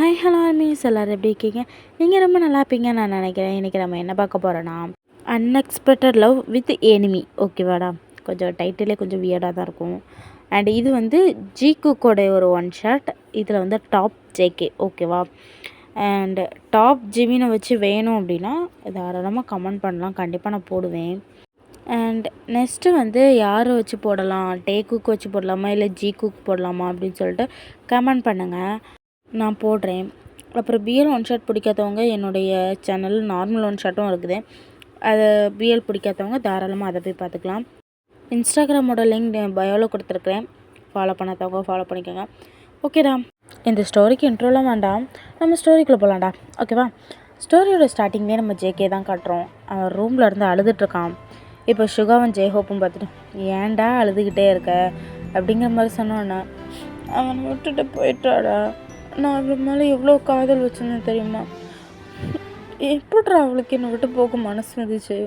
Hi hello maize எல்லோரும் எப்படி இருக்கீங்க? நீங்கள் ரொம்ப நல்லா இருப்பீங்கன்னு நான் நினைக்கிறேன். இன்றைக்கி நம்ம என்ன பார்க்க போகிறோன்னா, அன்எக்ஸ்பெக்டட் லவ் வித் எனிமி. ஓகேவாடா? கொஞ்சம் டைட்டிலே கொஞ்சம் வியர்டாக தான் இருக்கும். அண்ட் இது வந்து ஜிகுக்கோடைய ஒரு ஒன் ஷாட். இதில் வந்து டாப் ஜேகே. ஓகேவா? அண்ட் டாப் ஜிமினை வச்சு வேணும் அப்படின்னா தாராளமாக கமெண்ட் பண்ணலாம். கண்டிப்பாக நான் போடுவேன். அண்ட் நெக்ஸ்ட்டு வந்து யாரை வச்சு போடலாம், டேக்குக்கு வச்சு போடலாமா இல்லை ஜிகுக்கு போடலாமா அப்படின்னு சொல்லிட்டு கமெண்ட் பண்ணுங்கள், நான் போடுறேன். அப்புறம் பிஎல் ஒன் ஷாட் பிடிக்காதவங்க என்னுடைய சேனல் நார்மல் ஒன் ஷாட்டும் இருக்குது. அதை பிஎல் பிடிக்காதவங்க தாராளமாக அதை போய் பார்த்துக்கலாம். இன்ஸ்டாகிராமோட லிங்க் பயோவில் கொடுத்துருக்குறேன். ஃபாலோ பண்ணாதவங்க ஃபாலோ பண்ணிக்கோங்க. ஓகேடா, இந்த ஸ்டோரிக்கு இன்ட்ரோலாம் வேண்டாம், நம்ம ஸ்டோரிக்குள்ளே போகலாம்டா. ஓகேவா? ஸ்டோரியோட ஸ்டார்டிங்லேயே நம்ம ஜேகே தான் காட்டுறோம். அவன் ரூமில் இருந்து அழுதுட்ருக்கான். இப்போ சுகாவும் ஜெய்ஹோப்பும் பார்த்துட்டு ஏன்டா அழுதுகிட்டே இருக்க அப்படிங்கிற மாதிரி சொன்னோன்னே, அவனை விட்டுட்டு போயிட்டாடா, நான் அவள் மேலே எவ்வளோ காதல் வச்சுருந்தேன் தெரியுமா, எப்படிடா அவளுக்கு என்னை விட்டு போக மனசு வந்துச்சு,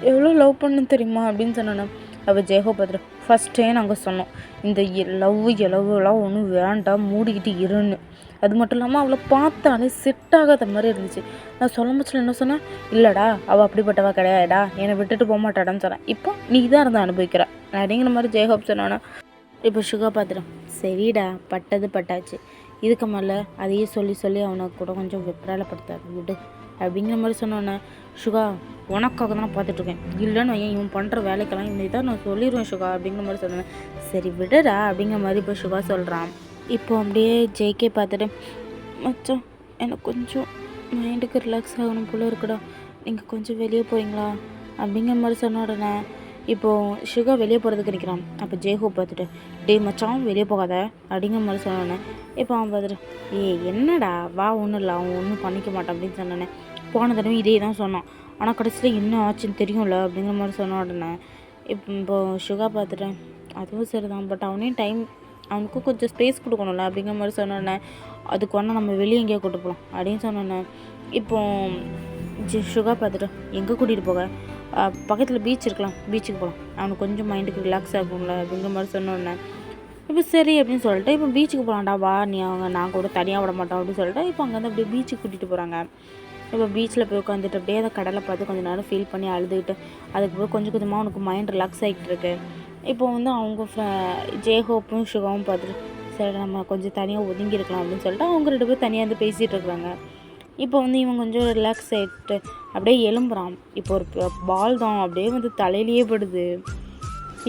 எவ்வளோ லவ் பண்ணு தெரியுமா அப்படின்னு சொன்னேன். அவள் ஜெய்ஹோப் பார்த்துட்டு ஃபஸ்ட்டே நாங்கள் சொன்னோம், இந்த எலவுலாம் ஒன்றும் வேண்டாம், மூடிக்கிட்டு இருன்னு. அது மட்டும் இல்லாமல் அவளை பார்த்தாலே செட் ஆகாத மாதிரி இருந்துச்சு. நான் சொல்ல முச்சில் என்ன சொன்னேன், இல்லைடா அவள் அப்படிப்பட்டவா கிடையாடா, என்னை விட்டுட்டு போக மாட்டாடான்னு சொன்னேன். இப்போ நீ தான் இருந்தால் அனுபவிக்கிற அப்படிங்கிற மாதிரி ஜெய்ஹோப் சொன்னானா. இப்போ சுகா பார்த்துட்டோம், சரிடா பட்டது பட்டாச்சு, இதுக்கு மேலே அதையே சொல்லி சொல்லி அவனை கூட கொஞ்சம் வெப்ராலப்படுத்தாது விடு அப்படிங்கிற மாதிரி சொன்னோன்னே, சுகா உனக்காக தான் நான் பார்த்துட்ருக்கேன், இல்லைன்னு ஏன் இவன் பண்ணுற வேலைக்கெல்லாம் இன்னை தான் நான் சொல்லிடுவேன் சுகா அப்படிங்கிற மாதிரி சொன்னேன். சரி விடுடா அப்படிங்கிற மாதிரி இப்போ சுகா சொல்கிறான். இப்போ அப்படியே ஜேகே பார்த்துட்டு, மச்சான் எனக்கு கொஞ்சம் மைண்டுக்கு ரிலாக்ஸ் ஆகணும் போல இருக்குடா, நீங்கள் கொஞ்சம் வெளியே போகிறீங்களா அப்படிங்கிற மாதிரி சொன்ன உடனே இப்போது சுகா வெளியே போகிறதுக்கு நிற்கிறான். அப்போ ஜெய்ஹோப் பார்த்துட்டு, டே மச்சான் வெளியே போகாத அப்படிங்கிற மாதிரி சொன்னோன்னே, இப்போ அவன் பார்த்துட்டு, என்னடா வா ஒன்றும் இல்லை, அவன் ஒன்றும் பண்ணிக்க மாட்டான் அப்படின்னு சொன்னோன்னே, போன தடவை இதே தான் சொன்னான், ஆனால் கடைசியில் என்ன ஆச்சுன்னு தெரியும்ல அப்படிங்கிற மாதிரி சொன்ன உடனே இப்போது சுகா பார்த்துட்டேன், அதுவும் சரிதான், பட் அவனுக்கும் கொஞ்சம் ஸ்பேஸ் கொடுக்கணும்ல அப்படிங்கிற மாதிரி சொன்னோன்னே, அதுக்கு வேணால் நம்ம வெளியே எங்கேயோ கூட்டு போகலாம் அப்படின்னு சொன்னோன்னே, இப்போது சுகா பார்த்துட்டு, எங்கே கூட்டிகிட்டு போக, பக்கத்தில் பீச் இருக்கலாம், பீச்சுக்கு போகலாம், அவனுக்கு கொஞ்சம் மைண்டுக்கு ரிலாக்ஸ் ஆகும்ல அப்படிங்கிற மாதிரி சொன்னோன்னே, இப்போ சரி அப்படின்னு சொல்லிட்டு, இப்போ பீச்சுக்கு போகலான்டா வா, நான் கூட தனியாக விட மாட்டோம் அப்படின்னு சொல்லிட்டு இப்போ அங்கேருந்து அப்படியே பீச்சுக்கு கூட்டிகிட்டு போகிறாங்க. இப்போ பீச்சில் போய் உட்காந்துட்டு அப்படியே அதை கடலை பார்த்து கொஞ்சம் நேரம் ஃபீல் பண்ணி அழுதுகிட்டு, அதுக்கப்புறம் கொஞ்சம் கொஞ்சமாக அவனுக்கு மைண்ட் ரிலாக்ஸ் ஆகிட்டு இருக்கு. இப்போ வந்து அவங்க ஜெய்ஹோப்பும் சுகாவும் பார்த்துட்டு, சரி நம்ம கொஞ்சம் தனியாக ஒதுங்கி இருக்கலாம் அப்படின்னு சொல்லிட்டு அவங்க 2 பேரும் தனியாக வந்து பேசிகிட்டு இருக்கிறாங்க. இப்போ வந்து இவன் கொஞ்சம் ரிலாக்ஸ் ஆகிட்டு அப்படியே எழும்புறான். இப்போ ஒரு பால் தான் அப்படியே வந்து தலையிலேயே படுது.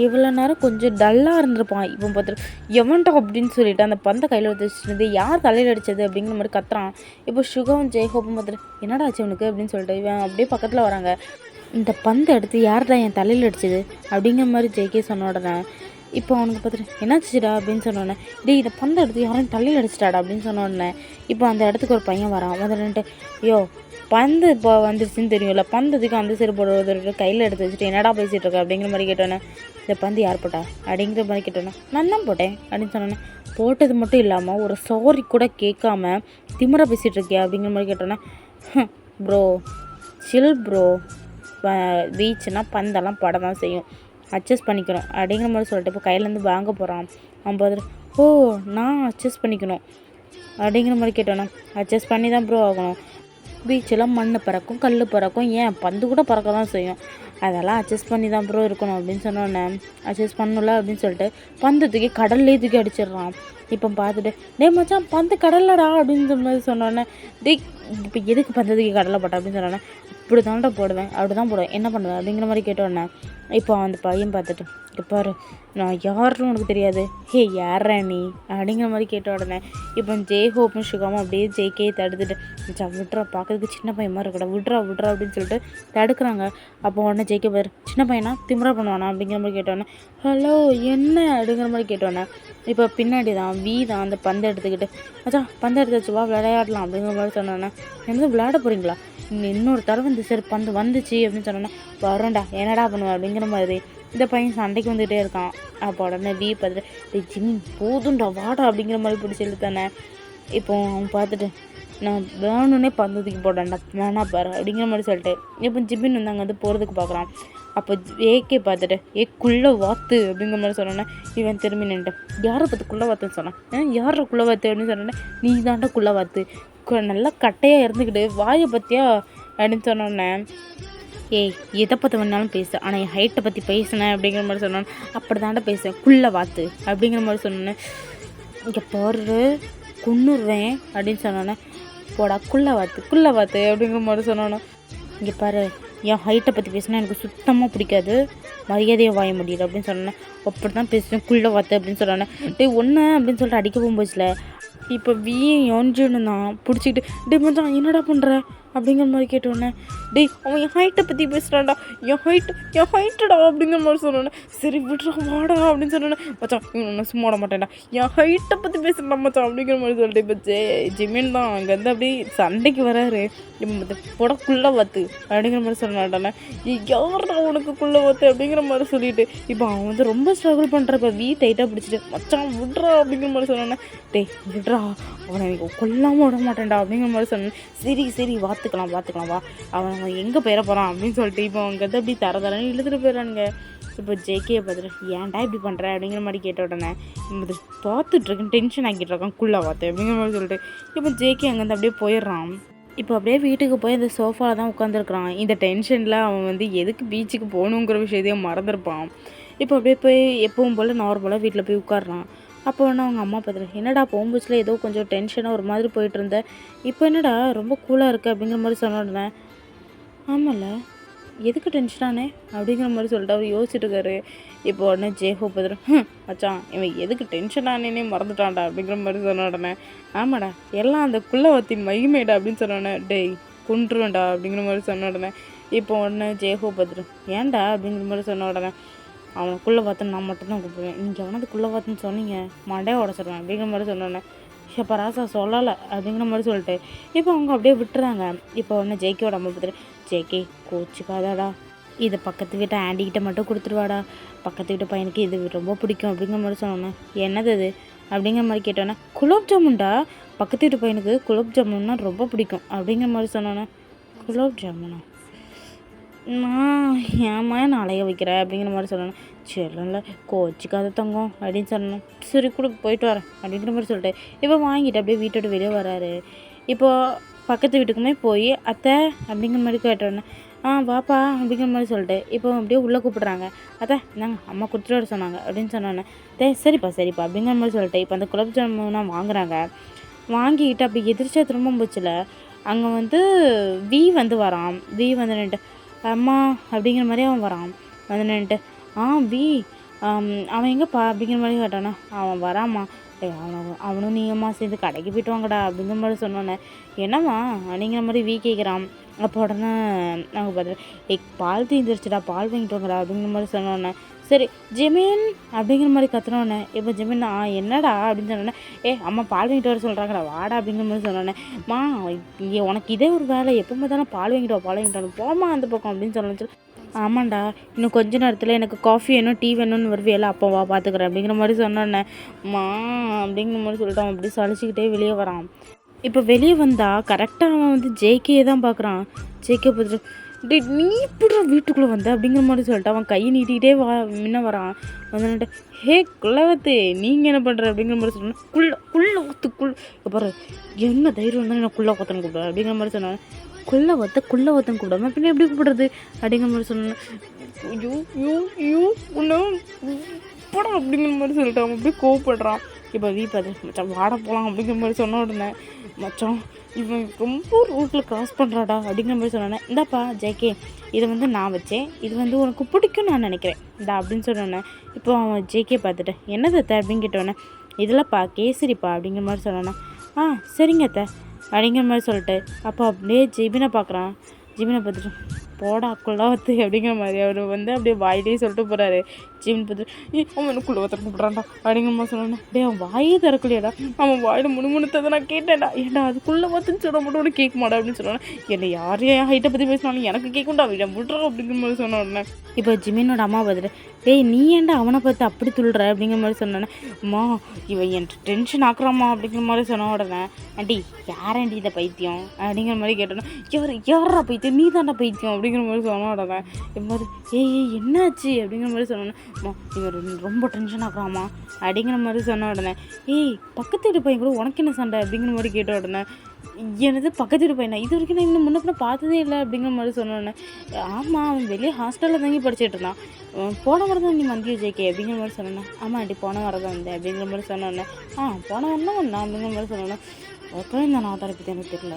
இவ்வளோ நேரம் கொஞ்சம் டல்லாக இருந்திருப்பான். இப்போ பார்த்துட்டு எவன்டா அப்படின்னு சொல்லிட்டு அந்த பந்தை கையில் வச்சுருந்து, யார் தலையில் அடித்தது அப்படிங்கிற மாதிரி கத்துறான். இப்போ சுகாவும் ஜெய்ஹோப்பும் பார்த்துட்டு, என்னடா ஆச்சு அவனுக்கு அப்படின்னு சொல்லிட்டு இவன் அப்படியே பக்கத்தில் வராங்க. இந்த பந்தை எடுத்து யார்டா என் தலையில் அடிச்சது அப்படிங்கிற மாதிரி ஜெய்கே சொன்ன உடனே இப்போ அவனுக்கு பார்த்துட்டு, என்னாச்சுடா அப்படின்னு சொன்னோடனே, இந்த பந்தை எடுத்து யாரும் தலையில் அடிச்சிட்டாடா அப்படின்னு சொன்ன உடனே இப்போ அந்த இடத்துக்கு ஒரு பையன் வரான். வந்துட்டு, பந்து இப்போ வந்துருச்சுன்னு தெரியும்ல, பந்தத்துக்கு அந்த சைடு போடுறது கையில் எடுத்து வச்சுட்டு என்னடா பேசிகிட்டு இருக்க அப்படிங்கிற மாதிரி கேட்டோன்னே, இந்த பந்து யார் போட்டா அப்படிங்கிற மாதிரி கேட்டோன்னே, நான் தான் போட்டேன் அப்படின்னு சொன்னோன்னே, போட்டது மட்டும் இல்லாமல் ஒரு சாரி கூட கேட்காம திமிரா பேசிகிட்டு இருக்கியா அப்படிங்கிற மாதிரி கேட்டோன்னே, ப்ரோ சில் ப்ரோ, பீச்சுனா பந்தெல்லாம் பட தான் செய்யும், அட்ஜஸ்ட் பண்ணிக்கணும் அப்படிங்கிற மாதிரி சொல்லிட்டு இப்போ கையிலேருந்து வாங்க போகிறான். அவன் பார்த்துட்டு, நான் அட்ஜஸ்ட் பண்ணிக்கணும் அப்படிங்கிற மாதிரி கேட்டோன்னா, அட்ஜஸ்ட் பண்ணி தான் ப்ரோ ஆகணும், பீச்சில் மண் பறக்கும் கல் பறக்கும், ஏன் பந்து கூட பறக்க தான் செய்யும், அதெல்லாம் அட்ஜஸ்ட் பண்ணி தான் ப்ரோ இருக்கணும் அப்படின்னு சொன்னோன்னே, அட்ஜஸ்ட் பண்ணல அப்படின்னு சொல்லிட்டு பந்து தூக்கி கடல்லே தூக்கி அடிச்சிடுறான். இப்போ பார்த்துட்டு, மச்சான் பந்து கடல்லடா அப்படின்னு மாதிரி சொன்னோன்னே, இப்போ எதுக்கு பந்து தூக்கி கடலை போட்டா அப்படின்னு சொன்னோன்னே, இப்படி தான்டா போடுவேன், அப்படி தான் போடுவேன், என்ன பண்ணுவேன் அப்படிங்கிற மாதிரி கேட்டோன்னே, இப்போ அந்த பையன் பார்த்துட்டு, பாரு நான் யாருன்னு உனக்கு தெரியாது, யாரா நீ அப்படிங்கிற மாதிரி கேட்ட உடனே இப்போ ஜெய்ஹோப்பும் சுகாவும் அப்படியே ஜெய்கே தடுத்துட்டு, விட்றா பார்க்கறதுக்கு சின்ன பையன் மாதிரி இருக்கடா, விட்றா அப்படின்னு சொல்லிட்டு தடுக்கிறாங்க. அப்போ உடனே ஜெய்கே பாரு, சின்ன பையனா திமிரா பண்ணுவானா அப்படிங்கிற மாதிரி கேட்டோன்னே, ஹலோ என்ன அப்படிங்கிற மாதிரி கேட்டோன்னே, இப்போ பின்னாடி தான் தான் அந்த பந்தை எடுத்துக்கிட்டு, மச்சான் பந்தை எடுத்து வச்சு வா விளையாடலாம் அப்படிங்கிற மாதிரி சொன்னோன்னே, என்ன விளையாட போகிறீங்களா, இன்னொரு தடவை இந்த சரி பந்து வந்துச்சு அப்படின்னு சொன்னோன்னே, வரோண்டா என்னடா பண்ணுவேன் அப்படிங்கிற மாதிரி இந்த பையன் சண்டைக்கு வந்துகிட்டே இருக்கான். அப்போ உடனே பார்த்துட்டு, ஜிம்மி போதும்டா வாடா அப்படிங்கிற மாதிரி பிடிச்சி இழுத்தானே. இப்போ அவன் பார்த்துட்டு, நான் வேணுன்னே பந்தத்துக்கு போட்டேன்டா வேணா பாரு அப்படிங்கிற மாதிரி சொல்லிட்டு இப்போ ஜிம்மின் வந்து அங்கே வந்து போகிறதுக்கு பார்க்குறான். அப்போ ஏகே பார்த்துட்டு குள்ள வாத்து அப்படிங்கிற மாதிரி சொன்னோன்னே இவன் திரும்பி நின்றுட்டேன். யாரை பார்த்து குள்ள வாத்துன்னு சொன்னான்? யாரை குள்ள வாத்து அப்படின்னு சொன்னோன்னே நீ தாண்டா குள்ள வாத்து, நல்லா கட்டையாக இருந்துக்கிட்டு வாயை பற்றியா அப்படின்னு சொன்னோன்னே எதை பற்றி வேணாலும் பேசு, ஆனால் என் ஹைட்டை பற்றி பேசினேன் அப்படிங்கிற மாதிரி சொன்னோன்னே அப்படி தாண்டா பேசுவேன் குள்ள வாத்து அப்படிங்கிற மாதிரி சொன்னோன்னே இங்கே போடுற கொன்னுடுவேன் அப்படின்னு சொன்னோன்னே போடா குள்ள வாத்து அப்படிங்கிற மாதிரி சொன்னோன்னே இங்கே பாரு என் ஹைட்டை பற்றி பேசினா எனக்கு சுத்தமாக பிடிக்காது, மரியாதையை வாய முடியல அப்படின்னு சொன்னேன். அப்படி தான் பேசுவேன் குள்ள வாத்து அப்படின்னு சொன்னோன்னே ஒன்று அப்படின்னு சொல்லிட்டு அடிக்க போகும்போதுல இப்போ யோன்ஜுன்னு தான் பிடிச்சிக்கிட்டு மச்சான் என்னடா பண்ணுற அப்படிங்கிற மாதிரி கேட்டோன்னே அவன் என் ஹைட்டை பற்றி பேசுகிறான்டா, என் ஹைட்டடா அப்படிங்கிற மாதிரி சொன்னோன்னே சரி விட்றா வாடா அப்படின்னு சொன்னோன்னே மச்சான் இவன் சும்மா விட மாட்டேன்டா, என் ஹைட்டை பற்றி பேசுகிறா மச்சான் அப்படிங்கிற மாதிரி சொல்லிட்டு இப்போ ஜிமின் தான் அங்கேருந்து அப்படியே சண்டைக்கு வராரு. புடக்குள்ள வாத்து அப்படிங்கிற மாதிரி சொன்னாட்டானே யாரா உனக்கு குள்ள வாத்து அப்படிங்கிற மாதிரி சொல்லிட்டு இப்போ அவன் ரொம்ப ஸ்ட்ரகிள் பண்ணுற. இப்போ டைட்டாக பிடிச்சிட்டு மச்சான் விட்றா அப்படிங்கிற மாதிரி சொன்னானே விட்றா அவனை எனக்கு கொல்லாமல் விட மாட்டேன்டா அப்படிங்கிற மாதிரி சொன்னேன். சரி பார்த்துக்கலாம் வா அவன் எங்கே போயிட போகிறான் அப்படின்னு சொல்லிட்டு இப்போ அவங்க அப்படி தரன்னு இழுத்துட்டு போயிடறானுங்க. இப்போ ஜேகே பார்த்துட்டு ஏன்டா இப்படி பண்ணுற அப்படிங்கிற மாதிரி கேட்ட உடனே பார்த்துட்ருக்கேன் டென்ஷன் ஆக்கிட்டு இருக்கான் குள்ள வாத்து அப்படிங்கிற மாதிரி சொல்லிட்டு இப்போ ஜேகே அங்கேருந்து அப்படியே போயிடுறான். இப்போ அப்படியே வீட்டுக்கு போய் அந்த சோஃபாவில் தான் உட்காந்துருக்குறான். இந்த டென்ஷனில் அவன் எதுக்கு பீச்சுக்கு போகணுங்கிற விஷயத்தையும் மறந்துருப்பான். இப்போ அப்படியே போய் எப்பவும் போல் நார்மலாக வீட்டில் போய் உட்காடுறான். அப்போ அவங்க அம்மா பார்த்துட்டு என்னடா போகும்போதுல ஏதோ கொஞ்சம் டென்ஷனாக ஒரு மாதிரி போயிட்டு இருந்தேன், இப்போ என்னடா ரொம்ப கூலாக இருக்குது அப்படிங்கிற மாதிரி சொன்னோடனே ஆமாம்ல எதுக்கு டென்ஷனானே அப்படிங்கிற மாதிரி சொல்லிட்டு அவர் யோசிச்சுட்டு இருக்காரு. இப்போ உடனே ஜேஹோ பார்த்துட்டு மச்சான் இவன் எதுக்கு டென்ஷனானே மறந்துட்டான்டா அப்படிங்கிற மாதிரி சொன்ன உடனே ஆமாடா எல்லாம் அந்த குள்ளவத்தின் மகிமைடா அப்படின்னு சொன்னோடனே கொன்றுவேன்டா அப்படிங்கிற மாதிரி சொன்ன உடனே இப்போ உடனே ஜேஹோ பார்த்துட்டு ஏன்டா அப்படிங்கிற மாதிரி சொன்ன உடனே அவனுக்குள்ளே பார்த்து நான் மட்டும்தான் கூப்பிடுவேன், நீங்கள் அவனதுக்குள்ளே பார்த்துன்னு சொன்னீங்க மண்டையை உடச்சிடுவேன் அப்படிங்கிற மாதிரி சொன்னோன்னே இப்போ ராசா சொல்லலை அப்படிங்கிற மாதிரி சொல்லிட்டு இப்போ அவங்க அப்படியே விட்டுறாங்க. இப்போ உடனே ஜேகேவோட அம்மா பார்த்துட்டு ஜேகே கோச்சிக்காதாடா, இதை பக்கத்து வீட்டை ஆண்டிக்கிட்ட மட்டும் கொடுத்துருவாடா, பக்கத்து வீட்டு பையனுக்கு இது ரொம்ப பிடிக்கும் அப்படிங்கிற மாதிரி சொன்னோன்னே என்னது அது அப்படிங்கிற மாதிரி கேட்டோன்னே குலோப் ஜாமுன்டா, பக்கத்து வீட்டு பையனுக்கு குலோப் ஜாமுன்னா ரொம்ப பிடிக்கும் அப்படிங்கிற மாதிரி சொன்னோன்னே குலோப் ஜாமுனா நான் ஏமா நான் அலைய வைக்கிறேன் அப்படிங்கிற மாதிரி சொல்லணும். சரில கோச்சிக்காத தங்கம் அப்படின்னு சொல்லணும். சரி கூட போயிட்டு வரேன் அப்படிங்கிற மாதிரி சொல்லிட்டு இப்போ வாங்கிட்டு அப்படியே வீட்டோட வெளியே வராரு. இப்போது பக்கத்து வீட்டுக்குமே போய் அத்தை அப்படிங்கிற மாதிரி கேட்டோன்னே வாப்பா அப்படிங்கிற மாதிரி சொல்லிட்டு இப்போ அப்படியே உள்ளே கூப்பிட்றாங்க. அத்தை நாங்கள் அம்மா கொடுத்துட்டு வர சொன்னாங்க அப்படின்னு சொன்னோன்னே சரிப்பா அப்படிங்கிற மாதிரி சொல்லிட்டு இப்போ அந்த குலோப் ஜாமுன்லாம் வாங்குறாங்க. வாங்கிக்கிட்டு அப்படி எதிர்த்தா திரும்ப போச்சுல அங்கே வி வரான். வி நின்றுட்டு அம்மா அப்படிங்கிற மாதிரி அவன் வரான். நின்றுட்டு வி அவன் எங்கேப்பா அப்படிங்கிற மாதிரி கேட்டானா அவன் வராம்மா, அவனும் நீங்கம்மா சேர்ந்து கடைக்கு போய்ட்டு வாங்கடா அப்படிங்கிற மாதிரி சொன்னோன்னே என்னம்மா அப்படிங்கிற மாதிரி வி கேட்குறான். அப்போ உடனே நாங்கள் பார்த்துட்டு பால் தீந்துருச்சுடா பால் வாங்கிட்டு வாங்கடா அப்படிங்கிற மாதிரி சொன்னோன்னே சரி ஜெமீன் அப்படிங்கிற மாதிரி கத்துனோடனே இப்போ ஜெமீன் என்னடா அப்படின்னு சொன்னோன்னே அம்மா பால் வாங்கிட்டு வர சொல்கிறாங்கடா வாடா அப்படிங்கிற மாதிரி சொன்னோன்னே உனக்கு இதே ஒரு வேலை எப்போ தானே பால் வாங்கிட்டு போமா அந்த பக்கம் அப்படின்னு சொன்னோன்னு ஆமாண்டா இன்னும் கொஞ்ச நேரத்தில் எனக்கு காஃபி வேணும் டீ வேணும்னு வருவியெல்லாம் அப்போ வா பார்த்துக்கிறேன் அப்படிங்கிற மாதிரி சொன்னோன்னே அப்படிங்கிற மாதிரி சொல்லிட்டு அவன் அப்படி சளிச்சிக்கிட்டே வெளியே வரான். இப்போ வெளியே வந்தால் கரெக்டாக அவன் ஜேகே தான் பார்க்குறான். ஜேகே பார்த்துட்டு நீ இப்படி வீட்டுக்குள்ளே வந்த அப்படிங்கிற மாதிரி சொல்லிட்டு அவன் கையை நீட்டிக்கிட்டே முன்ன வரான். வந்துட்டு குள்ளவத்து நீங்கள் என்ன பண்ணுற அப்படிங்கிற மாதிரி சொன்னேன். குள்ள பாரு என்ன தைரியம் இருந்தாலும் நான் குள்ள ஒத்தனை கூப்பிடுவேன் அப்படிங்கிற மாதிரி சொன்னேன். குள்ள ஒத்தன் கூப்பிடாம பின்ன எப்படி கூப்பிடுறது அப்படிங்கிற மாதிரி சொன்னேன். படம் அப்படிங்கிற மாதிரி சொல்லிட்டு அவன் அப்படியே கோவப்படுறான். இப்போ பார்த்து மச்சான் வாட போகலாம் அப்படிங்கிற மாதிரி சொன்ன உடனே மச்சான் இவன் ரொம்ப ரூட்டில் க்ராஸ் பண்ணுறாடா அப்படிங்கிற மாதிரி சொன்னோன்னே இந்தாப்பா ஜேகே இதை நான் வச்சேன், இது உனக்கு பிடிக்கும் நான் நினைக்கிறேன் இந்தா அப்படின்னு சொன்னோன்னே இப்போ அவன் ஜேகே பார்த்துட்டேன் என்னது அத்தை அப்படின்னு கேட்டோன்னே இதெல்லாம்ப்பா கேசரிப்பா அப்படிங்கிற மாதிரி சொன்னோன்னே சரிங்க அத்தை அப்படிங்கிற மாதிரி சொல்லிட்டு அப்போ அப்படியே ஜிபினை பார்க்குறான். ஜிபினை பார்த்துட்டு போடா குள்ளவத்து அப்படிங்கிற மாதிரி அவர் அப்படியே வாயிலே சொல்லிட்டு போகிறாரு. ஜிமின் பார்த்துட்டு அவன் எனக்குள்ளே ஒருத்தர் கூப்பிட்றான்டா அப்படிங்கிற மாதிரி சொன்னோன்னே அவன் வாயே திறக்கலையாடா, அவன் வாயில் முணுமுணுத்ததை நான் கேட்டேன்டா, ஏன்டா அதுக்குள்ளே பார்த்துன்னு சொல்ல மட்டும் உனக்கு கேட்க மாட்டா அப்படின்னு சொன்னோன்னே என்னை யாரையும் என் ஹைட்டை பற்றி பேசினாலும் எனக்கு கேட்கும்டா அவன் விட்றோம் அப்படிங்கிற மாதிரி சொன்ன உடனே இப்போ ஜிமினோட அம்மா பார்த்துட்டு நீ ஏன்டா அவனை பார்த்து அப்படி துள்ளுற அப்படிங்கிற மாதிரி சொன்னோன்னே அம்மா இவன் என் டென்ஷன் ஆக்குறாம்மா அப்படிங்கிற மாதிரி சொன்ன உடனே ஆண்டி யாராண்டி இதை பைத்தியம் அப்படிங்கிற மாதிரி கேட்டோன்னா யாரா பைத்தியம், நீ தாண்டா பைத்தியம் அப்படிங்கிற மாதிரி சொன்ன உடனே போது என்னாச்சு அப்படிங்கிற மாதிரி சொன்னோன்னே அம்மா இவன் ரொம்ப டென்ஷன் ஆக்குறாம்மா அப்படிங்கிற மாதிரி சொன்ன உடனே பக்கத்து வீட்டு பையன் கூட உனக்கு என்ன சண்டை அப்படிங்கிற மாதிரி கேட்ட உடனே எனது பக்கத்து வீட்டு பையனா, இது வரைக்கும் நான் இன்னும் முன்ன பார்த்ததே இல்லை அப்படிங்கிற மாதிரி சொன்னோன்னே ஆமாம் அவன் வெளியே ஹாஸ்டலில் தங்கி படிச்சுட்டு இருந்தான், போன வாரம் தான் நீ மந்தியம் ஜேகே அப்படிங்கிற மாதிரி சொன்னேன். ஆமாம் ஆண்டி போன வாரம் தான் வந்தேன் அப்படிங்கிற மாதிரி சொன்னோன்னே போன வாரம் தான் வந்தான் அப்படிங்கிற மாதிரி சொன்னோன்னே அப்புறம் இந்த நாட்டாரை பற்றி எனக்கு தெரியல,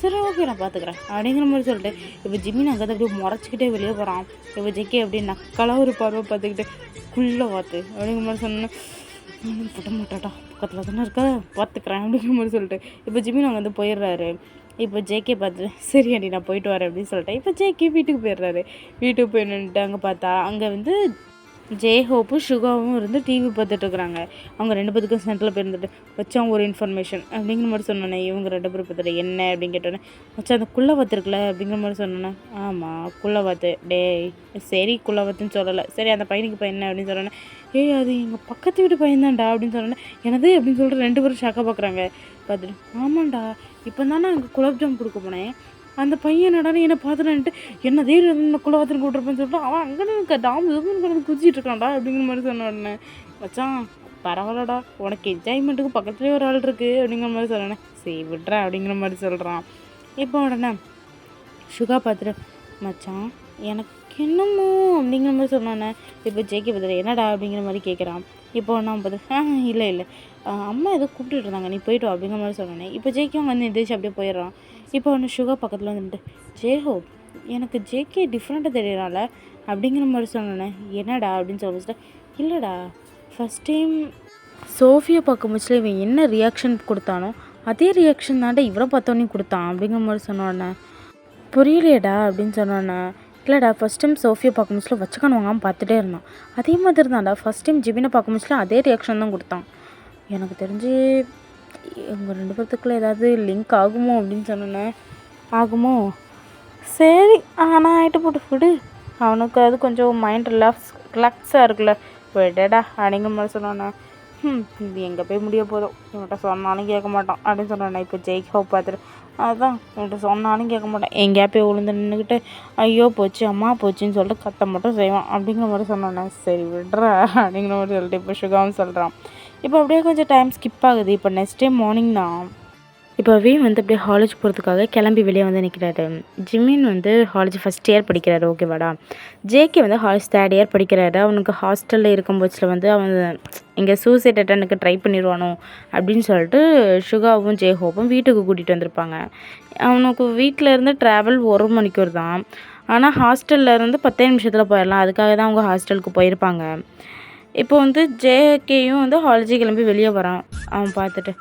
சரி ஓகே நான் பார்த்துக்குறேன் அப்படிங்கிற மாதிரி சொல்லிட்டு இப்போ ஜிமின் அங்கே தான் அப்படியே முறைச்சிக்கிட்டே வெளியே போகிறான். இப்போ ஜெக்கே அப்படியே நக்கலாக ஒரு பார்வை பார்த்துக்கிட்டு குள்ளே பார்த்து அப்படிங்கிற மாதிரி சொன்னேன். போட்ட மாட்டாட்டா பக்கத்தில் தானே இருக்கா பார்த்துக்குறேன் அப்படிங்கிற மாதிரி சொல்லிட்டு இப்போ ஜிமின் அங்கே வந்து போயிடுறாரு. இப்போ ஜேகே பார்த்துட்டு சரி ஆண்டி நான் போயிட்டு வரேன் அப்படின்னு சொல்லிட்டேன். இப்போ ஜேகே வீட்டுக்கு போயிடுறாரு. வீட்டுக்கு போய் நின்றுட்டு அங்கே பார்த்தா அங்கே வந்து ஜெய்ஹோப்பும் சுகாவும் இருந்து டிவி பார்த்துட்ருக்குறாங்க. அவங்க 2 பேத்துக்கும் சென்டரில் போயிருந்துட்டு வச்சான் ஒரு இன்ஃபர்மேஷன் அப்படிங்கிற மாதிரி சொன்னோன்னே இவங்க 2 பேரும் பார்த்துட்டு என்ன அப்படின்னு கேட்டோன்னே வச்சா அந்த குள்ளவாத்து இருக்குல்ல அப்படிங்கிற மாதிரி சொன்னோன்னே ஆமாம் குள்ளவாத்து சரி குள்ளவாத்துன்னு சொல்லலை, சரி அந்த பையனுக்கு இப்போ என்ன அப்படின்னு சொன்னோன்னே அது எங்கள் பக்கத்து வீட்டு பையன்தான்டா அப்படின்னு சொன்னோன்னே எனது அப்படின்னு சொல்லிட்டு 2 பேரும் ஷாக்காக பார்க்குறாங்க. பார்த்துட்டு ஆமாண்டா இப்போ தானே அங்கே குலாப் ஜாம் கொடுக்க போனேன், அந்த பையன் என்னடானே என்னை பார்த்துட்டு என்னதே குலவாத்தின்னு கூட்டிருப்பேன்னு சொல்லிட்டு அவன் அங்கே டாம் எதுவும் குதிச்சிட்டு இருக்கான்டா அப்படிங்கிற மாதிரி சொன்ன உடனே மச்சான் பரவாயில்லடா உனக்கு என்ஜாய்மெண்ட்டுக்கு பக்கத்துலேயே ஒரு ஆள் இருக்குது அப்படிங்கிற மாதிரி சொன்னேன். சரி விட்றேன் அப்படிங்கிற மாதிரி சொல்கிறான். இப்போ உடனே சுகா பார்த்துட்டு மச்சான் எனக்கு என்னமோ அப்படிங்கிற மாதிரி சொன்னானே. இப்போ ஜேகே பார்த்துட்டு என்னடா அப்படிங்கிற மாதிரி கேட்குறான். இப்போ நான் பார்த்து இல்லை அம்மா ஏதோ கூப்பிட்டுட்டு இருந்தாங்க நீ போய்ட்டு வா அப்படிங்கிற மாதிரி சொன்னேன். இப்போ ஜேகேவும் வந்து எந்திரிச்சு அப்படியே போயிடுறான். இப்போ ஒன்று சுகா பக்கத்தில் வந்துட்டு ஜேஹோ எனக்கு ஜேகே டிஃப்ரெண்ட்டாக தெரியறால அப்படிங்கிற மாதிரி சொன்னேன். என்னடா அப்படின்னு சொல்லிட்டு இல்லைடா ஃபஸ்ட் டைம் சோஃபியா பார்க்க முச்சில் இவன் என்ன ரியாக்ஷன் கொடுத்தானோ அதே ரியாக்ஷன் தாண்டா இவரை பார்த்தோன்னே கொடுத்தான் அப்படிங்கிற மாதிரி சொன்னோன்னே புரியலையடா அப்படின்னு சொன்னோன்னே இல்லைடா ஃபஸ்ட் டைம் சோஃபியா பார்க்க முச்சில் வச்சுக்கான வாங்காமல் பார்த்துட்டே இருந்தான், அதே மாதிரி தான்டா ஃபஸ்ட் டைம் ஜிபினை பார்க்க முச்சில் அதே ரியாக்ஷன் தான் கொடுத்தான். எனக்கு தெரிஞ்சு இவங்க 2 பேர்த்துக்குள்ளே ஏதாவது லிங்க் ஆகுமோ அப்படின்னு சொன்னேன். ஆகுமோ சரி ஆனால் ஆகிட்டு போட்டு விடு, அவனுக்கு அது கொஞ்சம் மைண்ட் ரிலாக்ஸாக இருக்குல்ல விடடா அப்படிங்கிற மாதிரி சொன்னோன்னே இது எங்கே போய் முடிய போதும் இவன்கிட்ட சொன்னாலும் கேட்க மாட்டான் அப்படின்னு சொன்னேன். இப்போ ஜெய்ஹோ பார்த்துட்டு அதுதான் இவன்கிட்ட சொன்னாலும் கேட்க மாட்டான், எங்கேயா போய் விழுந்து நின்றுக்கிட்டு ஐயோ போச்சு அம்மா போச்சுன்னு சொல்லிட்டு கத்த மட்டும் செய்வான் அப்படிங்கிற மாதிரி சொன்னோன்னே. சரி விடுறா அப்படிங்கிற மாதிரி சொல்லிட்டு இப்போ சுகாவும் சொல்கிறான். இப்போ அப்படியே கொஞ்சம் டைம் ஸ்கிப் ஆகுது. இப்போ நெக்ஸ்ட் டே மார்னிங் தான் இப்போ வந்து அப்படியே காலேஜ் போகிறதுக்காக கிளம்பி வெளியே வந்து நிற்கிறாரு. ஜிமின் வந்து காலேஜ் ஃபஸ்ட் இயர் படிக்கிறாரு ஓகேவாடா. ஜேகே வந்து காலேஜ் 3rd இயர் படிக்கிறாரு. அவனுக்கு ஹாஸ்டலில் இருக்கும் போச்சில் வந்து அவன் இங்கே சூசைட் அட்டனுக்கு ட்ரை பண்ணிடுவானோ அப்படின்னு சொல்லிட்டு சுகாவும் ஜேஹோப்பும் வீட்டுக்கு கூட்டிகிட்டு வந்திருப்பாங்க. அவனுக்கு வீட்டில் இருந்து ட்ராவல் 1 மணிக்கூர் தான், ஆனால் ஹாஸ்டலில் இருந்து 10 நிமிஷத்தில் போயிடலாம், அதுக்காக தான் அவங்க ஹாஸ்டலுக்கு போயிருப்பாங்க. இப்போ வந்து ஜேகேயும் வந்து காலேஜ் கிளம்பி வெளியே வரான். அவன் பார்த்துட்டு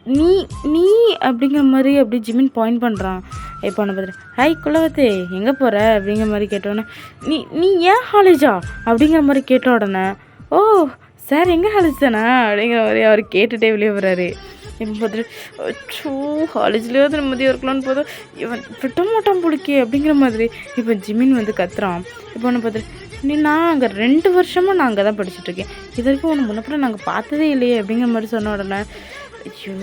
நீ நீ அப்படிங்கிற மாதிரி அப்படி ஜிமின் பாயிண்ட் பண்ணுறான். இப்போ அவனை பார்த்துட்டு ஹாய் குலவத்து எங்கே போகிற அப்படிங்கிற மாதிரி கேட்டோடனே நீ ஏன் காலேஜா அப்படிங்கிற மாதிரி கேட்ட உடனே ஓ சார் எங்கே காலேஜ் தானே அப்படிங்கிற மாதிரி அவர் கேட்டுகிட்டே வெளியே வர்றாரு. இப்போ பார்த்துட்டு காலேஜ்லேயே வந்து நிம்மதியாக இருக்கலாம்னு போதும் இவன் விட்ட மாட்டான் பிடிக்கே அப்படிங்கிற மாதிரி இப்போ ஜிமின் வந்து கத்துறான். இப்போ ஒன்று பார்த்துட்டு நான் அங்கே 2 வருஷமாக நான் அங்கே தான் படிச்சுட்ருக்கேன், இது வரைக்கும் ஒன்று முன்னப்பறம் நாங்கள் பார்த்ததே இல்லையே அப்படிங்கிற மாதிரி சொன்ன உடனே ஐயோ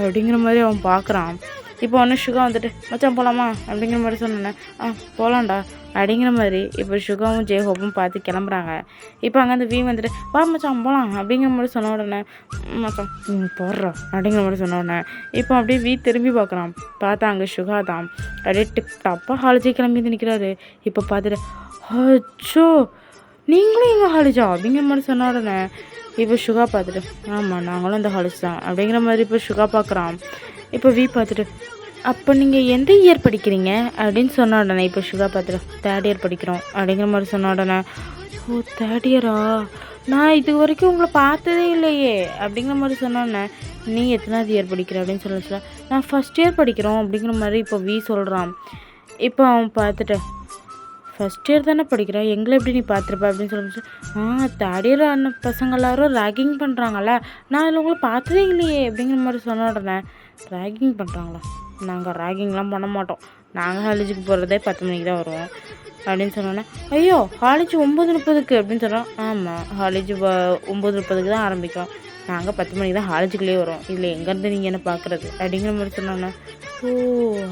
அப்படிங்கிற மாதிரி அவன் பார்க்குறான். இப்போ ஒன்று சுகா வந்துட்டு மச்சான் போகலாமா அப்படிங்கிற மாதிரி சொன்னேன். போகலான்டா அப்படிங்கிற மாதிரி இப்போ சுகாவும் ஜெய்ஹோப்பும் பார்த்து கிளம்புறாங்க. இப்போ அங்கே அந்த வந்துட்டு வா மச்சான் போகலாம் அப்படிங்கிற மாதிரி சொன்ன உடனே மச்சான் போடுறோம் அப்படிங்கிற மாதிரி சொன்ன உடனே இப்போ அப்படியே திரும்பி பார்க்குறான். பார்த்தா அங்கே சுகா தான் அப்படியே டிப் டாப்பாக காலேஜே கிளம்பி நிற்கிறாரு. இப்போ பார்த்துட்டு அச்சோ நீங்களும் எங்கள் காலேஜா அப்படிங்கிற மாதிரி சொன்ன உடனே இப்போ சுகா பார்த்துட்டு ஆமாம் நாங்களும் இந்த காலேஜ் தான் அப்படிங்கிற மாதிரி இப்போ சுகா பார்க்குறான். இப்போ பார்த்துட்டு அப்போ நீங்கள் எந்த இயர் படிக்கிறீங்க அப்படின்னு சொன்ன உடனே இப்போ சுகா பார்த்துட்டு 3rd இயர் படிக்கிறோம் அப்படிங்கிற மாதிரி சொன்ன உடனே ஓ 3rd இயரா நான் இது வரைக்கும் உங்களை பார்த்ததே இல்லையே அப்படிங்கிற மாதிரி சொன்னோன்னே நீ எத்தனாவது இயர் படிக்கிற அப்படின்னு சொல்ல நான் 1st இயர் படிக்கிறோம் அப்படிங்கிற மாதிரி இப்போ சொல்கிறான். இப்போ அவன் பார்த்துட்டு ஃபஸ்ட் இயர் தானே படிக்கிறேன், எங்களை எப்படி நீ பார்த்துருப்ப அப்படின்னு சொல்லி, தேர்ட் இயர் ஆன பசங்க எல்லாரும் ரேகிங் பண்ணுறாங்கல்ல, நான் இல்லை உங்களை பார்த்ததே இல்லையே அப்படிங்கிற மாதிரி சொன்ன உடனே, ரேகிங் பண்ணுறாங்களா? நாங்கள் ரேகிங்லாம் பண்ண மாட்டோம், நாங்கள் காலேஜுக்கு போகிறதே 10 மணிக்கு தான் வருவோம் அப்படின்னு சொன்னோன்னே, ஐயோ காலேஜ் 9:30க்கு அப்படின்னு சொன்னோம். ஆமாம், காலேஜ் 9:30க்கு தான் ஆரம்பிக்கும், நாங்கள் 10 மணிக்கு தான் காலேஜுக்குள்ளேயே வரோம், இல்லை எங்கேருந்து நீங்கள் என்ன பார்க்குறது அப்படிங்கிற மாதிரி சொன்னோன்னே, ஓ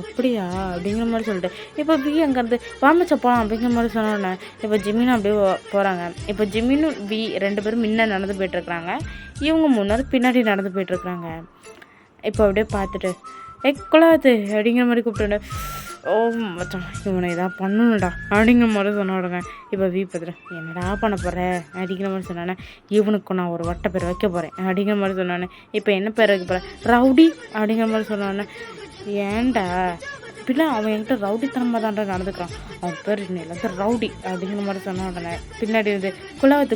அப்படியா அப்படிங்கிற மாதிரி சொல்லிட்டு, இப்போ வி அங்கேருந்து வாமச்சா போகலாம் அப்படிங்கிற மாதிரி சொன்னோன்னே, இப்போ ஜிமினும் அப்படியே போகிறாங்க. இப்போ ஜிமினும் வி 2 பேரும் முன்ன நடந்து போய்ட்டுருக்குறாங்க, இவங்க முன்னாடி பின்னாடி நடந்து போய்ட்டுருக்குறாங்க. இப்போ அப்படியே பார்த்துட்டு, குலாத்து அப்படிங்கிற மாதிரி கூப்பிட்டு, ஓ மச்சான் இவனை இதாக பண்ணணும்டா அப்படிங்கிற மாதிரி சொன்ன உடனே, இப்போ வி பார்த்துட்டு, என்னடா பண்ண போகிற அப்படிங்கிற மாதிரி சொன்னானே, இவனுக்கு நான் ஒரு வட்ட பேர் வைக்க போகிறேன் அப்படிங்கிற மாதிரி சொன்னானே. இப்போ என்ன பேர் வைக்க போகிறேன்? ரவுடி அப்படிங்கிற மாதிரி சொன்னானே. ஏன்டா இப்படிலாம் அவன் என்கிட்ட ரவுடித்தனமாக தான்டா நடந்துக்கிறான், அவன் பேர் எல்லாத்தையும் ரவுடி அப்படிங்கிற மாதிரி சொன்ன உடனே, பின்னாடி வந்து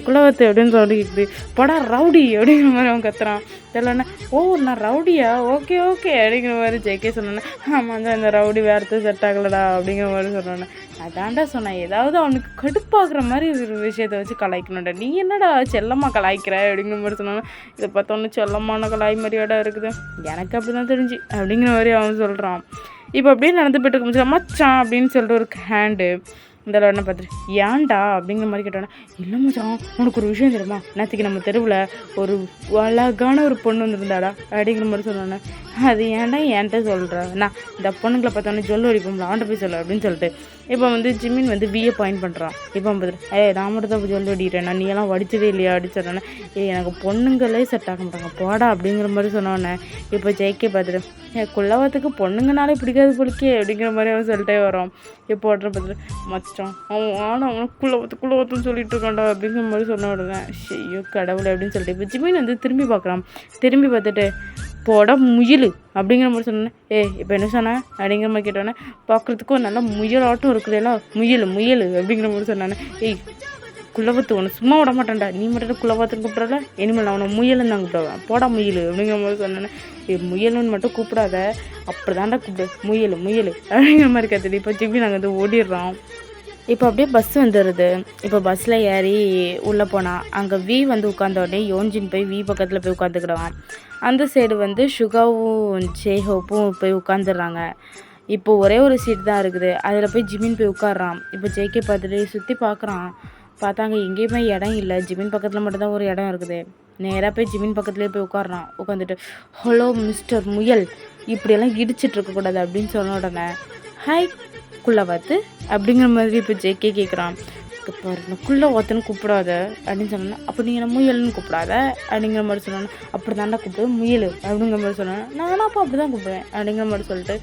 குலவத்து அப்படின்னு சொல்லிக்கிட்டு, படா ரவுடி அப்படிங்கிற மாதிரி அவன் கத்துறான். தெரியலன்னா, ஓ நான் ரவுடியா, ஓகே அப்படிங்கிற மாதிரி ஜெய்கே சொன்னேன்னே, ஆமாம் தான் இந்த ரவுடி வேறு செட் ஆகலடா அப்படிங்கிற மாதிரி சொன்னோன்னே, அதான்டா சொன்னேன் ஏதாவது அவனுக்கு கடுப்பாகிற மாதிரி ஒரு விஷயத்த வச்சு கலாய்க்கணும்டா, நீ என்னடா செல்லம்மா கலாய்க்கிற அப்படிங்கிற மாதிரி சொன்னானே. இதை பார்த்தோன்னு செல்லம்மான கலாய் மாதிரியாடா இருக்குது, எனக்கு அப்படி தான் தெரிஞ்சு அப்படிங்கிற மாதிரி அவன் சொல்கிறான். இப்போ அப்படியே நடந்து போய்ட்டு இருக்க மச்சான் அப்படின்னு சொல்லிட்டு ஒரு ஹேண்டு இந்த என்ன பார்த்துட்டு, ஏன்டா அப்படிங்கிற மாதிரி கேட்டோன்னா, இல்லை மச்சான் உனக்கு ஒரு விஷயம் தெரியுமா, நேற்றுக்கு நம்ம தெருவில் ஒரு அழகான ஒரு பொண்ணு வந்துருந்தாடா அப்படிங்கிற மாதிரி சொன்னோன்னே, அது ஏன்டா என்கிட்ட சொல்கிறேன், நான் இந்த பொண்ணுங்களை பார்த்தோன்னே ஜொல்லு அடிப்போம்ல ஆண்ட போய் சொல்ல அப்படின்னு சொல்லிட்டு, இப்போ வந்து ஜிமின் வந்து விஏ பாயிண்ட் பண்ணுறான். இப்போ பார்த்துட்டு, நான் மட்டும் தான் ஜொல்லு அடிக்கிறேன், நீ எல்லாம் வடிச்சதே இல்லையா அப்படின்னு சொன்னோன்னே, எனக்கு பொண்ணுங்களே செட் ஆக மாட்டாங்க போடா அப்படிங்கிற மாதிரி சொன்னோன்னே, இப்போ ஜெய்கே பார்த்துட்டு, குள்ளவத்துக்கு பொண்ணுங்கனாலே பிடிக்காது போலிக்கே அப்படிங்கிற மாதிரி அவன் சொல்லிட்டே வரோம். இப்போ உடனே பார்த்துட்டு, மச்சான் அவன் குள்ளவத்துன்னு சொல்லிட்டு இருக்கான்டா அப்படிங்கிற மாதிரி சொன்ன உடனே, ஐயோ கடவுளை அப்படின்னு சொல்லிட்டு இப்போ ஜிமின் வந்து திரும்பி பார்க்குறான். திரும்பி பார்த்துட்டு, போட முயல் அப்படிங்கிற மாதிரி சொன்னேன். இப்போ என்ன சொன்னேன் அப்படிங்கிற மாதிரி கேட்டோன்னே, பார்க்குறதுக்கும் நல்லா முயலாட்டம் இருக்குதுல்ல, முயல் அப்படிங்கிற மாதிரி சொன்னானே. குள்ளவத்து உன்னை சும்மா விட மாட்டேன்டா, நீ மட்டும் குள்ளவத்துன்னு கூப்பிட்றல, இனிமேல் அவனை முயலுன்னு தான் கூப்பிடுவேன், போடா முயல் அப்படிங்கிற மாதிரி சொன்னேன்னே. முயலுன்னு மட்டும் கூப்பிடாத, அப்படி தாண்டா கூப்பிடு, முயல் அப்படிங்கிற மாதிரி கற்றுட்டு இப்போ ஜிபி நாங்கள் வந்து ஓடிடுறோம். இப்போ அப்படியே பஸ் வந்துடுது. இப்போ பஸ்ஸில் ஏறி உள்ளே போனால் அங்கே வி வந்து உட்காந்த உடனே யோன்ஜின் போய் வி பக்கத்தில் போய் உட்காந்துக்கிடுவான். அந்த சைடு வந்து சுகாவும் ஜேஹோப்பும் போய் உட்காந்துடுறாங்க. இப்போ ஒரே ஒரு சீட் தான் இருக்குது, அதில் போய் ஜிமின் போய் உட்காடுறான். இப்போ ஜேகே பார்த்துட்டு சுற்றி பார்க்குறான். பார்த்தாங்க எங்கேயுமே இடம் இல்லை, ஜிமின் பக்கத்தில் மட்டும்தான் ஒரு இடம் இருக்குது. நேராக போய் ஜிமின் பக்கத்துலேயே போய் உட்காடுறான். உட்காந்துட்டு, ஹலோ மிஸ்டர் முயல், இப்படியெல்லாம் இடிச்சிட்டு இருக்கக்கூடாது அப்படின்னு சொன்ன உடனே, ஹாய் குள்ளவாத்து அப்படிங்கிற மாதிரி இப்போ ஜேகே கேட்குறான். பாரு குள்ளவாத்துன்னு கூப்பிடாத அப்படின்னு சொன்னேன். அப்போ நீ என்ன முயல்னு கூப்பிடாத அப்படிங்கிற மாதிரி சொன்னேன். அப்படி தாண்டா கூப்பிடு முயல் அப்படிங்கிற மாதிரி சொன்னேன். நானும் அப்போ அப்படி தான் கூப்பிடுவேன் அப்படிங்கிற மாதிரி சொல்லிட்டு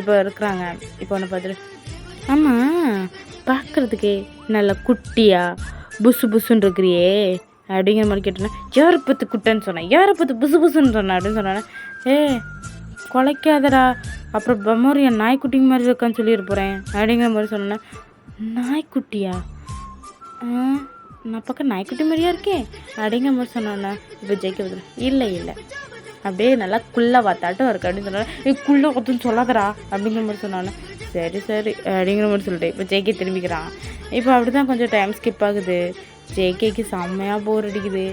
இப்போ இருக்கிறாங்க. இப்போ ஒன்று பார்த்துட்டு, ஆமாம் பார்க்குறதுக்கே நல்ல குட்டியா புசுன்னு இருக்கிறியே அப்படிங்கிற மாதிரி கேட்டேன்னா, யாரை பற்றி குட்டைன்னு சொன்னேன், யாரை பற்றி புசுன்னு சொன்னேன் அப்படின்னு சொன்னேன். குலைக்காதடா, அப்புறம் பெமோரியன் நாய்க்குட்டிங்க மாதிரி இருக்கான்னு சொல்லியிருப்போகிறேன் அப்படிங்கிற மாதிரி சொன்னேன். நாய்க்குட்டியா? நான் பக்கம் நாய்க்குட்டி மாதிரியா இருக்கேன் அப்படிங்கிற மாதிரி சொன்னேன்னா இப்போ ஜெயிக்க வந்துடும். இல்லை அப்படியே நல்லா குள்ளவாத்தாட்டம் இருக்கு அப்படின்னு சொன்னாங்க. குள்ளவாத்துன்னு சொல்லாதடா அப்படிங்கிற மாதிரி சொன்னானே. சரி அப்படிங்கிற மாதிரி சொல்லிட்டு இப்போ ஜேகே திரும்பிக்கிறான். இப்போ அப்படி தான் கொஞ்சம் டைம் ஸ்கிப் ஆகுது. ஜேகேக்கு செம்மையாக போர் அடிக்குது.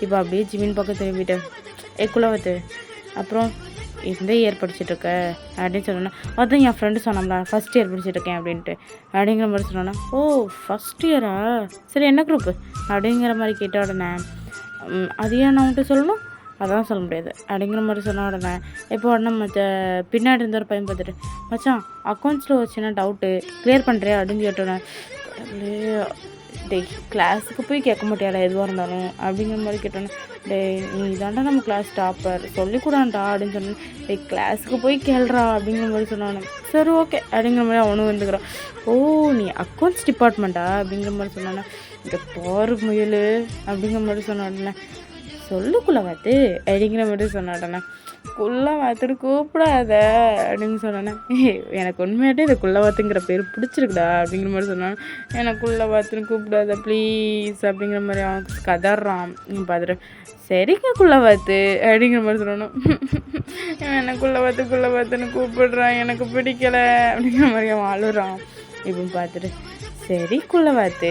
இப்போ அப்படியே ஜிமின் பக்கம் திரும்பிட்டேன். குள்ளவாத்து அப்புறம் எந்த இயர் படிச்சுட்ருக்க அப்படின்னு சொன்னோன்னா, அதான் என் ஃப்ரெண்டு சொன்னாங்களா ஃபஸ்ட் இயர் படிச்சுட்ருக்கேன் அப்படின்ட்டு அப்படிங்கிற மாதிரி சொன்னோன்னா, ஓ ஃபஸ்ட் இயரா, சரி என்ன குரூப்பு அப்படிங்கிற மாதிரி கேட்ட உடனே, அது ஏன் நான் உன்ட்டு சொல்லணும், அதான் சொல்ல முடியாது அப்படிங்கிற மாதிரி சொன்ன உடனே இப்போ உடனே பின்னாடி இருந்த ஒரு பையன் பார்த்துட்டு, மச்சான் அக்கௌண்ட்ஸில் ஒரு சின்ன டவுட்டு கிளியர் பண்ணுறியா அப்படின்னு கேட்டோன்னே, டேய் கிளாஸுக்கு போய் கேட்க மாட்டியாடா எதுவாக இருந்தாலும் அப்படிங்கிற மாதிரி கேட்டோன்னே, டேய் நீ தாண்டா நம்ம கிளாஸ் டாப்பர் சொல்லிக்கூடாண்டா அப்படின்னு சொன்னேன். டேய் கிளாஸுக்கு போய் கேள்றா அப்படிங்கிற மாதிரி சொன்னானே. சரி ஓகே அப்படிங்கிற மாதிரி அவனும் வந்துக்கிறான். ஓ நீ அக்கௌண்ட்ஸ் டிபார்ட்மெண்ட்டா அப்படிங்கிற மாதிரி சொன்னானே. இந்த போர் முயல் அப்படிங்கிற மாதிரி சொன்ன உடனே, சொல்லுக்குள்ள பார்த்து அப்படிங்கிற மாதிரி சொன்ன உடனே, குள்ளவாத்துன்னு கூப்பிடாத அப்படின்னு சொன்னேன்னே. எனக்கு உண்மையாட்டே இந்த குள்ளவாத்துங்கிற பேர் பிடிச்சிருக்குடா அப்படிங்கிற மாதிரி சொன்னான். எனக்கு குள்ளவாத்துன்னு கூப்பிடாத ப்ளீஸ் அப்படிங்கிற மாதிரி அவனுக்கு கதறான். பார்த்துட்டு சரிங்க குள்ளவாத்து அப்படிங்கிற மாதிரி சொன்னானோ. எனக்கு குள்ளவாத்துன்னு கூப்பிடுறான், எனக்கு பிடிக்கலை அப்படிங்கிற மாதிரி அவன் அழுறான். இப்போ பார்த்துட்டு சரிக்குள்ள பார்த்து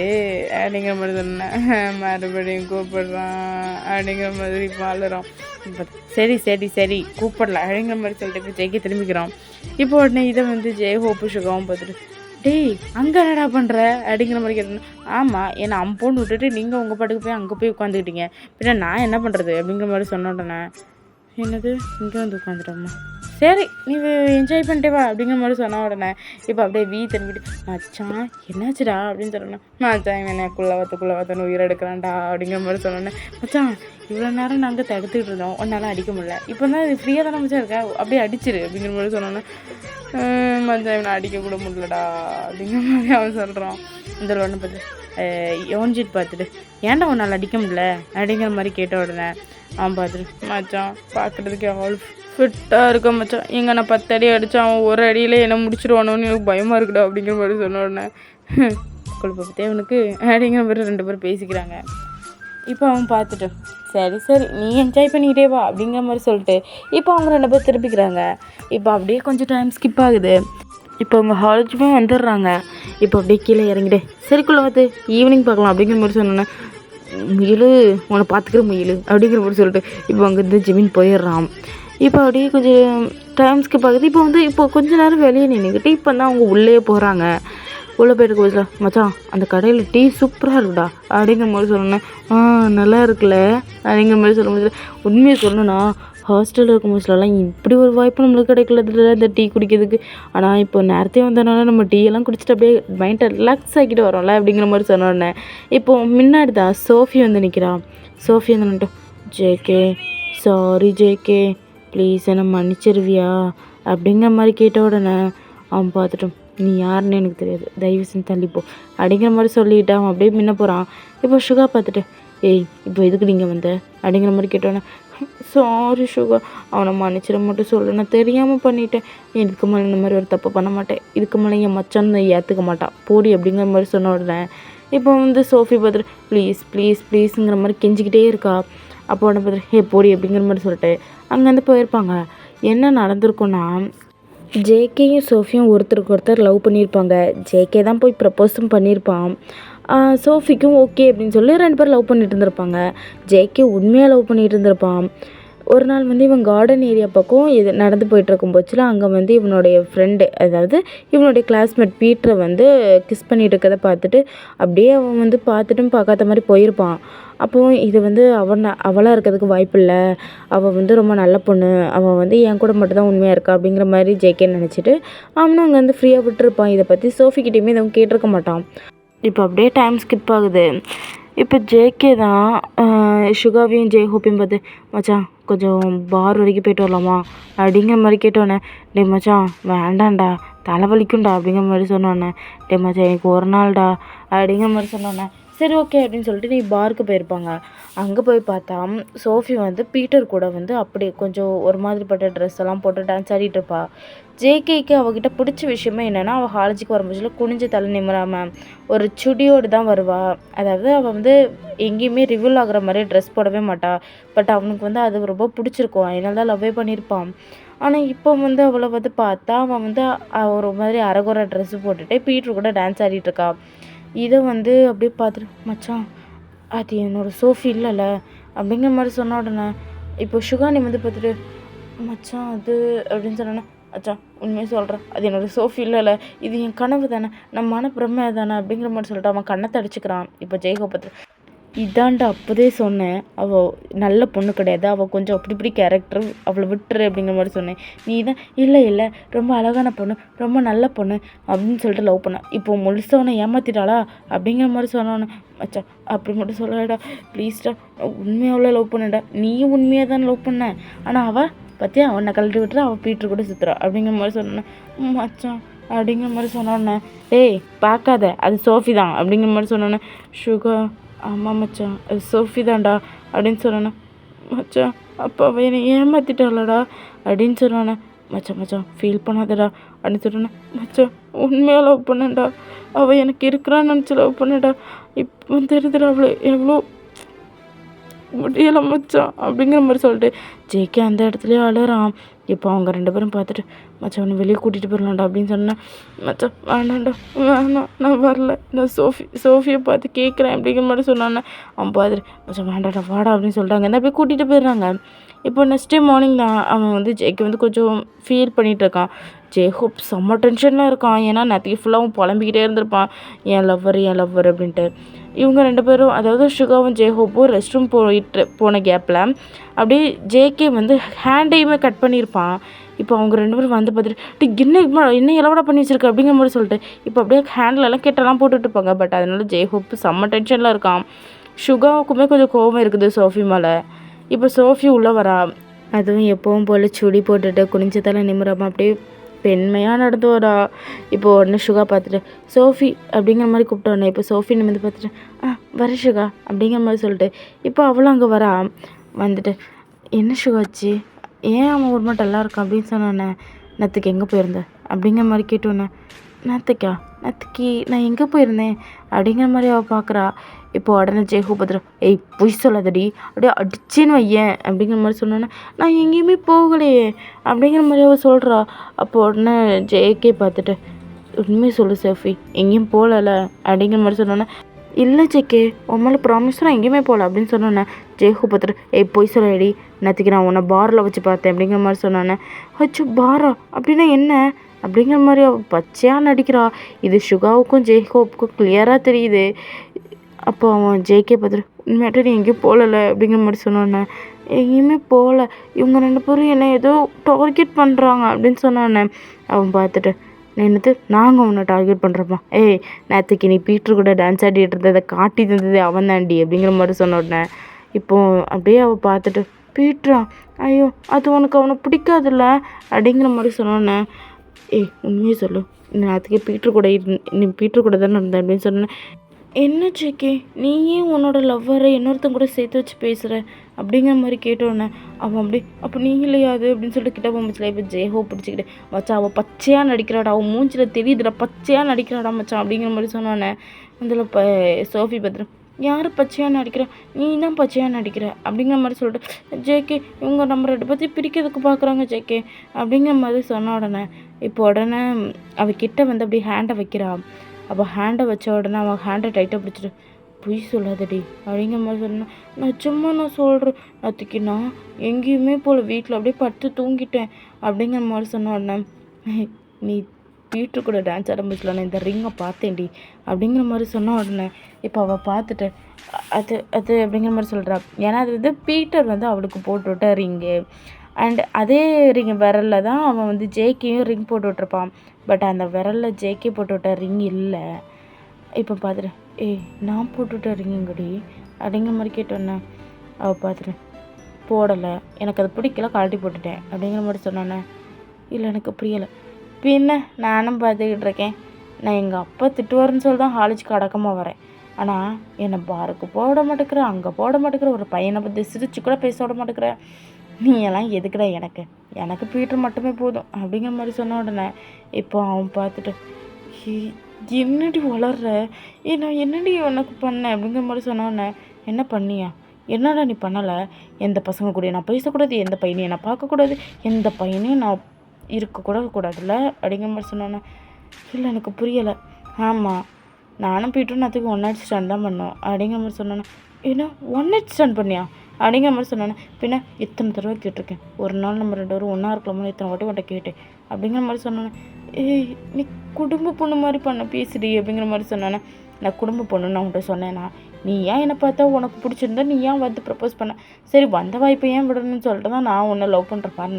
அப்படிங்கிற மாதிரி சொன்னேன். மறுபடியும் கூப்பிடுறான் அப்படிங்கிற மாதிரி பாலுறோம். இப்போ சரி சரி சரி கூப்பிடல அப்படிங்கிற மாதிரி சொல்லிட்டு இப்போ ஜெய்க்கு திரும்பிக்கிறோம். இப்போ உடனே இதை வந்து ஜெய் ஹோப்பு சுகாவும் பார்த்துட்டு டேய் அங்கே என்னடா பண்ணுற அப்படிங்கிற மாதிரி கேட்டேன். ஆமாம் என்னை அம்போன்னு விட்டுட்டு நீங்கள் உங்கள் பாட்டுக்கு போய் அங்கே போய் உட்காந்துக்கிட்டீங்க, பின்ன நான் என்ன பண்ணுறது அப்படிங்கிற மாதிரி சொன்ன உடனே என்னது இங்கே வந்து உட்காந்துட்டோம்மா, சரி நீ என்ஜாய் பண்ணிட்டே வா அப்படிங்கிற மாதிரி சொன்ன உடனே இப்போ அப்படியே திரும்பிட்டு மச்சான் என்னாச்சுடா அப்படின்னு சொன்னேன். மச்சான் என்னைக்குள்ளே வாத்தன்னு உயிர் எடுக்கிறான்டா அப்படிங்கிற மாதிரி சொன்னோன்னே மச்சான் இவ்வளோ நேரம் நாங்கள் தடுத்துக்கிட்டு இருந்தோம் உன்னால் அடிக்க முடியல, இப்போ தான் இது ஃப்ரீயாக தானே மச்சான் இருக்கா அப்படியே அடிச்சிரு அப்படிங்கிற மாதிரி சொன்னோன்னே மச்சான் இவனை அடிக்க கூட முடியலடா அப்படிங்கிற மாதிரி அவன் சொல்கிறான். இந்த ஒன்று பார்த்து யோன்ஜித் பார்த்துட்டு ஏன்டா உன்னால் அடிக்க முடியல அப்படிங்கிற மாதிரி கேட்ட உடனே அவன் பார்த்துட்டு மச்சான் பார்க்குறதுக்கு ஆல் ஃபிட்டாக இருக்க மச்சான், எங்கே நான் 10 அடி அடித்தான் அவன் ஒரு அடியில் என்ன முடிச்சிடுவானோன்னு எனக்கு பயமாக இருக்குடா அப்படிங்கிற மாதிரி சொன்ன உடனே கொழுப்பை பற்றி அவனுக்கு அப்படிங்கிற மாதிரி 2 பேரும் பேசிக்கிறாங்க. இப்போ அவன் பார்த்துட்டு சரி சரி நீ என்ஜாய் பண்ணிக்கிட்டே வா அப்படிங்கிற மாதிரி சொல்லிட்டு இப்போ அவங்க 2 பேர் திருப்பிக்கிறாங்க. இப்போ அப்படியே கொஞ்சம் டைம் ஸ்கிப் ஆகுது. இப்போ அவங்க காலேஜுமே வந்துடுறாங்க. இப்போ அப்படியே கீழே இறங்கிட்டு சரிக்குள்ளே பார்த்து ஈவினிங் பார்க்கலாம் அப்படிங்கிற மாதிரி சொன்னோன்னே முயல் உன்னை பார்த்துக்கிற முயல் அப்படிங்கிற மாதிரி சொல்லிட்டு இப்போ அங்கேருந்து ஜெமீன் போயிடுறான். இப்போ அப்படியே கொஞ்சம் டைம் ஸ்கிப் ஆகுது. இப்போ கொஞ்ச நேரம் வெளியே நின்றுக்கிட்டு இப்போ தான் அவங்க உள்ளே போகிறாங்க. உள்ளே போய்ட்டு கோச்சில் மச்சான் அந்த கடையில் டீ சூப்பராக இருக்குடா அப்படிங்கிற மாதிரி சொல்லணும். நல்லா இருக்குல்ல அப்படிங்கிற மாதிரி சொல்லும்போது உண்மையை சொல்லணும்னா ஹாஸ்டலில் இருக்கும் போதுலாம் இப்படி ஒரு வாய்ப்பு நம்மளுக்கு கிடைக்கல இந்த டீ குடிக்கிறதுக்கு. ஆனால் இப்போ நேரத்தையே வந்ததுனால நம்ம டீ எல்லாம் குடிச்சிட்டு அப்படியே மைண்டை ரிலாக்ஸ் ஆக்கிட்டு வரோம்ல அப்படிங்கிற மாதிரி சொன்னோடனே இப்போது முன்னாடி தான் சோஃபி வந்து நிற்கிறான். சோஃபி வந்து நின்றுட்டு ஜேகே சாரி ஜேகே ப்ளீஸ் என்னை மன்னிச்சிருவியா அப்படிங்கிற மாதிரி கேட்ட உடனே அவன் பார்த்துட்டோம் நீ யாருன்னு எனக்கு தெரியாது தயவு செஞ்சு தள்ளிப்போ அப்படிங்கிற மாதிரி சொல்லிவிட்டு அவன் அப்படியே முன்ன போகிறான். இப்போ சுகா பார்த்துட்டு ஏய் இப்போ எதுக்கு நீங்கள் வந்த அப்படிங்கிற மாதிரி கேட்டோன்னே சாரி சுகா அவனை மன்னிச்சிட மட்டும் சொல்லு, நான் தெரியாமல் பண்ணிட்டேன், இதுக்கு மேலே இந்த மாதிரி ஒரு தப்பு பண்ண மாட்டேன், இதுக்கு மேலே என் மச்சான்னு ஏற்றுக்க மாட்டான் போடி அப்படிங்கிற மாதிரி சொன்ன உடனே இப்போ வந்து சோஃபி பார்த்துட்டு ப்ளீஸ் ப்ளீஸ் ப்ளீஸுங்கிற மாதிரி கெஞ்சிக்கிட்டே இருக்கா. அப்போ உடனே பார்த்துட்டு போடி அப்படிங்கிற மாதிரி சொல்லிட்டு அங்கேருந்து போயிருப்பாங்க. என்ன நடந்திருக்குன்னா ஜேகேயும் சோஃபியும் ஒருத்தருக்கு ஒருத்தர் லவ் பண்ணியிருப்பாங்க. ஜேகே தான் போய் ப்ரப்போஸும் பண்ணியிருப்பான். சோஃபிக்கும் ஓகே அப்படின்னு சொல்லி 2 பேர் லவ் பண்ணிட்டு இருந்திருப்பாங்க. ஜேகே உண்மையாக லவ் பண்ணிகிட்டு இருந்திருப்பான். ஒரு நாள் வந்து இவன் கார்டன் ஏரியா பக்கம் இது நடந்து போயிட்டுருக்கும் போச்சுல அங்கே வந்து இவனுடைய ஃப்ரெண்டு அதாவது இவனுடைய கிளாஸ்மேட் பீட்டரை வந்து கிஸ் பண்ணிட்டு இருக்கதை பார்த்துட்டு அப்படியே அவன் வந்து பார்த்துட்டும் பார்க்காத மாதிரி போயிருப்பான். அப்போது இது வந்து அவளாக இருக்கிறதுக்கு வாய்ப்பு இல்லை, அவள் வந்து ரொம்ப நல்ல பொண்ணு, அவள் வந்து என் கூட மட்டும்தான் உண்மையாக இருக்கா அப்படிங்கிற மாதிரி ஜேகேன்னு நினச்சிட்டு அவனும் அங்கே வந்து ஃப்ரீயாக விட்டுருப்பான். இதை பற்றி சோஃபிக்கிட்டேயுமே எதுவும் கேட்டிருக்க மாட்டான். இப்போ அப்படியே டைம் ஸ்கிப் ஆகுது. இப்போ ஜேகே தான் சுகாவையும் ஜெய்ஹோப்பையும் பார்த்து மச்சான் கொஞ்சம் பார் வரைக்கும் போய்ட்டு வரலாமா அப்படிங்கிற மாதிரி கேட்டோன்னே டே மச்சான் வேண்டாம்டா தலைவலிக்கும்டா அப்படிங்கிற மாதிரி சொன்னோன்னே டே மச்சான் எனக்கு ஒரு நாள்டா அப்படிங்கிற மாதிரி சொன்னோன்னே சரி ஓகே அப்படின்னு சொல்லிட்டு நீ பாருக்கு போயிருப்பாங்க. அங்கே போய் பார்த்தா சோஃபி வந்து பீட்டர் கூட வந்து அப்படி கொஞ்சம் ஒரு மாதிரிப்பட்ட ட்ரெஸ் எல்லாம் போட்டு டான்ஸ் ஆடிட்டு இருப்பா. ஜேகேக்கு அவகிட்ட பிடிச்ச விஷயமே என்னென்னா அவள் காலேஜுக்கு வரும்போதுல குனிஞ்ச தலை நிமிராமல் ஒரு சுடியோடு தான் வருவாள். அதாவது அவள் வந்து எங்கேயுமே ரிவீல் ஆகிற மாதிரி ட்ரெஸ் போடவே மாட்டாள். பட் அவனுக்கு வந்து அது ரொம்ப பிடிச்சிருக்கும், அதனால தான் லவ்வே பண்ணியிருப்பான். ஆனால் இப்போ வந்து அவளை வந்து பார்த்தா அவன் வந்து ஒரு மாதிரி அரகுறை ட்ரெஸ்ஸு போட்டுட்டு பீட்டர் கூட டான்ஸ் ஆடிட்டுருக்கா. இதை வந்து அப்படியே பார்த்துட்டு மச்சான் அது என்னோடய சோஃபி இல்லைல்ல அப்படிங்கிற மாதிரி சொன்ன உடனே இப்போ சுகானி வந்து பார்த்துட்டு மச்சான் அது அப்படின்னு சொன்னோன்னே மச்சான் உண்மையாக சொல்கிறேன் அது என்னோடய சோஃபி இல்லைல்ல, இது என் கனவு தானே, நான் மனப்பிரமை தானே அப்படிங்கிற மாதிரி சொல்லிட்டு அவன் கண்ணத்தை அடிச்சுக்கிறான். இப்போ ஜெய்கோ பார்த்து இதான்டா அப்போதே சொன்னேன் அவள் நல்ல பொண்ணு கிடையாது, அவள் கொஞ்சம் அப்படி இப்படி கேரக்டர், அவளை விட்டுரு அப்படிங்கிற மாதிரி சொன்னேன். நீ தான் இல்லை ரொம்ப அழகான பொண்ணு ரொம்ப நல்ல பொண்ணு அப்படின்னு சொல்லிட்டு லவ் பண்ண, இப்போ முழுசவனை ஏமாத்திட்டாளா அப்படிங்கிற மாதிரி சொன்னோன்னே மச்சான் அப்படி மட்டும் சொல்லடா ப்ளீஸ்டா உண்மையாவில் லவ் பண்ணடா, நீயும் உண்மையாக தான் லவ் பண்ண, ஆனால் அவள் பற்றியா அவனை கழட்டி விட்டுற அவள் பீட்டர் கூட சுற்றுறா அப்படிங்கிற மாதிரி சொன்னேன். மச்சான் அப்படிங்கிற மாதிரி சொன்னோன்னே டேய் பார்க்காத அது சோஃபி தான் அப்படிங்கிற மாதிரி சொன்னோன்னே சுகா ஆமாம் மச்சான் அது சோஃபி தான்டா அப்படின்னு சொன்னேன். மச்சான் அப்போ அவள் என்னை ஏமாற்றிட்டாளடா அப்படின்னு சொன்னானே. மச்சான் ஃபீல் பண்ணாதடா அப்படின்னு சொன்னேன். மச்சான் உண்மையாக லவ் பண்ணேன்டா, அவள் எனக்கு இருக்கிறான்னு நினச்சி லவ் பண்ணேடா, இப்போ தெரியுதுடா அவளை எவ்வளோ முடியலை மச்சான் அப்படிங்கிற மாதிரி சொல்லிட்டு ஜேகே அந்த இடத்துலையே அழுறான். இப்போ அவங்க 2 பேரும் பார்த்துட்டு மச்சான் அவனை வெளியே கூட்டிகிட்டு போயிடலாம்டா அப்படின்னு சொன்னேன். மச்சான் வேணாண்டா வேணாம் நான் வரல, நான் சோஃபியை பார்த்து கேட்குறேன் அப்படிங்கிற மாதிரி சொன்னானே. அவன் பார்த்துட்டு மச்சான் வேண்டாடா வாடா அப்படின்னு சொல்லிட்டாங்க. என்ன அப்படியே கூட்டிகிட்டு போயிடுறாங்க. இப்போ நெக்ஸ்ட் டே மார்னிங் தான் அவன் வந்து ஜேக்கு வந்து கொஞ்சம் ஃபீல் பண்ணிகிட்டு இருக்கான். ஜேஹோப் செம்ம டென்ஷனில் இருக்கான். ஏன்னா நேற்றுக்கு ஃபுல்லாக அவன் புலம்பிக்கிட்டே இருந்திருப்பான், என் லவ்வர் அப்படின்ட்டு. இவங்க 2 பேரும், அதாவது சுகாவும் ஜேஹோப்பும் ரெஸ்ட் ரூம் போன கேப்பில் அப்படியே ஜேகே வந்து ஹேண்டையுமே கட் பண்ணியிருப்பான். இப்போ அவங்க 2 பேரும் வந்து பார்த்துட்டு என்ன இலவடா பண்ணி வச்சிருக்க அப்படிங்கிற மாதிரி சொல்லிட்டு இப்போ அப்படியே ஹேண்ட்லெல்லாம் கெட்டெல்லாம் போட்டுட்டு இருப்பாங்க. பட் அதனால ஜேஹோப்பு செம்ம டென்ஷனில் இருக்கான். சுகாவுக்குமே கொஞ்சம் கோபம் இருக்குது சோஃபி மேலே. இப்போ சோஃபி உள்ளே வரா. அதுவும் எப்பவும் போல் சுடி போட்டுட்டு குனிஞ்சதெல்லாம் நிமிராமல் அப்படியே பெண்மையாக நடந்து வரா. இப்போ உடனே சுகா பார்த்துட்டு சோஃபி அப்படிங்கிற மாதிரி கூப்பிட்டோன்னே இப்போ சோஃபி நிமிந்து பார்த்துட்டு வர சுகா அப்படிங்கிற மாதிரி சொல்லிட்டு இப்போ அவளும் அங்கே வரா. வந்துட்டு என்ன சுகாச்சு, ஏன் அவன் ஒரு மட்டும் நல்லா இருக்கான் அப்படின்னு சொன்னோன்னே, நேற்றுக்கு எங்கே போயிருந்தேன் அப்படிங்கிற மாதிரி கேட்டோன்னே, நேற்றுக்கு நான் எங்கே போயிருந்தேன் அப்படிங்கிற மாதிரி அவள் பார்க்குறா. இப்போ உடனே ஜேஹோப் ஏய் பொய் சொல்லாதடி அப்படியே அடிச்சேன்னு வையேன் அப்படிங்கிற மாதிரி சொன்னோன்னே, நான் எங்கேயுமே போகலையே அப்படிங்கிற மாதிரி அவள் சொல்கிறா. அப்போ உடனே ஜேகே பார்த்துட்டு உண்மையை சொல்லு சோஃபி, எங்கேயும் போகல அப்படிங்கிற மாதிரி சொன்னோன்னே, இல்லை ஜேகே உன் மேலே ப்ராமிஸ் நான் எங்கேயுமே போகல அப்படின்னு சொன்னோன்னே, ஜேஹோப் பார்த்துட்டு ஏய் பொய் சொல்லடி, நேற்றுக்கு நான் உன்னை பாரில் வச்சு பார்த்தேன் அப்படிங்கிற மாதிரி சொன்னோன்னே, அச்சோ பாரா அப்படின்னா என்ன அப்படிங்கிற மாதிரி அவள் பச்சையாக நடிக்கிறா. இது சுகாவுக்கும் ஜேஹோப்புக்கும் கிளியராக தெரியுது. அப்போ அவன் ஜேகே பார்த்துட்டு உண்மையாட்ட நீ எங்கேயும் போகல அப்படிங்கிற மாதிரி சொன்னோன்னே, எங்கேயுமே போகல, இவங்க 2 பேரும் என்னை ஏதோ டார்கெட் பண்ணுறாங்க அப்படின்னு சொன்னோன்னே, அவன் பார்த்துட்டு நின்றுட்டு நாங்கள் உன்னை டார்கெட் பண்ணுறப்பா, ஏய் நேற்றுக்கு நீ பீட்ரு கூட டான்ஸ் ஆடிட்டு இருந்ததை காட்டி தந்ததே அவன் தாண்டி அப்படிங்கிற மாதிரி சொன்ன உடனே, இப்போது அப்படியே அவள் பார்த்துட்டு பீட்ரா ஐயோ அது உனக்கு அவனை பிடிக்காதுல்ல அப்படிங்கிற மாதிரி சொன்னோன்னே, ஏய் உண்மையே சொல்லு, நேற்றுக்கு நீ பீட்ரு கூட தானே இருந்தேன் அப்படின்னு சொன்னேன். என்ன ஜேகே நீ ஏன் உன்னோட லவ்வரை இன்னொருத்தங்க கூட சேர்த்து வச்சு பேசுகிற அப்படிங்கிற மாதிரி கேட்டோன்னே, அவன் அப்போ நீ இல்லையா அது அப்படின்னு சொல்லிட்டு கிட்ட போச்சுல. இப்போ ஜேஹோ பிடிச்சிக்கிட்டு மச்சான் அவள் பச்சையாக நடிக்கிறாடா, அவன் மூஞ்சில் தெரியுதுடா பச்சையாக நடிக்கிறாடா மச்சான் அப்படிங்கிற மாதிரி சொன்னோன்னே, அதில் சோஃபி பத்திரம் யார் பச்சையாக நடிக்கிற, நீ தான் பச்சையாக நடிக்கிற அப்படிங்கிற மாதிரி சொல்லிட்டு, ஜேகே இவங்க நம்ம 2 பற்றி பிரிக்கிறதுக்கு பார்க்குறாங்க ஜேகே அப்படிங்கிற மாதிரி சொன்ன உடனே, இப்போ உடனே அவகிட்ட வந்து அப்படியே ஹேண்டை வைக்கிறா. அப்போ ஹேண்டை வச்ச உடனே அவன் ஹேண்டை டைட்டாக பிடிச்சிட்டு பொய் சொல்லாதடி அப்படிங்கிற மாதிரி சொன்னேன். நான் சொல்கிறேன், நேற்றுக்கு நான் எங்கேயுமே போல் வீட்டில் அப்படியே படுத்து தூங்கிட்டேன் அப்படிங்கிற மாதிரி சொன்ன உடனே, நீ பீட்ரு கூட டான்ஸ் ஆரம்பிச்சல, நான் இந்த ரிங்கை பார்த்தேன்டி அப்படிங்கிற மாதிரி சொன்ன உடனே, இப்போ அவள் பார்த்துட்டு அது அப்படிங்கிற மாதிரி சொல்கிறா. ஏன்னா அது வந்து பீட்டர் வந்து அவளுக்கு போட்டு விட்ட ரிங்கு. அண்ட் அதே ரிங் விரலில் தான் அவன் வந்து ஜேகேயும் ரிங் போட்டு விட்ருப்பான். பட் அந்த விரலில் ஜேகே போட்டு விட்ட ரிங் இல்லை. இப்போ பார்த்துட்டு ஏய் நான் போட்டு விட்ட ரிங்குங்கடி அப்படிங்கிற மாதிரி கேட்டோன்னே, அவள் பார்த்துட்டு போடலை, எனக்கு அது பிடிக்கல, கழட்டி போட்டுட்டேன் அப்படிங்கிற மாதிரி சொன்னானே. இல்லை எனக்கு புரியலை, பின்ன நானும் பார்த்துக்கிட்டு இருக்கேன், நான் எங்கள் அப்பா திட்டுவாருன்னு சொல்லி தான் காலேஜுக்கு அடக்கமாக வரேன், ஆனால் என்னை பாருக்கு போட மாட்டேங்கிற, அங்கே போட மாட்டேங்கிற, ஒரு பையனை பற்றி சிரிச்சு கூட பேச விட மாட்டேங்கிற, நீ எல்லாம் எதுக்குடா, எனக்கு பீட்ரு மட்டுமே போதும் அப்படிங்கிற மாதிரி சொன்ன உடனே, இப்போ அவன் பார்த்துட்டு என்னடி வளர்ற, நான் என்னடி உனக்கு பண்ணேன் அப்படிங்கிற மாதிரி சொன்ன உடனே, என்ன பண்ணியா, என்னடா நீ பண்ணலை, எந்த பசங்க கூட நான் பேசக்கூடாது, எந்த பையனையும் நான் பார்க்கக்கூடாது, எந்த பையனையும் நான் இருக்கக்கூடாதுல்ல அப்படிங்கிற மாதிரி சொன்னோன்னே, இல்லை எனக்கு புரியலை, ஆமாம் நானும் பீட்ரும் நேற்றுக்கு 1 night stand தான் பண்ணோம் அப்படிங்கிற மாதிரி சொன்னோன்னே, ஏன்னா 1 night stand பண்ணியா அப்படிங்கிற மாதிரி சொன்னானே. பின்ன எத்தனை தடவை கேட்டிருக்கேன், ஒரு நாள் நம்ம 2 பேரும் ஒன்றா இருக்கலாமா, எத்தனை வாட்டி உன்ட்ட கேட்டேன் அப்படிங்கிற மாதிரி சொன்னானே. ஏய் நீ குடும்ப பொண்ணு மாதிரி பண்ண பேசுடி அப்படிங்கிற மாதிரி சொன்னானே. நான் குடும்ப பொண்ணுன்னு நான் உன்ட்ட சொன்னேன்னா, நீ ஏன் என்னை பார்த்தா உனக்கு பிடிச்சிருந்தா நீ ஏன் வந்து ப்ரப்போஸ் பண்ண, சரி வந்த வாய்ப்பை ஏன் விடணும்னு சொல்லிட்டு தான் நான் உன்னை லவ் பண்ணுற மாதிரி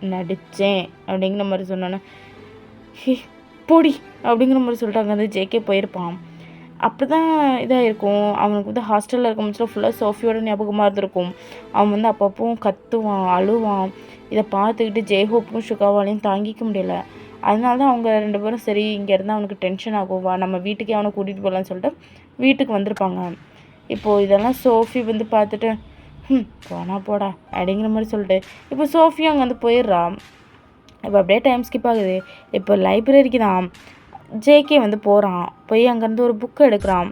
நடித்தேன் அப்படிங்கிற மாதிரி சொன்னானே. ஹே போடி அப்படிங்கிற மாதிரி சொல்லிட்டு அங்கே வந்து ஜேகே போயிருப்பான். அப்படி தான் இதாக இருக்கும். அவனுக்கு வந்து ஹாஸ்டலில் இருக்க முடிச்சுல ஃபுல்லாக சோஃபியோட ஞாபகமாக இருந்திருக்கும். அவன் வந்து அப்பப்பவும் கத்துவான், அழுவான். இதை பார்த்துக்கிட்டு ஜேஹோப்புக்கும் சுகாவாலையும் தாங்கிக்க முடியல. அதனால தான் அவங்க 2 பேரும் சரி இங்கே இருந்தால் அவனுக்கு டென்ஷன் ஆகும், வா நம்ம வீட்டுக்கே அவனை கூட்டிகிட்டு போகலான்னு சொல்லிட்டு வீட்டுக்கு வந்திருப்பாங்க. இப்போது இதெல்லாம் சோஃபி வந்து பார்த்துட்டு போடா அப்படிங்கிற மாதிரி சொல்லிட்டு இப்போ சோஃபியும் அங்கே வந்து போயிடுறான். இப்போ அப்படியே டைம் ஸ்கிப் ஆகுது. இப்போ லைப்ரரிக்கு தான் ஜேகே வந்து போகிறான். போய் அங்கேருந்து ஒரு புக்கை எடுக்கிறான்.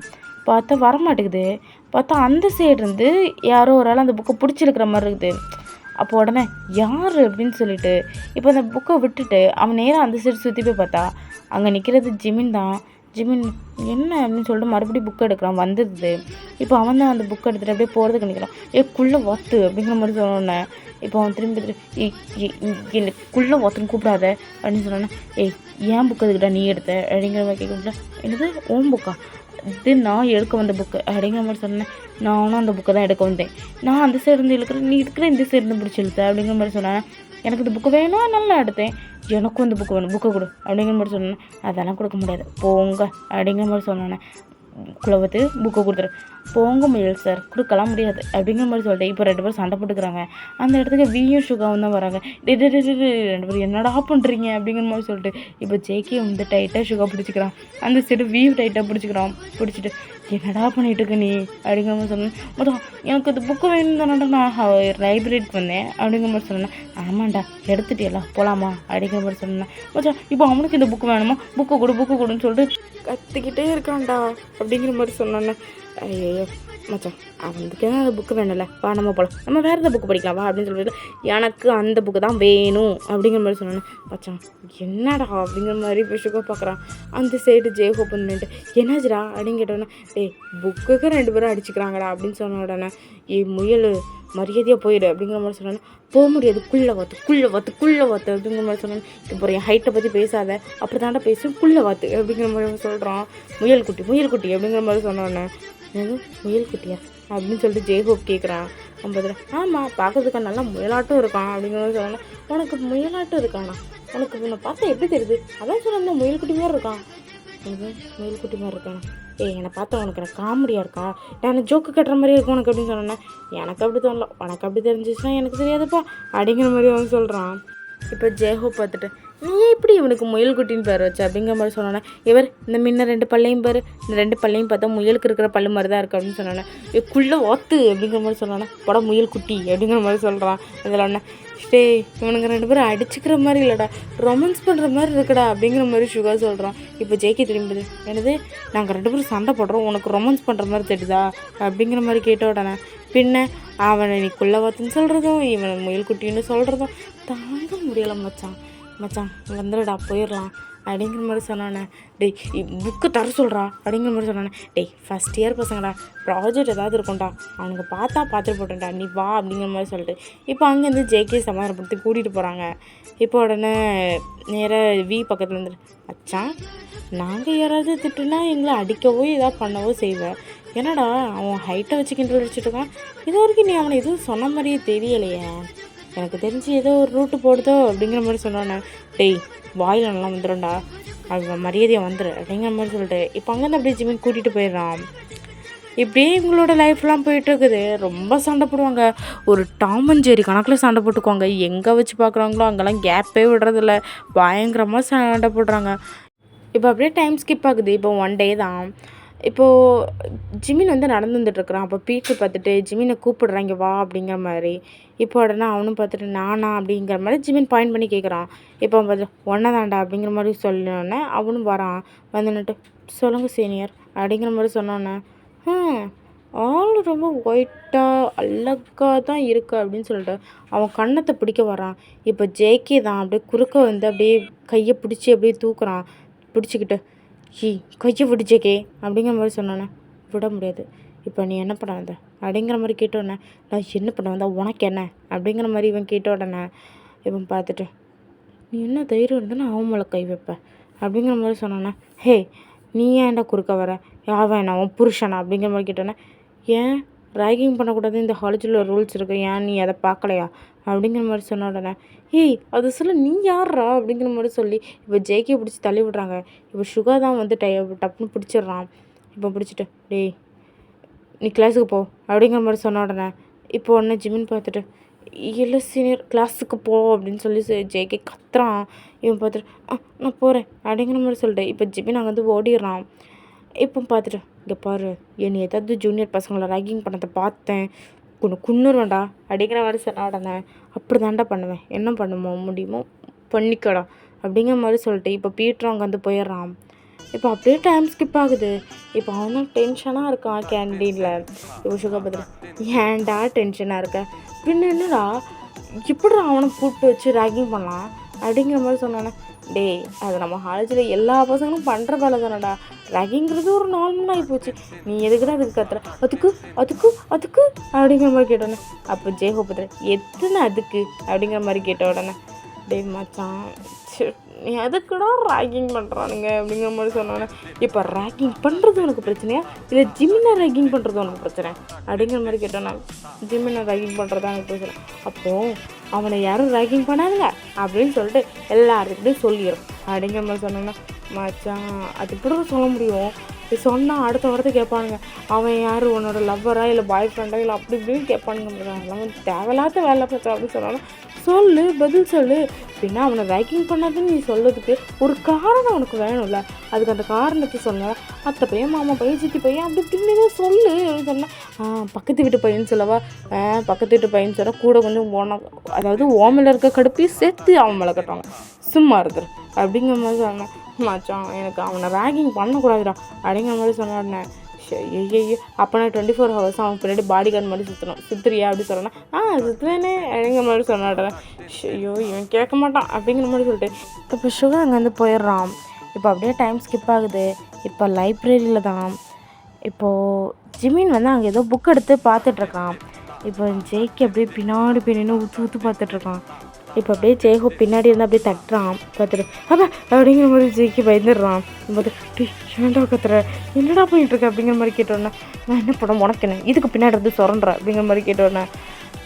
பார்த்தா வரமாட்டேங்குது. பார்த்தா அந்த சைடு இருந்து யாரோ ஒரு ஆள் அந்த புக்கை பிடிச்சிருக்கிற மாதிரி இருக்குது. அப்போ உடனே யார் அப்படின்னு சொல்லிட்டு இப்போ அந்த புக்கை விட்டுட்டு அவன் நேராக அந்த சைடு சுற்றி போய் பார்த்தா அங்கே நிற்கிறது ஜிமின் தான். ஜிமின் என்ன அப்படின்னு சொல்லிட்டு மறுபடியும் புக் எடுக்கிறான், வந்துடுது. இப்போ அவன் தான் அந்த புக் எடுத்துகிட்டு அப்படியே போகிறதுக்கு நிற்கிறான். குள்ளே வாத்து அப்படிங்கிற மாதிரி சொன்னோன்னே இப்போ அவன் திரும்பி குள்ளே வாத்துன்னு கூப்பிடாத அப்படின்னு சொன்னோன்னே ஏன் புக்கு எதுக்கிட்ட நீ எடுத்த அப்படிங்கிற மாதிரி கேட்க, என்னது ஓம் புக்கா, இது நான் எடுக்க வந்த புக்கு அப்படிங்கிற மாதிரி சொன்னேன். நானும் அந்த புக்கை தான் எடுக்க வந்தேன், நான் அந்த சைடு இருந்து இழுக்கிறேன், நீ இருக்கிற இந்த சைடு இருந்து பிடிச்சி இழுத்த அப்படிங்கிற மாதிரி சொன்னேன். எனக்கு இந்த புக்கு வேணும், நல்லா எடுத்தேன், எனக்கும் இந்த புக்கு வேணும், புக்கை கொடு அப்படிங்கிற மாதிரி சொன்னேன். அதெல்லாம் கொடுக்க முடியாது, போங்க அப்படிங்கிற மாதிரி சொன்னேன். குலவத்து புக்கை கொடுத்துரு, போங்க முயல் சார், கொடுக்கலாம் முடியாது அப்படிங்கிற மாதிரி சொல்லிட்டு இப்போ 2 பேரும் சண்டை போட்டுக்கிறாங்க. அந்த இடத்துக்கு வியும் சுகாவும் தான் வராங்க. 2 பேரும் என்னடா பண்ணுறீங்க அப்படிங்கிற மாதிரி சொல்லிட்டு இப்போ ஜேகே வந்து டைட்டாக சுகா பிடிச்சிக்கிறான், அந்த சைடு வியூ டைட்டாக பிடிச்சிக்கிறான். பிடிச்சிட்டு என்னடா பண்ணிட்டு இருக்க நீ அப்படிங்கிற மாதிரி சொன்னேன். மொத்தம் எனக்கு இந்த புக்கு வேணும் தானடா, நான் லைப்ரரிக்கு வந்தேன் அப்படிங்கிற மாதிரி சொன்னேன். ஆமாண்டா எடுத்துட்டியலாம், போகலாமா அப்படிங்கிற மாதிரி சொன்னேன். மச்சான் இப்போ அவனுக்கு இந்த புக்கு வேணுமா, புக்கு கொடுன்னு சொல்லிட்டு கற்றுக்கிட்டே இருக்கான்டா அப்படிங்கிற மாதிரி சொன்னானே. ஐயோ மச்சான் அவனுக்கு தான் அந்த புக்கு வேணும்ல, வா நம்ம போகலாம், நம்ம வேறு எதாவது புக்கு படிக்கலாம் வா அப்படின்னு சொல்லிட்டு எனக்கு அந்த புக்கு தான் வேணும் அப்படிங்கிற மாதிரி சொன்னானே. மச்சான் என்னடா அப்படிங்கிற மாதிரி பேசுக்கோ பார்க்குறான். அந்த சைடு ஜெயஹோப் பண்ணிட்டு என்னாச்சுடா அப்படின்னு கேட்டோன்னே, புக்குக்கு 2 பேரும் அடிச்சுக்கிறாங்கடா அப்படின்னு சொன்ன உடனே முயல் மரியாதையாக போயிடு அப்படிங்கிற மாதிரி சொன்னானே. போக முடியாது, குள்ளே வாத்து அப்படிங்கிற மாதிரி சொன்னானே. இப்போ என் ஹைட்டை பற்றி பேசாத, அப்படி தாண்டா பேசும், குள்ளே வாத்து அப்படிங்கிற மாதிரி சொல்கிறான். முயல் குட்டி அப்படிங்கிற மாதிரி சொன்னோன்னே, என்னது முயல் குட்டியா அப்படின்னு சொல்லிட்டு ஜெயஹோப் கேட்குறான். நம்ம ஆமாம் பார்க்கறதுக்கு நல்லா முயலாட்டம் இருக்கான் அப்படிங்கிற மாதிரி சொன்னோன்னே. உனக்கு முயலாட்டம் இருக்கானா, உனக்கு உன்னை பார்த்தா எப்படி தெரியுது, அதான் சொன்னேன் முயல் குட்டி மாதிரி இருக்கான். முயல் குட்டி மாதிரி இருக்கானா, என்னை பார்த்தா உனக்கு எனக்கு காமெடியாக இருக்கா, நான் ஜோக்கு கட்டுற மாதிரி இருக்கும் உனக்கு அப்படின்னு சொன்னேன். எனக்கு அப்படி தோணல, உனக்கு அப்படி தெரிஞ்சிச்சுன்னா எனக்கு தெரியாதுப்பா அப்படிங்கிற மாதிரி அவன் சொல்கிறான். இப்போ ஜெயஹோப் பார்த்துட்டு நீ இப்படி இவனுக்கு முயல் குட்டின்னு பேர் வச்சு அப்படிங்கிற மாதிரி சொன்னோன்னே, இவர் இந்த முன்ன 2 பல்லையும் பாரு, இந்த 2 பல்லையும் பார்த்தா முயலுக்கு இருக்கிற பல்லு மாதிரி தான் இருக்குது அப்படின்னு சொன்னோன்னே. குள்ளே வாத்து அப்படிங்கிற மாதிரி சொன்னோன்னே, படம் முயல் குட்டி அப்படிங்கிற மாதிரி சொல்கிறான். அதில் ஒன்று இவனுங்க 2 பேரும் அடிச்சுக்கிற மாதிரி இல்லைடா, ரொமான்ஸ் பண்ணுற மாதிரி இருக்குடா அப்படிங்கிற மாதிரி சுகா சொல்கிறான். இப்போ ஜேகே திரும்புது, என்னது நாங்கள் 2 பேரும் சண்டை போடுறோம், உனக்கு ரொமான்ஸ் பண்ணுற மாதிரி தெரியுதா அப்படிங்கிற மாதிரி கேட்ட உடனே, பின்ன அவனை நீ குள்ளே வாத்துன்னு சொல்கிறதும் இவனை முயல் குட்டின்னு சொல்கிறதும் தாங்க முடியலை மச்சான் வந்துடுடா போயிடலாம் அப்படிங்கிற மாதிரி சொன்னானே. புக்கு தர சொல்கிறா அப்படிங்கிற மாதிரி சொன்னானே. ஃபஸ்ட் இயர் பசங்கடா, ப்ராஜெக்ட் ஏதாவது இருக்கும்டா, அவனுக்கு பார்த்துட்டு போட்டேன்டா, நீ வா அப்படிங்கிற மாதிரி சொல்லிட்டு இப்போ அங்கேருந்து ஜேகே சமாதானப்படுத்தி கூட்டிகிட்டு போகிறாங்க. இப்போ உடனே நேராக வி பக்கத்தில் இருந்துட்டு, மச்சான் நாங்கள் யாராவது திட்டுனா எங்களை அடிக்கவோ ஏதாவது பண்ணவோ செய்வேன், என்னடா அவன் ஹைட்டை வச்சு கிண்டல் அடிச்சுட்டு இருக்கான், இது வரைக்கும் நீ அவனை எதுவும் சொன்ன மாதிரியே தெரியலையே, எனக்கு தெரிஞ்சு ஏதோ ஒரு ரூட்டு போடுதோ அப்படிங்கிற மாதிரி சொன்னானே. வாயில் நல்லா வந்துடும்டா, அவன் மரியாதையாக வந்துடு அப்படிங்கிற மாதிரி சொல்லிட்டு இப்போ அங்கேருந்து அப்படியே ஜிமின் கூட்டிகிட்டு போயிடுறான். இப்படியே இவங்களோட லைஃப்லாம் போயிட்டுருக்குது. ரொம்ப சண்டை போடுவாங்க, ஒரு டாம் அண்ட் ஜெர்ரி கணக்கில் சண்டை போட்டுக்குவாங்க. எங்கே வச்சு பார்க்குறாங்களோ அங்கெல்லாம் கேப்பே விடுறதில்ல, பயங்கரமாக சண்டை போடுறாங்க. இப்போ அப்படியே டைம் ஸ்கிப் ஆகுது. இப்போ 1 டே தான். இப்போது ஜிமின் வந்து நடந்து வந்துட்டுருக்குறான். அப்போ பீட்ரு பார்த்துட்டு ஜிமினை கூப்பிடுறாங்க வா அப்படிங்கிற மாதிரி. இப்போ உடனே அவனும் பார்த்துட்டு நானா அப்படிங்கிற மாதிரி ஜிமின் பாயிண்ட் பண்ணி கேட்குறான். இப்போ அவன் பார்த்துட்டு ஒன்றை தாண்டா அப்படிங்கிற மாதிரி சொன்னோன்னே அவனும் வரான். வந்துன்னுட்டு சொல்லுங்கள் சீனியர் அப்படிங்கிற மாதிரி சொன்னோன்னே, ஆள் ரொம்ப ஒயிட்டாக அழகாக தான் இருக்கு அப்படின்னு சொல்லிட்டு அவன் கண்ணத்தை பிடிக்க வரான். இப்போ ஜேகே தான் அப்படியே குறுக்க வந்து அப்படியே கையை பிடிச்சி அப்படியே தூக்குறான். பிடிச்சிக்கிட்டு கையை பிடிச்சேக்கே அப்படிங்கிற மாதிரி சொன்னானே. விட முடியாது, இப்போ நீ என்ன பண்ண வந்த அப்படிங்கிற மாதிரி கேட்டோடனே, நான் என்ன பண்ண வந்தா உனக்கு என்ன அப்படிங்கிற மாதிரி இவன் கேட்ட உடனே இவன் பார்த்துட்டு, நீ என்ன தைரியம் இருந்தால் நான் அவன் மேலே கை வைப்பேன் அப்படிங்கிற மாதிரி சொன்னானே. நீ ஏன்டா குறுக்க வர, யாவன் நான் அவன் புருஷனா அப்படிங்கிற மாதிரி கேட்டோன்னே, ஏன் ராகிங் பண்ணக்கூடாது இந்த காலேஜில் ரூல்ஸ் இருக்கு, ஏன் நீ அதை பார்க்கலையா அப்படிங்கிற மாதிரி சொன்ன உடனே, அது சொல்ல நீ யார்ரா அப்படிங்கிற மாதிரி சொல்லி இப்போ ஜேகே பிடிச்சி தள்ளி விடுறாங்க. இப்போ சுகா தான் வந்து டப்புன்னு பிடிச்சிடுறான். இப்போ பிடிச்சிட்டு நீ கிளாஸுக்கு போ அப்படிங்கிற மாதிரி சொன்ன உடனே இப்போ உடனே ஜிமின் பார்த்துட்டு இல்லை சீனியர் கிளாஸுக்கு போ அப்படின்னு சொல்லி ஜேகே கத்துறான். இவன் பார்த்துட்டு நான் போகிறேன் அப்படிங்கிற மாதிரி சொல்லிட்டு இப்போ ஜிமின் அங்கே வந்து ஓடிடுறான். இப்போ பார்த்துட்டு இங்கே பாரு, என்னை ஏதாவது ஜூனியர் பசங்களை ராகிங் பண்ணதை பார்த்தேன் குன்னுருவேன்டா அப்படிங்கிற மாதிரி சொன்ன உடனே, அப்படி தாண்டா பண்ணுவேன், என்ன பண்ணுமோ முடியுமோ பண்ணிக்கடா அப்படிங்கிற மாதிரி சொல்லிட்டு இப்போ பீட்ரு அங்கே வந்து போயிடுறான். இப்போ அப்படியே டைம் ஸ்கிப் ஆகுது. இப்போ அவன் தான் டென்ஷனாக இருக்கான் கேண்டீனில். இப்போ சுகா பார்த்துட்டு ஏன்டா டென்ஷனாக இருக்க, பின்ன என்னடா இப்படி அவனை கூப்பிட்டு வச்சு ரேக்கிங் பண்ணலாம் அப்படிங்கிற மாதிரி சொன்னானே. டேய், அது நம்ம காலேஜில் எல்லா பசங்களும் பண்ணுற வேலை தானடா. ரேக்கிங்கிறது ஒரு நார்மலாக ஆகி போச்சு. நீ எதுக்குடா அதுக்கு கத்துற? அதுக்கு அதுக்கு அதுக்கு அப்படிங்கிற மாதிரி கேட்டோன்னே. அப்போ ஜெயகோபத்ர எத்தனை அதுக்கு அப்படிங்கிற மாதிரி கேட்ட உடனே, டேய் மச்சான், நீ எதுக்குடா ரேக்கிங் பண்ணுறானுங்க அப்படிங்கிற மாதிரி சொன்னோன்னே. இப்போ ரேக்கிங் பண்ணுறது உனக்கு பிரச்சனையா இல்லை ஜிம்மினா ரேக்கிங் பண்ணுறது உனக்கு பிரச்சனை அப்படிங்கிற மாதிரி கேட்டோன்னே. ஜிம்மினா ரேக்கிங் பண்ணுறதா எனக்கு பிரச்சனை. அப்போது அவனை யாரும் ரேக்கிங் பண்ணாதுங்க அப்படின்னு சொல்லிட்டு எல்லாருக்கிட்டையும் சொல்லிடும் அப்படிங்கிற மாதிரி சொன்னோன்னா. மச்சான், அது இப்படி சொல்ல முடியும்? சொன்னால் அடுத்த வாரத்தை கேட்பானுங்க, அவன் யார், உன்னோட லவ்வரா இல்லை பாய் ஃப்ரெண்டா இல்லை அப்படி இப்படின்னு கேட்பானுங்க. அதெல்லாம் வந்து தேவையில்லாத வேலை பிரச்சனை அப்படின்னு சொன்னாலும் சொல்லு, பதில் சொல்லு. பின்னா அவனை ரேக்கிங் பண்ணாதுன்னு நீ சொல்லதுக்கு ஒரு காரணம் உனக்கு வேணும்ல. அதுக்கு அந்த காரணத்தை சொன்ன அத்தை பையன், மாமா பையன், சித்தி பையன் அப்படி இப்படின்னு ஏதோ சொல்லு அப்படின்னு சொன்னேன். பக்கத்து வீட்டு பையன் சொல்லவா? பக்கத்து வீட்டு பையன் சொன்னால் கூட கொஞ்சம் போனால், அதாவது ஓமையில் இருக்க கடுப்பையும் சேர்த்து அவன் மேலே கட்டுவாங்க. சும்மா இருக்கிற அப்படிங்கிற மாதிரி சொன்னேன். மச்சான், எனக்கு அவனை ரேக்கிங் பண்ணக்கூடாதுடா அப்படிங்கிற மாதிரி சொன்னாடினேன். ஐயோ, அப்போ நான் 24 hours அவன் பின்னாடி பாடி கார்டு மாதிரி சுற்றுறியா அப்படி சொன்னேன்னா, சுற்றுவேனே அப்படிங்கிற மாதிரி சொன்னாடுறேன். ஐயோ, இவன் கேட்க மாட்டான் அப்படிங்கிற மாதிரி சொல்லிட்டு இப்போ சுகர் அங்கேருந்து போயிடுறான். இப்போ அப்படியே டைம் ஸ்கிப் ஆகுது. இப்போ லைப்ரரியில் தான் இப்போது ஜிமின் வந்து அங்கே ஏதோ புக் எடுத்து பார்த்துட்ருக்கான். இப்போ ஜெய்க்கு அப்படியே பின்னாடி பின்னாடி ஊற்று பார்த்துட்ருக்கான். இப்போ அப்படியே ஜெய்ஹோப் பின்னாடி இருந்து அப்படியே தட்டுறான். பார்த்துட்டு அப்பா அப்படிங்கிற மாதிரி ஜெய்க்கு பயந்துடுறான். பார்த்து ஏன்டா கத்துற, என்னடா போயிட்டுருக்க அப்படிங்கிற மாதிரி கேட்டோன்னே. நான் என்ன படம் உனக்கு என்ன இதுக்கு பின்னாடி இருந்து சொல்கிறேன் அப்படிங்கிற மாதிரி கேட்டோன்னே.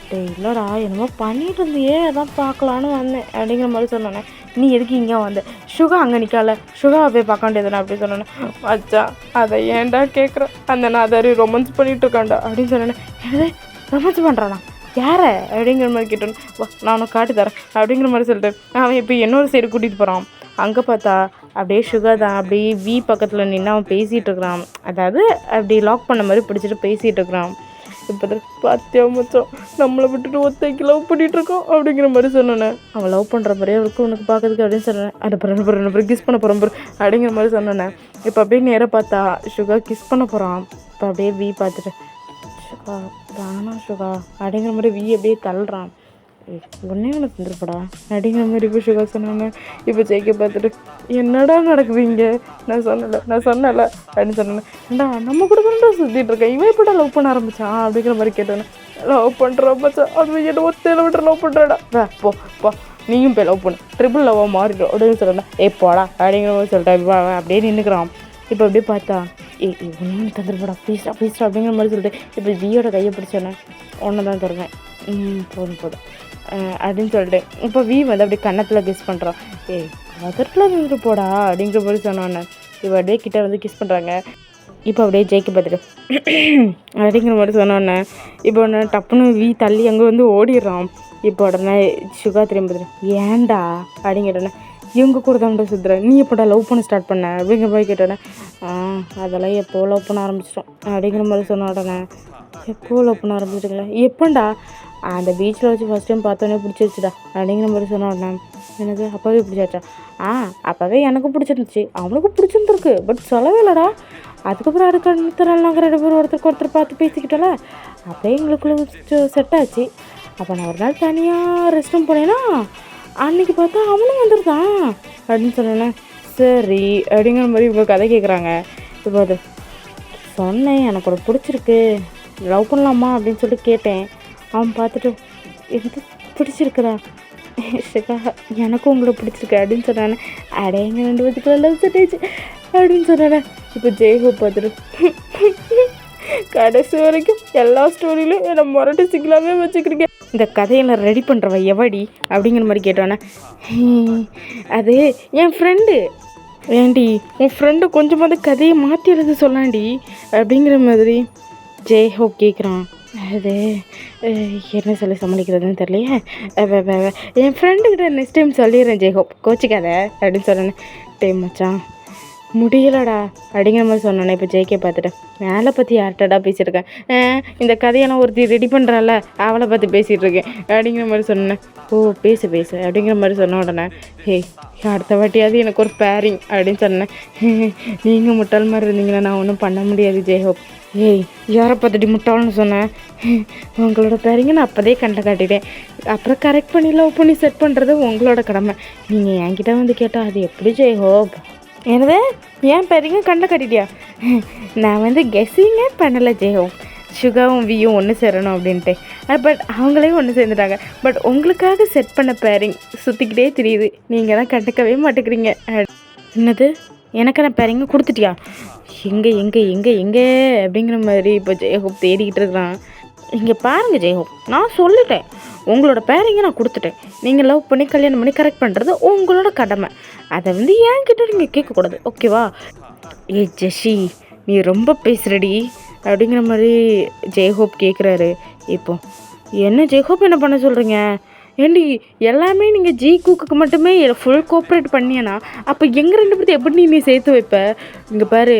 டேய் இல்லைடா, என்னமோ பண்ணிட்டு இருந்தியே, அதான் பார்க்கலான்னு வந்தேன் அப்படிங்கிற மாதிரி சொன்னோன்னே. நீ எதுக்கு இங்கே வந்த? சுகா அங்கே நிற்கால, சுகாவை போய் பார்க்க வேண்டியதுனா அப்படின்னு சொன்னோன்னே. அச்சா, அதை ஏன்டா கேட்குறேன், அந்த நான் அதை ரொமான்ஸ் பண்ணிகிட்டு இருக்கான்டா அப்படின்னு சொன்னேன்னே. என்னது ரொமான்ஸ் பண்ணுறானா? யாரை அப்படிங்கிற மாதிரி கேட்டோன்னு. வா, நான் உனக்கு காட்டி தரேன் அப்படிங்கிற மாதிரி சொல்லிட்டு அவன் இப்போ இன்னொரு சைடு கூட்டிகிட்டு போகிறான். அங்கே பார்த்தா அப்படியே சுகர் தான் அப்படியே வி பக்கத்தில் நின்று அவன் பேசிகிட்டு இருக்கிறான். அதாவது அப்படி லாக் பண்ண மாதிரி பிடிச்சிட்டு பேசிகிட்டு இருக்கிறான். இப்போ பார்த்தியா மச்சான், நம்மளை விட்டுட்டு ஒத்தைக்கு லவ் பண்ணிகிட்ருக்கோம் அப்படிங்கிற மாதிரி சொன்னேன். அவன் லவ் பண்ணுற மாதிரியே இருக்கும் உனக்கு பார்க்கறதுக்கு அப்படின்னு சொன்னேன். அது பிறகு கிஸ் பண்ண போகிறோம் அப்படிங்கிற மாதிரி சொன்னேன். இப்போ அப்படியே நேராக பார்த்தா சுகர் கிஸ் பண்ண போகிறான். இப்போ அப்படியே வி பார்த்துட்டு சுகா வேணாம் சுகா அப்படிங்கிற மாதிரி வி அப்படியே தள்ளுறான். ஒன்றே ஒன்று தந்துருப்படா அப்படிங்கிற மாதிரி இப்போ சுகா சொன்னாங்க. இப்போ ஜெயிக்க பார்த்துட்டு என்னடா நடக்குது இங்கே, நான் சொன்னல அப்படின்னு சொன்னேன். ஏண்டா நம்ம கூட தானடா சுற்றிட்டு இருக்கேன், இவன் எப்படா லவ் பண்ண ஆரம்பிச்சான் அப்படிங்கிற மாதிரி கேட்டோன்னே. லவ் பண்ணுறப்பச்சா அது என்ன ஒத்தையில் விட்டு லவ் பண்ணுறடா, போ நீயும் போய் லவ் பண்ணு, ட்ரிபிள் லவ்வாக மாறிடும் அப்படின்னு சொல்கிறேன். போடா அப்படிங்கிற மாதிரி சொல்லிட்டேன். அப்படியே நின்றுக்கிறான். இப்போ அப்படியே பார்த்தா ஒன்று தந்துருப்படா ப்ளீஸ்டா அப்படிங்கிற மாதிரி சொல்லிட்டு இப்போ வியோட கையை பிடிச்சோன்னே. ஒன்று தான் தருவேன், போதும் அப்படின்னு சொல்லிட்டு இப்போ வி வந்து அப்படியே கன்னத்தில் கிஸ் பண்ணுறான். அதற்குள்ள வந்துட்டு போடா அப்படிங்கிற மாதிரி சொன்னோன்னே. இப்போ அப்படியே கிட்ட வந்து கிஸ் பண்ணுறாங்க. இப்போ அப்படியே ஜெயிக்க பார்த்துட்டு அப்படிங்கிற மாதிரி சொன்னோன்னே. இப்போ ஒன்று டப்புன்னு வி தள்ளி அங்கே வந்து ஓடிடுறான். இப்போ உடனே சுகா திரும்பி பார்த்துட்டு ஏன்டா அப்படிங்கிறோன்னே. இவங்க கூட தான் சுற்றுறேன், நீ எப்போடா லவ் பண்ண ஸ்டார்ட் பண்ண அப்படிங்கிற மாதிரி கேட்டோன்னே. அதெல்லாம் எப்போ லவ் பண்ண ஆரம்பிச்சிட்டோம் அப்படிங்கிற மாதிரி சொன்ன உடனே. எப்போ லவ் பண்ண ஆரம்பிச்சிட்டுங்களா? எப்போண்டா? அந்த பீச்சில் வச்சு ஃபஸ்ட் டைம் பார்த்தோன்னே பிடிச்சிருச்சுடா அப்படிங்கிற மாதிரி சொன்ன உடனே. எனக்கு அப்போவே பிடிச்சாச்சா? அப்போவே எனக்கும் பிடிச்சிருந்துச்சு, அவனுக்கும் பிடிச்சிருந்துருக்கு, பட் சொல்லவே இல்லைடா. அதுக்கப்புறம் அடுத்த நாள் நாங்கள் 2 பேரும் ஒருத்தர் பார்த்து பேசிக்கிட்டோம்ல, அப்படியே எங்களுக்குள்ள செட் ஆச்சு. அப்போ நான் ஒரு நாள் தனியாக ரெஸ்ட் ரூம் போனேன்னா அன்றைக்கி பார்த்தா அவனும் வந்துருதான் அப்படின்னு சொன்னேன். சரி அப்படிங்கிற மாதிரி இவங்க கதை கேட்குறாங்க. இப்போ அது சொன்னேன், எனக்கு ஒரு பிடிச்சிருக்கு, லவ் பண்ணலாமா அப்படின்னு சொல்லிட்டு கேட்டேன். அவன் பார்த்துட்டு எனக்கு பிடிச்சிருக்குதா ஷிகா, எனக்கும் உங்களை பிடிச்சிருக்கு அப்படின்னு சொன்னானே. அடையங்க 2 பேத்துக்குள்ள லவ் செட் ஆயிடுச்சு அப்படின்னு சொன்னானே. இப்போ ஜெய்ஹோப் பார்த்துட்டு கடைசி வரைக்கும் எல்லா ஸ்டோரியிலும் என்னை முரட்டு சிக்கலாமே வச்சுக்கிறீங்க, இந்த கதையெல்லாம் ரெடி பண்ணுறவ எவடி அப்படிங்கிற மாதிரி கேட்டோன்னே. அது என் ஃப்ரெண்டு. ஏண்டி உன் ஃப்ரெண்டு கொஞ்சமாவது கதையை மாற்றி எழுத சொல்லாண்டி அப்படிங்கிற மாதிரி ஜெய்ஹோப் கேட்குறான். அது என்ன சொல்லி சமாளிக்கிறதுன்னு தெரியலையே. என் ஃப்ரெண்டுக்கிட்ட நெக்ஸ்ட் டைம் சொல்லிடுறேன் ஜெய்ஹோப், கோச்சிக்காத அப்படின்னு சொன்னேன். டே மச்சான், முடியலடா அப்படிங்கிற மாதிரி சொன்னோன்னே இப்போ ஜேகே பார்த்துட்டேன். மேலே பற்றி யார்கிட்டடா பேசியிருக்கேன், இந்த கதையெல்லாம் ஒருத்தி ரெடி பண்ணுறால அவளை பற்றி பேசிகிட்டு இருக்கேன் அப்படிங்கிற மாதிரி சொன்னேன். ஓ பேசு பேசு அப்படிங்கிற மாதிரி சொன்ன உடனே அடுத்த வாட்டியாவது எனக்கு ஒரு பேரிங் அப்படின்னு சொன்னேன். நீங்கள் முட்டாள் மாதிரி இருந்தீங்கன்னா நான் ஒன்றும் பண்ண முடியாது ஜெய்ஹோப். யாரை பார்த்துட்டு முட்டாள்னு சொன்னேன், உங்களோட பேரிங்க நான் அப்போதே கண்ட காட்டிட்டேன். அப்புறம் கரெக்ட் பண்ணி லவ் பண்ணி செட் பண்ணுறது உங்களோட கடமை. நீங்கள் என்கிட்ட வந்து கேட்டால் அது எப்படி ஜெய்ஹோப்? எனது ஏன் பேரிங்க கண்ட காட்டிட்டியா? நான் வந்து கெஸ்ஸிங்கே பண்ணலை ஜெய்ஹோப், சுகாவும் வியும் ஒன்று சேரணும் அப்படின்ட்டு. பட் அவங்களே ஒன்று சேர்ந்துட்டாங்க. பட் உங்களுக்காக செட் பண்ண பேரிங் சுற்றிக்கிட்டே தெரியுது, நீங்கள் தான் கண்டுக்கவே மாட்டேங்கிறீங்க. என்னது எனக்கான பேரிங்க கொடுத்துட்டியா? எங்கே எங்கே எங்கே எங்கே அப்படிங்கிற மாதிரி இப்போ ஜெய்ஹோப் தேடிக்கிட்டு இருக்கிறான். இங்கே பாருங்கள் ஜெய்ஹோப், நான் சொல்லிட்டேன் உங்களோட பேரிங்க நான் கொடுத்துட்டேன். நீங்கள் லவ் பண்ணி கல்யாணம் பண்ணி கரெக்ட் பண்ணுறது உங்களோட கடமை. அதை வந்து என்கிட்ட நீங்கள் கேட்கக்கூடாது, ஓகேவா? ஜெஷி நீ ரொம்ப பேசுகிறடி அப்படிங்கிற மாதிரி ஜெய்ஹோப் கேட்குறாரு. இப்போ என்ன ஜெய்ஹோப் என்ன பண்ண சொல்கிறீங்க? ஏண்டி எல்லாமே நீங்கள் ஜீக்குக்கு மட்டுமே ஃபுல் கோஆப்ரேட் பண்ணியனா அப்போ எங்கள் ரெண்டு பேர்த்தையும் எப்படி நீ சேர்த்து வைப்ப? இங்கே பாரு,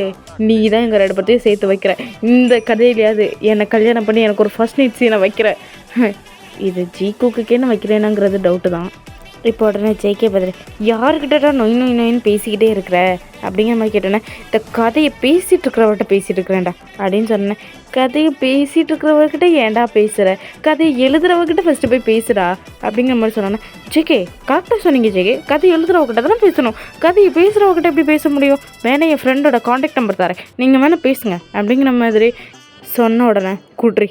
நீ தான் எங்கள் ரெண்டு பேர்த்தையும் சேர்த்து வைக்கிற. இந்த கதையிலையாவது என்னை கல்யாணம் பண்ணி எனக்கு ஒரு ஃபர்ஸ்ட் நைட் சீனை வைக்கிற. இது ஜீக்குக்கு என்ன வைக்கிறேனாங்கிறது டவுட்டு தான். இப்போ உடனே ஜேகே பதில், யாருக்கிட்டடா நொய் நொய் நொயின்னு பேசிக்கிட்டே இருக்கிற அப்படிங்கிற மாதிரி கேட்டேன்னே, இந்த கதையை பேசிகிட்டு இருக்கிறவர்கிட்ட பேசிகிட்டு இருக்கிறேன்டா அப்படின்னு சொன்னேன். கதையை பேசிகிட்டு இருக்கிறவர்கிட்ட ஏன்டா பேசுகிற, கதையை எழுதுறவர்கிட்ட ஃபஸ்ட்டு போய் பேசுகிறா அப்படிங்கிற மாதிரி சொன்னேன்னா, ஜேகே கரெக்டாக சொன்னீங்க ஜேகே, கதை எழுதுறவர்கிட்ட தானே பேசணும், கதையை பேசுகிறவர்கிட்ட எப்படி பேச முடியும்? வேணா என் ஃப்ரெண்டோட காண்டாக்ட் நம்பர் தரேன், நீங்கள் வேணால் பேசுங்க அப்படிங்கிற மாதிரி சொன்ன உடனே, கூட்ரி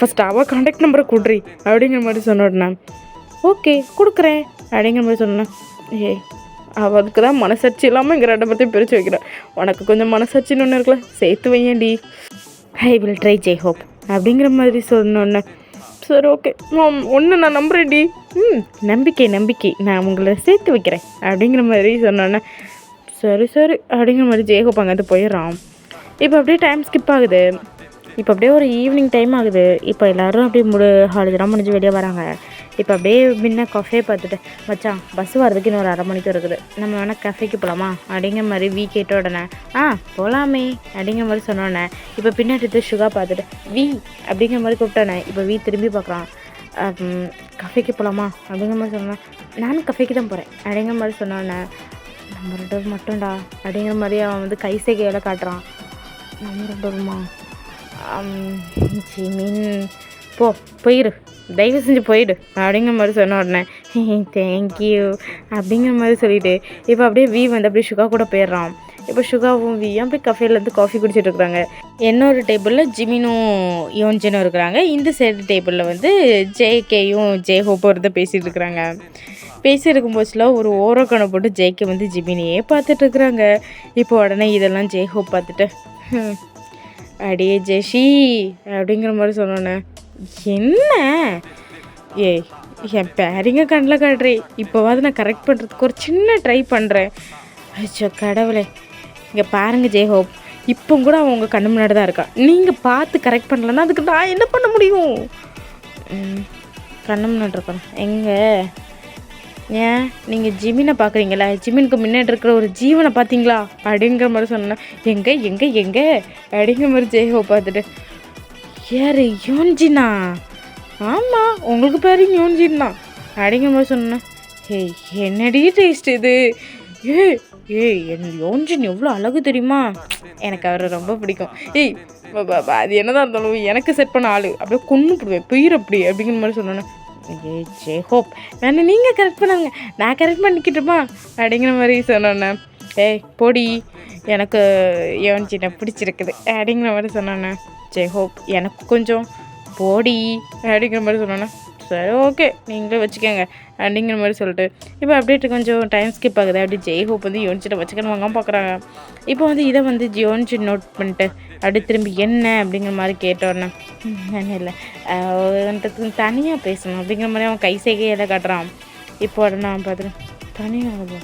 ஃபஸ்ட்டு அவள் காண்டாக்ட் நம்பரை கூட்ரி அப்படிங்கிற மாதிரி சொன்ன உடனே, ஓகே கொடுக்குறேன் அப்படிங்கிற மாதிரி சொன்னேன். அவளுக்கு தான் மனசாட்சி இல்லாமல் இங்கே ரெண்டு பற்றியும் பிரித்து வைக்கிறேன். உனக்கு கொஞ்சம் மனசாட்சின்னு ஒன்று இருக்குல்ல, சேர்த்து வையேண்டி. ஐ வில் ட்ரை ஜெய்ஹோப் அப்படிங்கிற மாதிரி சொன்னோன்னே, சரி ஓகே ஒன்று நான் நம்புறேன்டி. நம்பிக்கை நான் உங்களை சேர்த்து வைக்கிறேன் அப்படிங்கிற மாதிரி சொன்னோன்னே, சரி அப்படிங்கிற மாதிரி ஜெய்ஹோப் அங்கேருந்து போயிடுறான். இப்போ அப்படியே டைம் ஸ்கிப் ஆகுது. இப்போ அப்படியே ஒரு ஈவினிங் டைம் ஆகுது. இப்போ எல்லோரும் அப்படியே ஹாலிடேலாம் முடிஞ்சு வெளியே வராங்க. இப்போ அப்படியே முன்ன கஃபே பார்த்துட்டு, மச்சான் பஸ் வரதுக்கு இன்னும் ஒரு 1/2 மணிக்கு இருக்குது, நம்ம வேணால் கஃபேக்கு போகலாமா அப்படிங்கிற மாதிரி வீ கேட்ட உடனே, போகலாமே அப்படிங்கிற மாதிரி சொன்னோடனே, இப்போ பின்னாடி சுகா பார்த்துட்டு வீ அப்படிங்கிற மாதிரி கூப்பிட்டோன்னே, இப்போ வீ திரும்பி பார்க்குறான். கஃபேக்கு போகலாமா அப்படிங்கிற மாதிரி சொன்னேன். நானும் கஃபேக்கு தான் போகிறேன் அப்படிங்கிற மாதிரி சொன்னோடனே, நம்ம 2 பேர் மட்டும்டா அப்படிங்கிற மாதிரி அவன் வந்து கை செய்கையில் காட்டுறான். நம்ம 2 பேருமா? ஜிமின் போயிரு, தயவு செஞ்சு போயிடு அப்படிங்கிற மாதிரி சொன்ன உடனே, தேங்க்யூ அப்படிங்கிற மாதிரி சொல்லிவிட்டு இப்போ அப்படியே வீ வந்து அப்படியே சுகா கூட போயிடுறான். இப்போ சுகாவும் வீயும் அப்படியே கஃபேலேருந்து காஃபி குடிச்சிட்டு இருக்கிறாங்க. இன்னொரு டேபிளில் ஜிமினும் யோன்ஜனும் இருக்கிறாங்க. இந்த சைடு டேபிளில் வந்து ஜேகேயும் ஜெய்ஹோப்பும் இருந்து பேசிகிட்டு இருக்கிறாங்க. பேசியிருக்கும் போச்சுல ஒரு ஓரக்கணை போட்டு ஜேகே வந்து ஜிமினியே பார்த்துட்ருக்குறாங்க. இப்போ உடனே இதெல்லாம் ஜெய்ஹோப் பார்த்துட்டு, அடியே ஜெஷி அப்படிங்கிற மாதிரி சொன்னோன்னே, என்ன என் பேரிங்க கண்ணில் காட்டுறேன், இப்போவாது நான் கரெக்ட் பண்ணுறதுக்கு ஒரு சின்ன ட்ரை பண்ணுறேன். அச்சோ கடவுளே, இங்கே பாருங்கள் ஜெய்ஹோப், இப்போ கூட அவன் உங்கள் கண்ணு முன்னாடி தான் இருக்கா. நீங்கள் பார்த்து கரெக்ட் பண்ணலன்னா அதுக்கு நான் என்ன பண்ண முடியும்? கண்ணு முன்னாடி இருக்கணும் எங்கே? ஏன் நீங்கள் ஜிமினை பார்க்குறீங்களா? ஜிமினுக்கு முன்னாடி இருக்கிற ஒரு ஜீவனை பார்த்தீங்களா அப்படிங்கிற மாதிரி சொன்னேன். எங்கே அப்படிங்கிற மாதிரி ஜெய்ஹோப் பார்த்துட்டு, யார் யோன்ஜினா? ஆமாம் உங்களுக்கு பேர் யோன்ஜின்னா அப்படிங்கிற மாதிரி சொன்னேன். என்னடி டேஸ்ட் இது? என் யோன்ஜின் எவ்வளோ அழகு தெரியுமா? எனக்கு அவரை ரொம்ப பிடிக்கும். அது என்னதான் இருந்தாலும் எனக்கு செட் பண்ண ஆள் அப்படியே கொண்டு போடுவேன் பெயிர் அப்படிங்கிற மாதிரி சொன்னேன். ஜெய்ஹோப் வேணா நீங்கள் கரெக்ட் பண்ணாங்க, நான் கரெக்ட் பண்ணிக்கிட்டுமா அப்படிங்கிற மாதிரி சொன்னோன்னே, பொடி எனக்கு யோன்ஜினை பிடிச்சிருக்குது அப்படிங்கிற மாதிரி சொன்னோன்னே, ஜெய்ஹோப் எனக்கு கொஞ்சம் போடி அப்படிங்கிற மாதிரி சொன்னோன்னே, சரி ஓகே நீங்களே வச்சுக்கோங்க அப்படிங்கிற மாதிரி சொல்லிட்டு இப்போ அப்படியே கொஞ்சம் டைம் ஸ்கிப் ஆகுது. அப்படி ஜெய்ஹோப் வந்து யோன்ஜினை வச்சுக்கணும் வாங்க பார்க்குறாங்க. இப்போ வந்து இதை வந்து யோன்ஜி நோட் பண்ணிட்டு அப்படி திரும்பி என்ன அப்படிங்கிற மாதிரி கேட்டோன்னே, என்ன இல்லை வந்துட்டு தனியாக பேசணும் அப்படிங்கிற மாதிரி அவன் கை செய்கையில் காட்டுறான். இப்போ உடனே நான் பார்த்துட்டு, தனியாக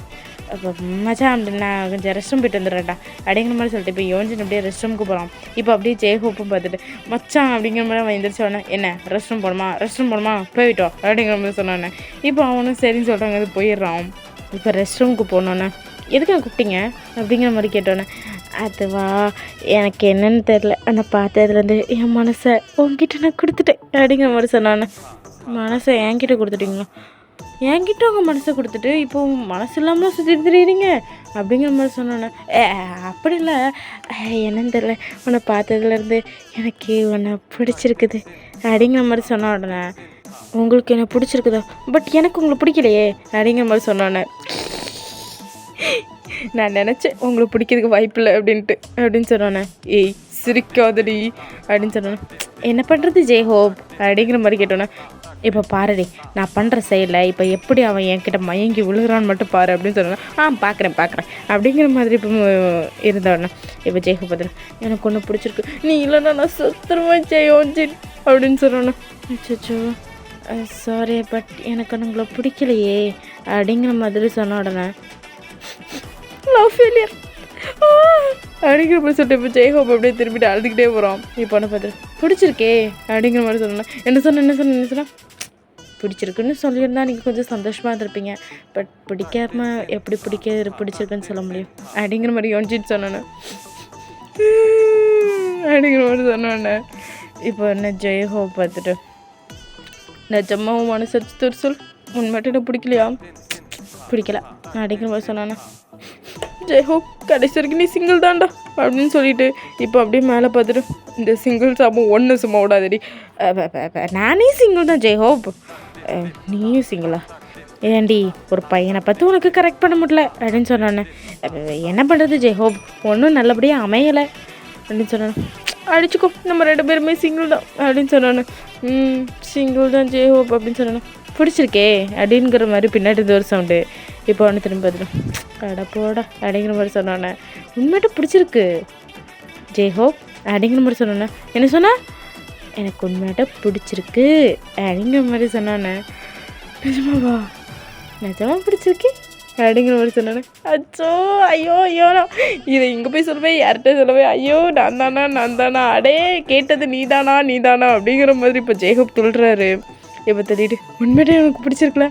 அப்போ மச்சான் அப்படின்னா கொஞ்சம் ரெஸ்ட் ரூம் போயிட்டு வந்துடுறேன்டா அப்படிங்கிற மாதிரி சொல்லிட்டு இப்போ யோன்ஜின் அப்படியே ரெஸ்ட் ரூமுக்கு போகிறான். இப்போ அப்படியே ஜெய்ஹோப்பும் பார்த்துட்டு, மச்சான் அப்படிங்கிற மாதிரி அவன் எந்திரிச்ச உடனே, என்ன ரெஸ்ட் ரூம் போகணுமா போயிட்டோம் அப்படிங்கிற மாதிரி சொன்னோன்னே, இப்போ அவனும் சரின்னு சொல்கிறாங்க அது போயிடுறான். இப்போ ரெஸ்ட் ரூமுக்கு போனோன்னே, எதுக்கு நான் கூப்பிட்டீங்க அப்படிங்கிற மாதிரி கேட்டோன்னே, அதுவா எனக்கு என்னன்னு தெரில, ஆனால் பார்த்ததுலேருந்து என் மனசை உங்ககிட்ட நான் கொடுத்துட்டேன் அப்படிங்கிற மாதிரி சொன்னானே. மனசை என்கிட்ட கொடுத்துட்டீங்களா? என்கிட்ட உங்கள் மனசை கொடுத்துட்டு இப்போ மனசு இல்லாமல் சுற்றிட்டு தெரியுறீங்க அப்படிங்கிற மாதிரி சொன்னோன்னே, அப்படி இல்லை, என்னன்னு தெரில, உன்னை பார்த்ததுலேருந்து எனக்கு உன்னை பிடிச்சிருக்குது அப்படிங்கிற மாதிரி சொன்ன உடனே, உங்களுக்கு என்ன பிடிச்சிருக்குதா, பட் எனக்கு உங்களை பிடிக்கலையே அப்படிங்கிற மாதிரி சொன்னோன்னே, நான் நினச்சேன் உங்களுக்கு பிடிக்கிறதுக்கு வாய்ப்பில்லை அப்படின்னு சொன்னோன்னே, ஏய் சிரிக்காதடி அப்படின்னு சொன்னோன்னே, என்ன பண்ணுறது ஜெய்ஹோப் அப்படிங்கிற மாதிரி கேட்டோன்னே, இப்போ பாருடி நான் பண்ணுற செயலில் இப்போ எப்படி அவன் என்கிட்ட மயங்கி விழுகிறான்னு மட்டும் பாரு அப்படின்னு சொன்னோன்னா, பார்க்குறேன் அப்படிங்கிற மாதிரி இப்போ இருந்தவொடனே, இப்போ ஜெய்ஹோப் பார்த்து எனக்கு ஒன்று பிடிச்சிருக்கு, நீ இல்லைன்னா நான் சுத்தரமா ஜெயோஞ்சின் அப்படின்னு சொன்னோன்னே, அச்சோ சாரி பட் எனக்கு உங்களை பிடிக்கலையே அப்படிங்கிற மாதிரி சொன்ன உடனே, லவ் ஃபெயிலியர் அப்படிங்கிற மாதிரி சொல்லிட்டு இப்போ ஜெய்ஹோப் அப்படியே திரும்பிட்டு அழுதுகிட்டே போகிறோம். இப்போ ஒன்று பார்த்து பிடிச்சிருக்கே அப்படிங்கிற மாதிரி சொன்னேன். என்ன சொன்ன பிடிச்சிருக்குன்னு சொல்லியிருந்தா நீங்கள் கொஞ்சம் சந்தோஷமாக இருந்திருப்பீங்க, பட் பிடிக்காம எப்படி பிடிச்சிருக்குன்னு சொல்ல முடியும் அப்படிங்கிற மாதிரி யோசிச்சுட்டு சொன்னேன் அப்படிங்கிற மாதிரி சொன்னோன்னே, இப்போ என்ன ஜெய்ஹோப் பார்த்துட்டு, நிஜமாக மனசு சொல் உண்மைட்டு எனக்கு பிடிக்கலையா, பிடிக்கல அப்படிங்கிற மாதிரி சொன்னானே. ஜெய்ஹோப் கடைசி வரைக்கும் நீ சிங்கிள் தான்டா அப்படின்னு சொல்லிட்டு இப்போ அப்படியே மேலே பார்த்துட்டு, இந்த சிங்கிள் சாபம் ஒன்று சும்மா விடாதடி, நானே சிங்கிள் தான் ஜெய்ஹோப், நீயும் சிங்கிளா, ஏண்டி ஒரு பையனை பார்த்து உனக்கு கரெக்ட் பண்ண முடியல அப்படின்னு சொன்னானே, என்ன பண்ணுறது ஜெய்ஹோப், ஒன்றும் நல்லபடியாக அமையலை அப்படின்னு சொன்னானே, அடிச்சுக்கோ நம்ம 2 பேருமே சிங்கிள் தான் அப்படின்னு சொன்னானே, சிங்கிள் தான் ஜெய்ஹோப் அப்படின்னு சொன்னானே, பிடிச்சிருக்கே அப்படிங்கிற மாதிரி பின்னாடி ஒரு சவுண்டு. இப்போ ஒன்று திரும்ப பார்த்துட்டோம், அட போடா அப்படிங்கிற மாதிரி சொன்னோன்னே, உண்மையிட்ட பிடிச்சிருக்கு ஜெய்ஹோப் அப்படிங்கிற மாதிரி சொன்னோன்னே, என்ன சொன்னா, எனக்கு உண்மையிட்ட பிடிச்சிருக்கு அப்படிங்கிற மாதிரி சொன்னோன்னே, நிஜமா பிடிச்சிருக்கு அப்படிங்கிற மாதிரி சொன்னானே, அச்சோ ஐயோ இதை இங்கே போய் சொல்லவே யார்கிட்ட சொல்லவே, ஐயோ நான் தானா அடே கேட்டது நீதானா அப்படிங்கிற மாதிரி இப்போ ஜெய்ஹோப் துள்ளுறாரு. இப்போ தெரியுது உண்மையிட்டே எனக்கு பிடிச்சிருக்கல,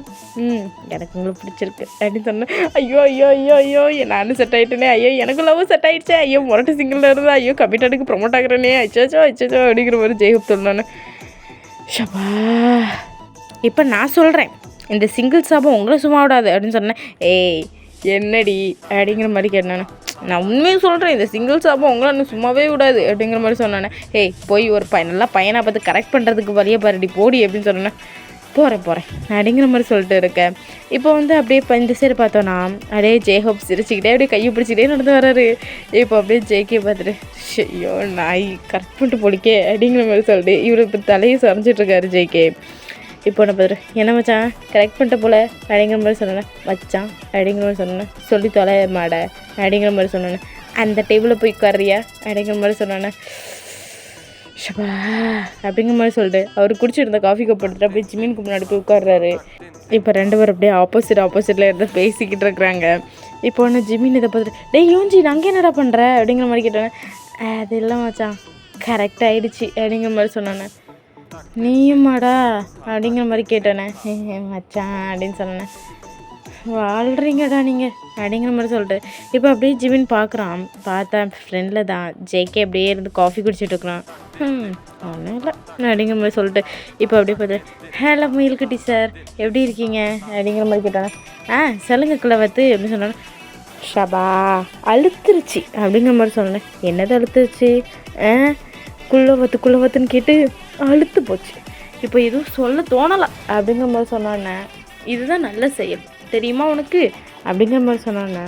எனக்கு உங்களுக்கு பிடிச்சிருக்கு அப்படின்னு சொன்னேன். ஐயோ நானும் செட் ஆகிட்டேனே, ஐயோ எனக்கு லவ் செட் ஆகிடுச்சே, ஐயோ முரட்டு சிங்கிளில் இருந்தா, ஐயோ கமிட்டடுக்கு ப்ரொமோட் ஆகிறேனே, அச்சோ அப்படிங்கிற மாதிரி ஜெய்ஹோப் சொன்னானே. ஷபா இப்போ நான் சொல்கிறேன், இந்த சிங்கிள் சாபம் உங்களை சும்மா விடாது அப்படின்னு சொன்னேன். ஏய் என்னடி அப்படிங்கிற மாதிரி கேட்டானே, நான் உண்மையை சொல்கிறேன், இந்த சிங்கிள் சாபம் உங்களை இன்னும் சும்மாவே விடாது அப்படிங்கிற மாதிரி சொன்னானே. ஏய் போய் ஒரு நல்லா பையனை பார்த்து கரெக்ட் பண்ணுறதுக்கு வழியே பாருடி போடி அப்படின்னு சொன்னேன். போகிறேன் அப்படிங்கிற மாதிரி சொல்லிட்டு இருக்கேன். இப்போ வந்து அப்படியே இப்போ இந்த சைடு பார்த்தோன்னா அப்படியே ஜெய்ஹோப் சிரிச்சுக்கிட்டே அப்படியே கையை பிடிச்சிக்கிட்டே நடந்து வர்றாரு. இப்போ அப்படியே ஜெய்கே பார்த்துட்டு, ஐயோ நாய் கரெக்ட் பண்ணிட்டு போலிக்கே அப்படிங்கிற மாதிரி சொல்லிட்டு இவர் இப்போ தலையை சரிஞ்சிட்ருக்காரு ஜெய்கே. இப்போ என்ன பார்த்துட்டு, என்ன மச்சான் கரெக்ட் பண்ணிட்ட போல அப்படிங்கிற மாதிரி சொன்னேன். மச்சான் அப்படிங்கிற மாதிரி சொன்னேன். சொல்லி தொலை மாட அப்படிங்கிற மாதிரி சொன்னேன். அந்த டேபிளில் போய் உட்காரியா அப்படிங்கிற மாதிரி சொன்னேன். ஷபா அப்படிங்கிற மாதிரி சொல்லிட்டு அவர் குடிச்சிருந்த காஃபி கப் எடுத்துட்டு அப்படியே ஜிம்மினுக்கு முன்னாடி போய் உட்கார்றாரு. இப்போ 2 பேரும் அப்படியே ஆப்போசிட்டில் இருந்து பேசிக்கிட்டு இருக்கிறாங்க. இப்போ ஒன்று ஜிம்மின் இதை பார்த்துட்டு, டேய் யோஞ்சி நான் அங்கே என்னடா பண்ணுற அப்படிங்கிற மாதிரி கேட்டேன். அது இல்லை மச்சான் கரெக்ட் ஆகிடுச்சி அப்படிங்கிற மாதிரி சொன்னானே. நீயுமாடா அப்படிங்கிற மாதிரி கேட்டானே. மச்சான் அப்படின்னு சொன்னேன். வாழ்கிறீங்கடா நீங்கள் அப்படிங்கிற மாதிரி சொல்லிட்டு இப்போ அப்படியே ஜிமின் பார்க்குறான். பார்த்தா ஃப்ரெண்டில் தான் ஜேகே அப்படியே இருந்து காஃபி குடிச்சிட்டு இருக்கிறான். ஒன்றும் இல்லை அப்படிங்கிற மாதிரி சொல்லிட்டு இப்போ அப்படியே பார்த்து, ஹலோ முயல்குட்டி சார் எப்படி இருக்கீங்க அப்படிங்கிற மாதிரி கேட்டானே. சொல்லுங்க குலவத்து அப்படின்னு சொன்னானே. ஷபா அழுத்துருச்சு அப்படிங்கிற மாதிரி சொன்னேன். என்னது அழுத்துருச்சு? குள்ளவத்துன்னு கேட்டு அழுத்து போச்சு. இப்போ எதுவும் சொல்ல தோணலை அப்படிங்கிற மாதிரி சொன்னானே. இதுதான் நல்ல செயல் தெரியுமா உனக்கு அப்படிங்கிற மாதிரி சொன்னானே.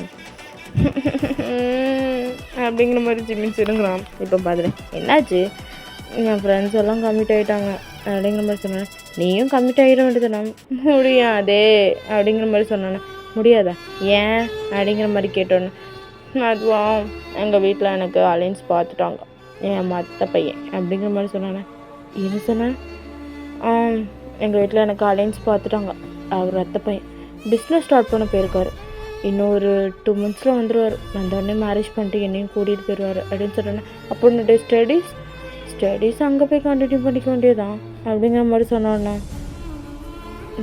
அப்படிங்கிற மாதிரி ஜிம்மின் சிறுங்கிறான். இப்போ பார்த்துட்டேன் என்னாச்சு, என் ஃப்ரெண்ட்ஸ் எல்லாம் கமிட் ஆகிட்டாங்க அப்படிங்கிற மாதிரி சொன்னானே. நீயும் கமிட் ஆகிட வேண்டியதுனா? முடியாதே அப்படிங்கிற மாதிரி சொன்னானே. முடியாதா ஏன் அப்படிங்கிற மாதிரி கேட்டோன்னே. அதுவா எங்கள் வீட்டில் எனக்கு அலைன்ஸ் பார்த்துட்டாங்க, என் மற்ற பையன் அப்படிங்கிற மாதிரி சொன்னானே. என்ன சொன்னேன்? எங்கள் வீட்டில் எனக்கு அலைன்ஸ் பார்த்துட்டாங்க, அவர் அத்தை பையன் பிஸ்னஸ் ஸ்டார்ட் பண்ண போயிருக்காரு, இன்னும் ஒரு 2 monthஸில் வந்துடுவார், வந்தோடனே மேரேஜ் பண்ணிட்டு என்னையும் கூட்டிகிட்டு போயிடுவார் அப்படின்னு சொன்னேன். அப்போ என்னுடைய ஸ்டடீஸ் அங்கே போய் கண்டினியூ பண்ணிக்க வேண்டியதான் அப்படிங்கிற மாதிரி சொன்னோன்னே.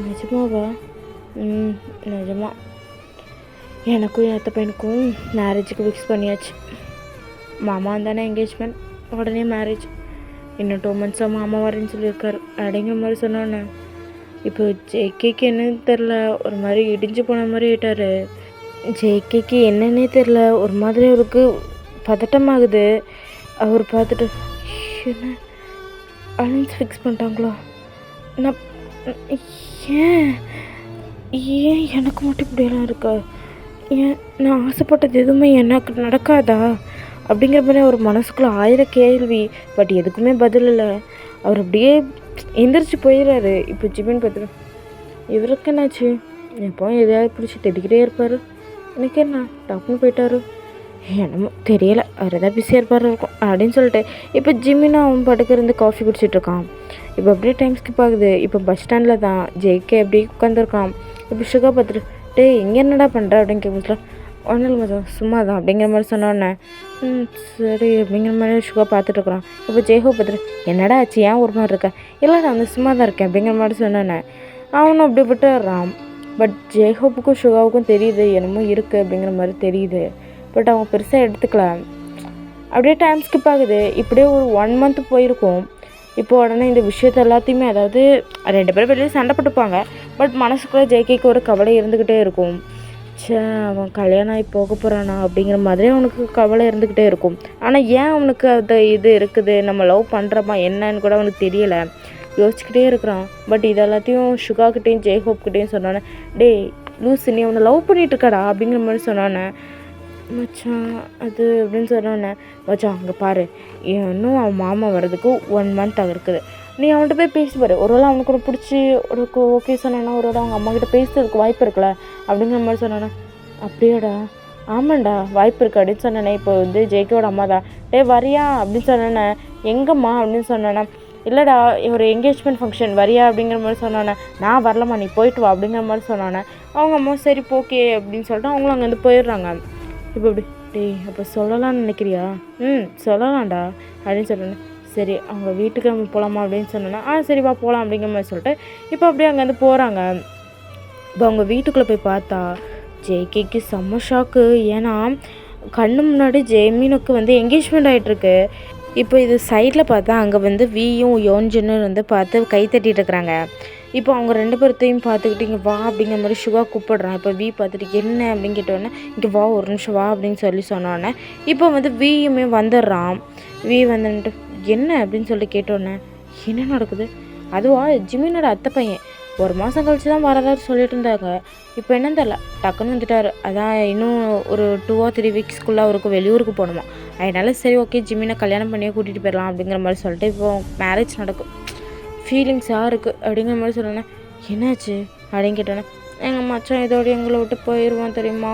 நிஜமாவா? நிஜமா எனக்கும் என் அத்தை பையனுக்கும் மேரேஜுக்கு ஃபிக்ஸ் பண்ணியாச்சு. மாமா தானே என்கேஜ்மெண்ட், உடனே மேரேஜ். இன்னும் 2 monthஸாக மாமா வரேன்னு சொல்லியிருக்காரு அப்படிங்கிற மாதிரி சொன்னோன்னே இப்போ ஜேகேக்கு என்னன்னு தெரில, ஒரு மாதிரி இடிஞ்சு போன மாதிரி ஆயிட்டார். ஜேகேக்கு என்னன்னே தெரில, ஒரு மாதிரி அவருக்கு பதட்டமாகுது. அவர் பார்த்துட்டு என்ன அலைன்ஸ் ஃபிக்ஸ் பண்ணிட்டாங்களா? நான் ஏன் ஏன் எனக்கு மட்டும் இப்படியெல்லாம் இருக்கா? ஏன் நான் ஆசைப்பட்டது எதுவுமே எனக்கு நடக்காதா அப்படிங்கிற மாதிரி அவர் மனசுக்குள்ளே 1000 கேள்வி. பட் எதுக்குமே பதில் இல்லை. அவர் அப்படியே எந்திரிச்சு போயிடுறாரு. இப்போ ஜிமின் பார்த்துட்டு இவருக்கு என்னாச்சு, எப்போ எதையாவது பிடிச்சி திட்டிக்கிட்டே இருப்பார், எனக்கு என்ன டக்குன்னு போயிட்டாரு, என்னமோ தெரியலை, அவர் எதாவது பிஸியாக இருப்பார் இருக்கும் அப்படின்னு சொல்லிட்டு இப்போ ஜிமின் அவன் படுக்க இருந்து காஃபி குடிச்சிட்ருக்கான். இப்போ அப்படியே டைம் ஸ்கிப் ஆகுது. இப்போ பஸ் ஸ்டாண்டில் தான் ஜேகே அப்படியே உட்காந்துருக்கான். இப்போ சுகா பார்த்துட்டு டேய் இங்கே என்னடா பண்ணுற அப்படின்னு கேட்கும்போது ஒன்றும் இல்லை மச்சான் சும்மா தான் அப்படிங்கிற மாதிரி சொன்னோன்னே சரி அப்படிங்கிற மாதிரி சுகா பார்த்துட்ருக்குறான். இப்போ ஜெய்ஹோ பார்த்துட்டு என்னடா ஆச்சு, ஏன் ஒரு மாதிரி இருக்கேன், இல்லைடா அந்த சும்மா தான் இருக்கேன் அப்படிங்கிற மாதிரி சொன்னோன்னே அவனும் அப்படி விட்டுறான். பட் ஜெய்ஹோப்புக்கும் சுகாவுக்கும் தெரியுது என்னமோ இருக்குது அப்படிங்கிற மாதிரி தெரியுது. பட் அவங்க பெருசாக எடுத்துக்கல. அப்படியே டைம் ஸ்கிப் ஆகுது. இப்படியே ஒரு 1 month போயிருக்கும். இப்போ உடனே இந்த விஷயத்த எல்லாத்தையுமே, அதாவது 2 பேரும் வெளியே சண்டை போட்டுப்பாங்க, பட் மனசுக்குள்ளே ஜேகேக்கு ஒரு கவலை இருந்துக்கிட்டே இருக்கும். அவன் கல்யாணம் ஆகி போக போகிறானா அப்படிங்கிற மாதிரி அவனுக்கு கவலை இருந்துக்கிட்டே இருக்கும். ஆனால் ஏன் அவனுக்கு அது இது இருக்குது, நம்ம லவ் பண்ணுறோமா என்னன்னு கூட அவனுக்கு தெரியலை, யோசிச்சுக்கிட்டே இருக்கிறான். பட் இது எல்லாத்தையும் சுகாக்கிட்டேயும் ஜெய்ஹோப்கிட்டையும் சொன்னானே டேய் லூசு நீ அவனை லவ் பண்ணிகிட்ருக்கடா அப்படிங்கிற மாதிரி சொன்னானே மச்சான் அது அப்படின்னு சொன்னோன்னே மச்சான் அங்கே பாரு இன்னும் அவன் மாமா வர்றதுக்கு 1 month இருக்குது, நீ அவன்கிட்ட போய் பேசி பாரு, ஒருவேளை அவனுக்கு கூட பிடிச்சி ஒரு ஓகே சொன்னான்னா ஒரு அவங்க அம்மா கிட்ட பேசுறதுக்கு வாய்ப்பு இருக்குல்ல அப்படிங்கிற மாதிரி சொன்னானே. அப்படியாடா, ஆமாண்டா வாய்ப்பு இருக்குது அப்படின்னு சொன்னேனே. இப்போ வந்து ஜேகேவோட அம்மா தான் டே வரியா அப்படின்னு சொன்னேன்னே. எங்கம்மா அப்படின்னு சொன்னேன்னா இல்லைடா ஒரு என்கேஜ்மெண்ட் ஃபங்க்ஷன் வரியா அப்படிங்கிற மாதிரி சொன்னானே. நான் வரலம்மா நீ போயிட்டு வா அப்படிங்கிற மாதிரி சொன்னானே. அவங்க அம்மா சரி ஓகே அப்படின்னு சொல்லிட்டு அவங்களும் அங்கேருந்து போயிடுறாங்க. இப்போ இப்படி டேய் அப்போ சொல்லலாம்னு நினைக்கிறியா? சொல்லலாம்டா அப்படின்னு சொன்னேன். சரி அவங்க வீட்டுக்கு நம்ம போகலாமா அப்படின்னு சொன்னேன்னா சரி வா போகலாம் அப்படிங்கிற மாதிரி சொல்லிட்டு இப்போ அப்படியே அங்கேருந்து போகிறாங்க. இப்போ அவங்க வீட்டுக்குள்ளே போய் பார்த்தா ஜேகேக்கு செம்ம ஷாக்கு. ஏன்னா கண்ணு முன்னாடி ஜெய்மீனுக்கு வந்து என்கேஜ்மெண்ட் ஆகிட்டுருக்கு. இப்போ இது சைடில் பார்த்தா அங்கே வந்து வியும் யோன்ஜின்னு வந்து பார்த்து கை தட்டிகிட்டு இருக்கிறாங்க. இப்போ அவங்க 2 பேர்த்தையும் பார்த்துக்கிட்டு இங்கே வா அப்படிங்கிற மாதிரி சுகா கூப்பிடுறான். இப்போ வி பார்த்துட்டு என்ன அப்படின்னு கேட்டோடனே இங்கே வா ஒரு நிமிஷம் வா அப்படின்னு சொன்னோன்னே இப்போ வந்து வியுமே வந்துடுறான். வி வந்துட்டு என்ன அப்படின்னு சொல்லி கேட்டோன்னே என்ன நடக்குது, அதுவா ஜிமினோட அத்தை பையன் 1 மாதம் கழிச்சு தான் வரதாரு சொல்லிட்டு இருந்தாங்க. இப்போ என்னன்னு தெரில டக்குன்னு வந்துட்டார். அதான் இன்னும் ஒரு 2 or 3 weeksக்குள்ளே அவருக்கு வெளியூருக்கு போகணுமா. அதனால சரி ஓகே ஜிமினை கல்யாணம் பண்ணியே கூட்டிகிட்டு போயிடலாம் அப்படிங்கிற மாதிரி சொல்லிட்டு இப்போ மேரேஜ் நடக்கும். ஃபீலிங்ஸாக இருக்குது அப்படிங்கிற மாதிரி சொன்னேன்னே என்னாச்சு அப்படின்னு கேட்டோன்னே எங்கள் மச்சான் இதோடு எங்களை விட்டு போயிடுவான் தெரியுமா,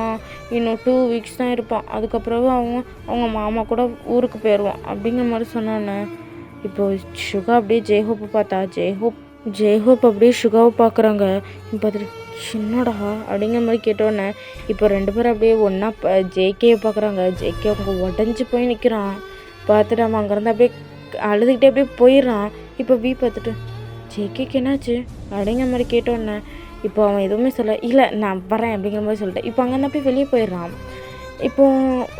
இன்னும் 2 weeks தான் இருப்பான், அதுக்கப்புறம் அவங்க மாமா கூட ஊருக்கு போயிடுவான் அப்படிங்கிற மாதிரி சொன்னானே. இப்போ சுகா அப்படியே ஜெய்ஹோப்பை பார்த்தா ஜெய்ஹோப் அப்படியே சுகாவை பார்க்குறாங்க. இப்போ பார்த்துட்டு சின்னடா அப்படிங்கிற மாதிரி கேட்டோன்னே இப்போ 2 பேரும் அப்படியே ஒன்றா ஜேகேயை பார்க்குறாங்க. ஜேகே அவங்க உடஞ்சி போய் நிற்கிறான். பார்த்துட்டு அவன் அங்கேருந்து அப்படியே அழுதுகிட்டே அப்படியே போயிடுறான். இப்போ வி பார்த்துட்டு ஜேகேக்கு என்னாச்சு அப்படிங்கிற மாதிரி கேட்டோன்னே இப்போ அவன் எதுவுமே இல்லை நான் வரேன் அப்படிங்கிற மாதிரி சொல்லிட்டேன். இப்போ அங்கேருந்து அப்படியே வெளியே போயிடுறான். இப்போ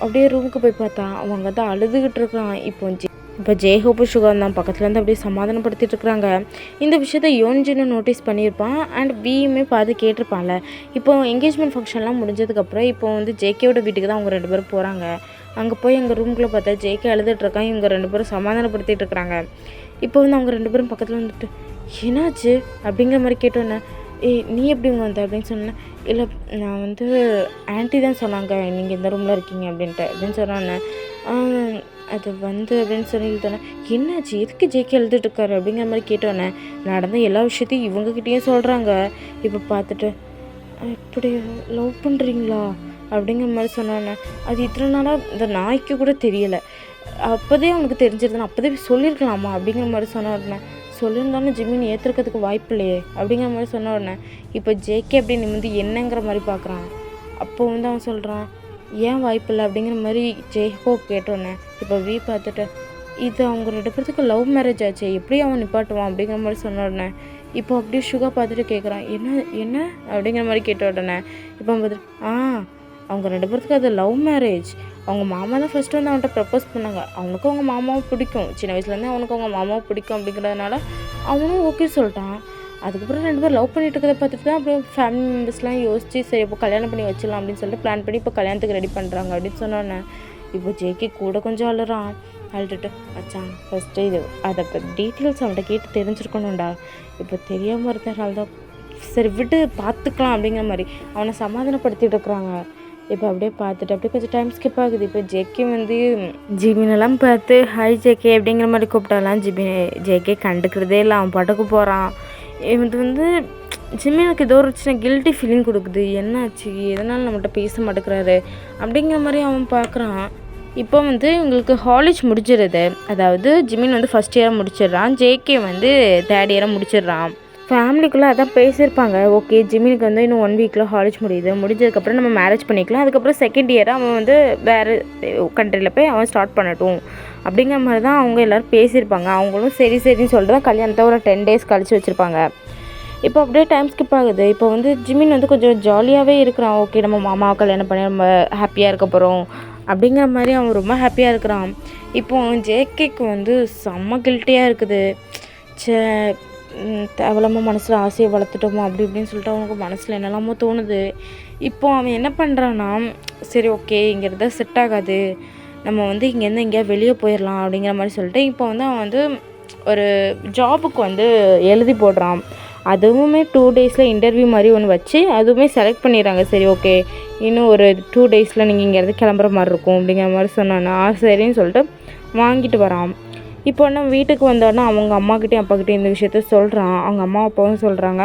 அப்படியே ரூமுக்கு போய் பார்த்தா அவங்க தான் அழுதுகிட்டு இருக்கான். இப்போ ஜெய்ஹோப்பு சுகா தான் பக்கத்துலேருந்து அப்படியே சமாதானப்படுத்திட்டு இருக்கிறாங்க. இந்த விஷயத்த யோன்ஜின்னு நோட்டீஸ் பண்ணியிருப்பான் அண்ட் வியுமே பார்த்து கேட்டிருப்பான்ல. இப்போ என்கேஜ்மெண்ட் ஃபங்க்ஷன்லாம் முடிஞ்சதுக்கப்புறம் இப்போ வந்து ஜேகேவோட வீட்டுக்கு தான் அவங்க 2 பேரும் போகிறாங்க. அங்கே போய் எங்கள் ரூம்குள்ளே பார்த்தா ஜேகே அழுதுட்ருக்கான். இவங்க 2 பேரும் சமாதானப்படுத்திட்டு இருக்கிறாங்க. இப்போ வந்து அவங்க 2 பேரும் பக்கத்தில் வந்துட்டு என்னாச்சு அப்படிங்கிற மாதிரி கேட்டோன்னே நீ எப்படி இங்கே வந்த அப்படின்னு சொன்னேன். இல்லை நான் வந்து ஆன்ட்டி தான் சொன்னாங்க நீங்கள் இந்த ரூமில் இருக்கீங்க அப்படின்னு சொன்னானே. அது வந்து அப்படின்னு சொல்லிட்டோன்னே என்னாச்சு எதுக்கு ஜேகே எழுதிட்டுருக்காரு அப்படிங்கிற மாதிரி கேட்டோன்னே நடந்த எல்லா விஷயத்தையும் இவங்ககிட்டயும் சொல்கிறாங்க. இப்போ பார்த்துட்டு இப்படி லவ் பண்ணுறீங்களா அப்படிங்கிற மாதிரி சொன்னானே. அது இத்தனை நாளாக இந்த நாய்க்கு கூட தெரியலை, அப்போதே அவனுக்கு தெரிஞ்சிருந்தேன், அப்போதே சொல்லியிருக்கலாமா அப்படிங்கிற மாதிரி சொன்ன உடனே சொல்லியிருந்தாலும் ஜிமின் ஏற்றுக்கிறதுக்கு வாய்ப்பு இல்லையே அப்படிங்கிற மாதிரி சொன்ன உடனே இப்போ ஜேகே அப்படி நிமிந்து என்னங்கிற மாதிரி பார்க்குறான். அப்போ வந்து அவன் சொல்கிறான் ஏன் வாய்ப்பு இல்லை அப்படிங்கிற மாதிரி ஜெய்ஹோப் கேட்டோன்னே இப்போ வி பார்த்துட்டு இது அவங்க 2 பேர்த்துக்கு லவ் மேரேஜ் ஆச்சு, எப்படி அவன் நிப்பாட்டுவான் அப்படிங்கிற மாதிரி சொன்ன உடனே இப்போ அப்படியே சுகா பார்த்துட்டு கேட்குறான் என்ன என்ன அப்படிங்கிற மாதிரி கேட்ட உடனே இப்போ பார்த்துட்டு அவங்க 2 பேர்த்துக்கு அது லவ் மேரேஜ். அவங்க மாமா தான் ஃபஸ்ட்டு வந்து அவன்கிட்ட ப்ரப்போஸ் பண்ணாங்க. அவனுக்கும் அவங்க மாமாவை பிடிக்கும். சின்ன வயசுலேருந்தே அவனுக்கு அவங்க மாமாவை பிடிக்கும் அப்படிங்கிறதுனால அவனும் ஓகே சொல்லிட்டான். அதுக்கப்புறம் 2 பேரும் லவ் பண்ணிட்டு இருக்கிறத பார்த்துட்டு தான் அப்படியே ஃபேமிலி மெம்பர்ஸ்லாம் யோசிச்சு சரி இப்போ கல்யாணம் பண்ணி வச்சிடலாம் அப்படின்னு சொல்லிட்டு பிளான் பண்ணி இப்போ கல்யாணத்துக்கு ரெடி பண்ணுறாங்க அப்படின்னு சொன்னோன்னே இப்போ ஜேகே கூட கொஞ்சம் அழுறான். அழுதுட்டு மச்சான் ஃபஸ்ட்டு இது அதை இப்போ டீட்டெயில்ஸ் அவன்கிட்ட கேட்டு தெரிஞ்சிருக்கணும்டா, இப்போ தெரியாமல் இருந்தனால தான் சரி விட்டு பார்த்துக்கலாம் அப்படிங்கிற மாதிரி அவனை சமாதானப்படுத்திட்டு இருக்கிறாங்க. இப்போ அப்படியே பார்த்துட்டு அப்படியே கொஞ்சம் டைம் ஸ்கிப் ஆகுது. இப்போ ஜேகே வந்து ஜிமினெல்லாம் பார்த்து ஹாய் ஜேகே அப்படிங்கிற மாதிரி கூப்பிட்டாலாம் ஜேகே கண்டுக்கிறதே இல்லை, அவன் பாட்டுக்கு போகிறான். இது வந்து ஜிமினுக்கு ஏதோ ஒரு சின்ன கில்ட்டி ஃபீலிங் கொடுக்குது. என்னாச்சு, எதனால் நம்மகிட்ட பேச மாட்டேங்கிறாரு அப்படிங்கிற மாதிரி அவன் பார்க்குறான். இப்போ வந்து இவங்களுக்கு காலேஜ் முடிச்சிடுது. அதாவது ஜிமின் வந்து ஃபஸ்ட் இயராக முடிச்சிடுறான், ஜேகே வந்து தேர்ட் இயராக முடிச்சிடுறான். ஃபேமிலிக்குள்ளே அதான் பேசியிருப்பாங்க. ஓகே ஜிமினுக்கு வந்து இன்னும் 1 வீக்கில் காலேஜ் முடிஞ்சதுக்கப்புறம் நம்ம மேரேஜ் பண்ணிக்கலாம், அதுக்கப்புறம் செகண்ட் இயராக அவன் வந்து வேறு கண்ட்ரியில் போய் அவன் ஸ்டார்ட் பண்ணட்டும் அப்படிங்கிற மாதிரி தான் அவங்க எல்லோரும் பேசியிருப்பாங்க. அவங்களும் சரி சரின்னு சொல்லிட்டு தான் கல்யாணத்தை ஒரு 10 days கழித்து வச்சுருப்பாங்க. இப்போ அப்படியே டைம் ஸ்கிப் ஆகுது. இப்போ வந்து ஜிமின் வந்து கொஞ்சம் ஜாலியாகவே இருக்கிறான். ஓகே நம்ம மாமாவை கல்யாணம் பண்ணி நம்ம ஹாப்பியாக இருக்க போகிறோம் அப்படிங்கிற மாதிரி அவன் ரொம்ப ஹாப்பியாக இருக்கிறான். இப்போ ஜேகேக்கு வந்து செம்ம கில்ட்டியாக இருக்குது. தேவலாம மனசில் ஆசையை வளர்த்துட்டோமோ அப்படி இப்படின்னு சொல்லிட்டு அவனுக்கு மனசில் என்னெல்லாமோ தோணுது. இப்போ அவன் என்ன பண்ணுறான்னா சரி ஓகே இங்கே இருந்தால் செட் ஆகாது, நம்ம வந்து இங்கேருந்து எங்கேயா வெளியே போயிடலாம் அப்படிங்கிற மாதிரி சொல்லிட்டு இப்போ வந்து அவன் வந்து ஒரு ஜாபுக்கு வந்து எழுதி போடுறான். அதுவுமே 2 days இன்டர்வியூ மாதிரி ஒன்று வச்சு அதுவுமே செலக்ட் பண்ணிடுறாங்க. சரி ஓகே இன்னும் ஒரு 2 days நீங்கள் இங்கேருந்து கிளம்புற மாதிரி இருக்கும் அப்படிங்கிற மாதிரி சொன்னான்னா சரின்னு சொல்லிட்டு வாங்கிட்டு வரான். இப்போ என்ன வீட்டுக்கு வந்தோடனே அவங்க அம்மாக்கிட்டேயும் அப்பாக்கிட்டேயும் இந்த விஷயத்த சொல்கிறான். அவங்க அம்மா அப்பாவும் சொல்கிறாங்க,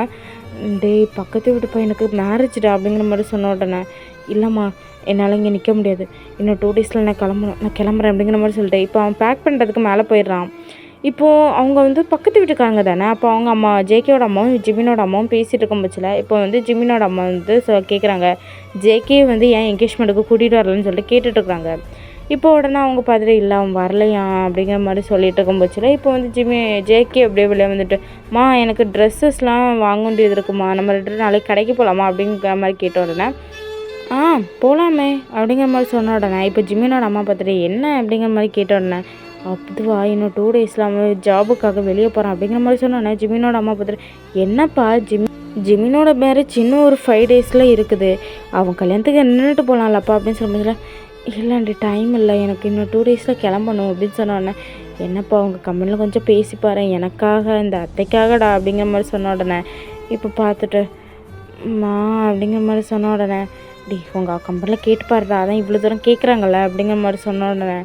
டேய் பக்கத்து வீட்டு பையனுக்கு மேரேஜ்டா அப்படிங்கிற மாதிரி சொன்ன உடனே இல்லைம்மா என்னால் இங்கே நிற்க முடியாது, இன்னும் 2 days நான் கிளம்புறேன் அப்படிங்கிற மாதிரி சொல்லிட்டு இப்போ அவன் பேக் பண்ணுறதுக்கு மேலே போயிடுறான். இப்போது அவங்க வந்து பக்கத்து வீட்டுக்காரங்க தானே. அப்போ அவங்க அம்மா ஜேகேவோட அம்மாவும் ஜிமினோட அம்மாவும் பேசிகிட்டு இருக்கும் பட்சத்தில் இப்போ வந்து ஜிமினோட அம்மா வந்து கேட்குறாங்க ஜேகே வந்து ஏன் என்கேஜ்மெண்ட்டுக்கு கூட்டிகிட்டு வரலன்னு சொல்லிட்டு கேட்டுட்ருக்குறாங்க. இப்போ உடனே அவங்க பார்த்துட்டு இல்லை அவன் வரலையா அப்படிங்கிற மாதிரி சொல்லிட்டு இருக்கும் பட்சத்தில் இப்போ வந்து ஜேகே அப்படியே வெளியே வந்துட்டு மா எனக்கு ட்ரெஸ்ஸஸ்லாம் வாங்க வேண்டியது இருக்குமா, நம்ம 2 நாளைக்கு கடைக்கு போகலாமா அப்படிங்கிற மாதிரி கேட்ட உடனே போகலாமே அப்படிங்கிற மாதிரி சொன்ன உடனே இப்போ ஜிமினோட அம்மா பார்த்துட்டு என்ன அப்படிங்கிற மாதிரி கேட்ட உடனே அதுவா இன்னும் 2 days அவன் ஜாபுக்காக வெளியே போகிறான் அப்படிங்கிற மாதிரி சொன்னோன்னே ஜிமினோட அம்மா பார்த்துட்டு என்னப்பா ஜிமினோட மேரேஜ் இன்னும் ஒரு 5 days இருக்குது, அவன் கல்யாணத்துக்கு நின்றுட்டு போகலாம்லப்பா அப்படின்னு சொல்லும்போதுல இல்லைண்டி டைம் இல்லை எனக்கு இன்னும் 2 days கிளம்பணும் அப்படின்னு சொன்னோடனே என்னப்பா அவங்க கம்பெனியில் கொஞ்சம் பேசிப்பாரு எனக்காக இந்த அத்தைக்காகடா அப்படிங்கிற மாதிரி சொன்ன உடனே இப்போ பார்த்துட்டு மா அப்படிங்கிற மாதிரி சொன்ன உடனே உங்கள் கம்பெனியில் கேட்டுப்பாருடா அதான் இவ்வளோ தூரம் கேட்குறாங்கல்ல அப்படிங்கிற மாதிரி சொன்ன உடனே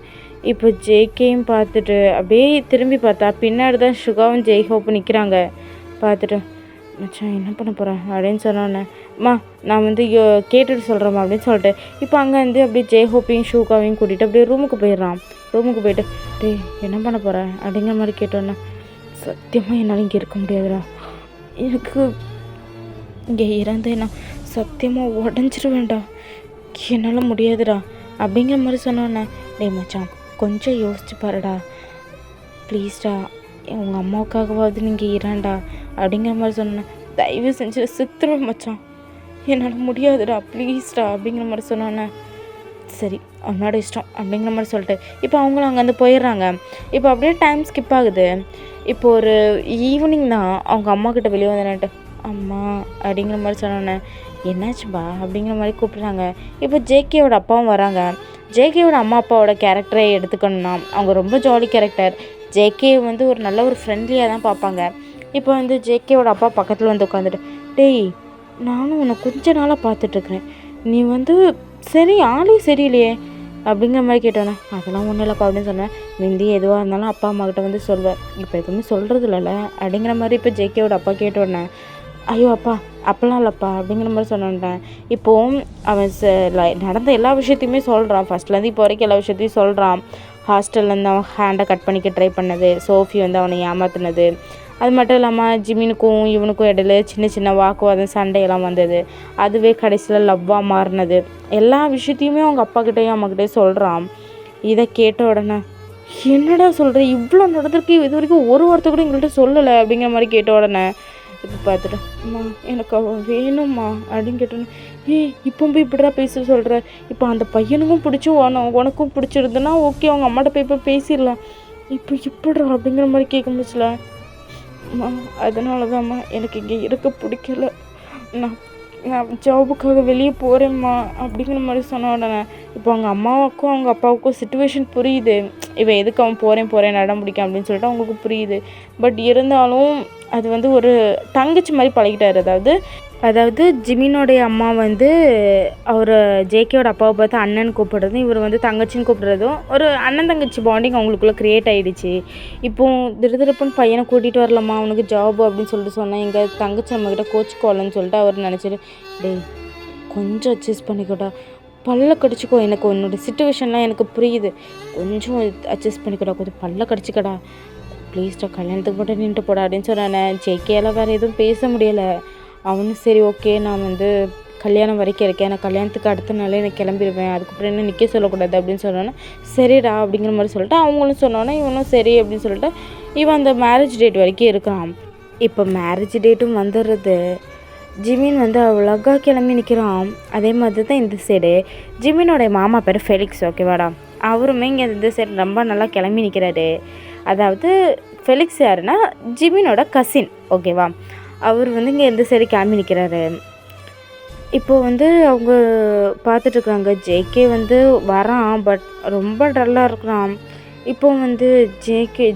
இப்போ ஜேகேயும் பார்த்துட்டு அப்படியே திரும்பி பார்த்தா பின்னாடி தான் சுகாவும் ஜெய்ஹோப்பும் நிற்கிறாங்க. பார்த்துட்டு மச்சான் என்ன பண்ண போகிறேன் அப்படின்னு சொன்னோன்னே நான் வந்து கேட்டுட்டு சொல்கிறேம்மா அப்படின்னு சொல்லிட்டு இப்போ அங்கே வந்து அப்படியே ஜெய்ஹோப்பையும் ஷூகாவையும் கூட்டிகிட்டு அப்படியே ரூமுக்கு போயிடுறான். ரூமுக்கு போயிட்டு டேய் என்ன பண்ண போகிறேன் அப்படிங்கிற மாதிரி கேட்டோன்னே சத்தியமாக என்னால் இங்கே இருக்க முடியாதுடா, எனக்கு இங்கே இறந்தேன்னா சத்தியமாக உடஞ்சிருவேண்டா, என்னால் முடியாதுடா அப்படிங்கிற மாதிரி சொன்னோன்னே டேய் மச்சான் கொஞ்சம் யோசிச்சு பாருடா ப்ளீஸ்டா, உங்கள் அம்மாவுக்காகவாவது நீங்கள் இறாண்டா அப்படிங்கிற மாதிரி சொன்னேன். தயவு செஞ்சு செத்துருவேன் மச்சான், என்னால் முடியாதுடா ப்ளீஸ்டா அப்படிங்கிற மாதிரி சொன்னோன்னே சரி அவனோட இஷ்டம் அப்படிங்கிற மாதிரி சொல்லிட்டு இப்போ அவங்களும் அங்கேருந்து போயிடுறாங்க. இப்போ அப்படியே டைம் ஸ்கிப் ஆகுது. இப்போ ஒரு ஈவினிங் தான் அவங்க அம்மாக்கிட்ட வெளியே வந்தேன்ட்டு அம்மா அப்படிங்கிற மாதிரி சொன்னோன்னே என்னாச்சுப்பா அப்படிங்கிற மாதிரி கூப்பிட்றாங்க. இப்போ ஜேகேவோட அப்பாவும் வராங்க. ஜேகேவோட அம்மா அப்பாவோட கேரக்டரை எடுத்துக்கணும்னா அவங்க ரொம்ப ஜாலி கேரக்டர். ஜேகே வந்து ஒரு நல்ல ஒரு ஃப்ரெண்ட்லியாக தான் பார்ப்பாங்க. இப்போ வந்து ஜேகேவோட அப்பா பக்கத்தில் வந்து உட்காந்துட்டு டேய் நானும் உன்னை கொஞ்ச நாளாக பார்த்துட்ருக்குறேன், நீ வந்து சரி ஆளே சரியில்லையே அப்படிங்கிற மாதிரி கேட்டோன்னே அதெல்லாம் ஒன்றும் இல்லைப்பா அப்படின்னு சொன்னேன். முந்தி எதுவாக இருந்தாலும் அப்பா அம்மாக்கிட்ட வந்து சொல்வேன், இப்போ எதுவுமே சொல்கிறது இல்லைல்ல அப்படிங்கிற மாதிரி இப்போ ஜேகேவோட அப்பா கேட்டோன்னே ஐயோ அப்பா அப்போல்லாம் இல்லைப்பா அப்படிங்கிற மாதிரி சொன்னேன். இப்போது அவன் நடந்த எல்லா விஷயத்தையுமே சொல்கிறான். ஃபஸ்ட்லேருந்து இப்போ வரைக்கும் எல்லா விஷயத்தையும் சொல்கிறான். ஹாஸ்டல்லேருந்து அவன் ஹேண்டை கட் பண்ணிக்க ட்ரை பண்ணது, சோஃபி வந்து அவனை ஏமாற்றினது, அது மட்டும் இல்லாமல் ஜிமினுக்கும் இவனுக்கும் இடையில சின்ன சின்ன வாக்குவாதம் சண்டையெல்லாம் வந்தது, அதுவே கடைசியில் லவ்வாக மாறினது, எல்லா விஷயத்தையுமே அவங்க அப்பாக்கிட்டேயும் அம்மாக்கிட்டேயும் சொல்கிறான். இதை கேட்ட உடனே என்னடா சொல்கிற, இவ்வளோ நடந்திருக்கு, இது வரைக்கும் ஒரு வார்த்தை கூட எங்கள்கிட்ட சொல்லலை அப்படிங்கிற மாதிரி கேட்ட உடனே இப்போ பார்த்துட்டு அம்மா எனக்கு அவன் வேணும்மா அப்படின்னு கேட்டோன்னே ஏய் இப்போ போய் இப்படிடா பேச சொல்கிற, இப்போ அந்த பையனுக்கும் பிடிச்சி உனக்கும் பிடிச்சிருந்துன்னா ஓகே அவங்க அம்மாட்ட போய் இப்போ பேசிடலாம், இப்போ இப்படிடா அப்படிங்கிற மாதிரி கேட்க முடியல. அம்மா அதனால தான்ம்மா எனக்கு இங்கே இருக்க பிடிக்கல, நான் நான் ஜாபுக்காக வெளியே போகிறேம்மா அப்படிங்கிற மாதிரி சொன்ன உடனே இப்போ அவங்க அம்மாவுக்கும் அவங்க அப்பாவுக்கும் சுச்சுவேஷன் புரியுது, இவன் எதுக்கு அவன் போகிறேன் நடம் பிடிக்கும் அப்படின்னு சொல்லிட்டு அவங்களுக்கு புரியுது. பட் இருந்தாலும் அது வந்து ஒரு தங்கச்சி மாதிரி பழகிட்டார். அதாவது ஜிமினோடைய அம்மா வந்து அவர் ஜேகேயோட அப்பாவை பார்த்து அண்ணன் கூப்பிடுறதும் இவர் வந்து தங்கச்சின்னு கூப்பிடுறதும் ஒரு அண்ணன் தங்கச்சி பாண்டிங் அவங்களுக்குள்ளே க்ரியேட் ஆகிடுச்சு. இப்போது திருப்புன்னு பையனை கூட்டிகிட்டு வரலாமா அவனுக்கு ஜாப் அப்படின்னு சொல்லிட்டு சொன்னேன், எங்கள் தங்கச்சி நம்மக்கிட்ட கோச்சிக்கோலன்னு சொல்லிட்டு அவர் நினச்சிட்டு, டேய் கொஞ்சம் அட்ஜஸ்ட் பண்ணிக்கோடா, பல்ல கடிச்சிக்கோ, எனக்கு உன்னோட சுச்சுவேஷன்லாம் எனக்கு புரியுது, கொஞ்சம் அட்ஜஸ்ட் பண்ணிக்கோடா, கொஞ்சம் பல்ல கடிச்சிக்கடா ப்ளீஸ்டா, கல்யாணத்துக்கு மட்டும் நின்றுட்டு போடா அப்படின்னு சொன்னேன். ஜேகேயால் வேறு எதுவும் பேச முடியலை. அவனும் சரி ஓகே நான் வந்து கல்யாணம் வரைக்கும் இருக்கேன், நான் கல்யாணத்துக்கு அடுத்த நாளே நான் கிளம்பிடுவேன், அதுக்கப்புறம் என்ன நிற்க சொல்லக்கூடாது அப்படின்னு சொன்னோன்னே சரிடா அப்படிங்கிற மாதிரி சொல்லிட்டு அவங்களும் சொன்னோன்னே இவனும் சரி அப்படின்னு சொல்லிட்டு இவன் அந்த மேரேஜ் டேட் வரைக்கும் இருக்கிறான். இப்போ மேரேஜ் டேட்டும் வந்துடுறது, ஜிமின் வந்து அவ்வளோக்கா கிளம்பி நிற்கிறான். அதே மாதிரி தான் இந்த சைடு ஜிமினோடைய மாமா பேர் ஃபெலிக்ஸ், ஓகேவாடா, அவருமே இங்கே இந்த சைடு ரொம்ப நல்லா கிளம்பி நிற்கிறாரு. அதாவது ஃபெலிக்ஸ் யாருன்னா ஜிமினோட கசின், ஓகேவா, அவர் வந்து இங்கே எந்த சைடு கிளம்பி நிற்கிறாரு. இப்போது வந்து அவங்க பார்த்துட்ருக்குறாங்க, ஜேகே வந்து வரான் பட் ரொம்ப டல்லாக இருக்கிறான். இப்போ வந்து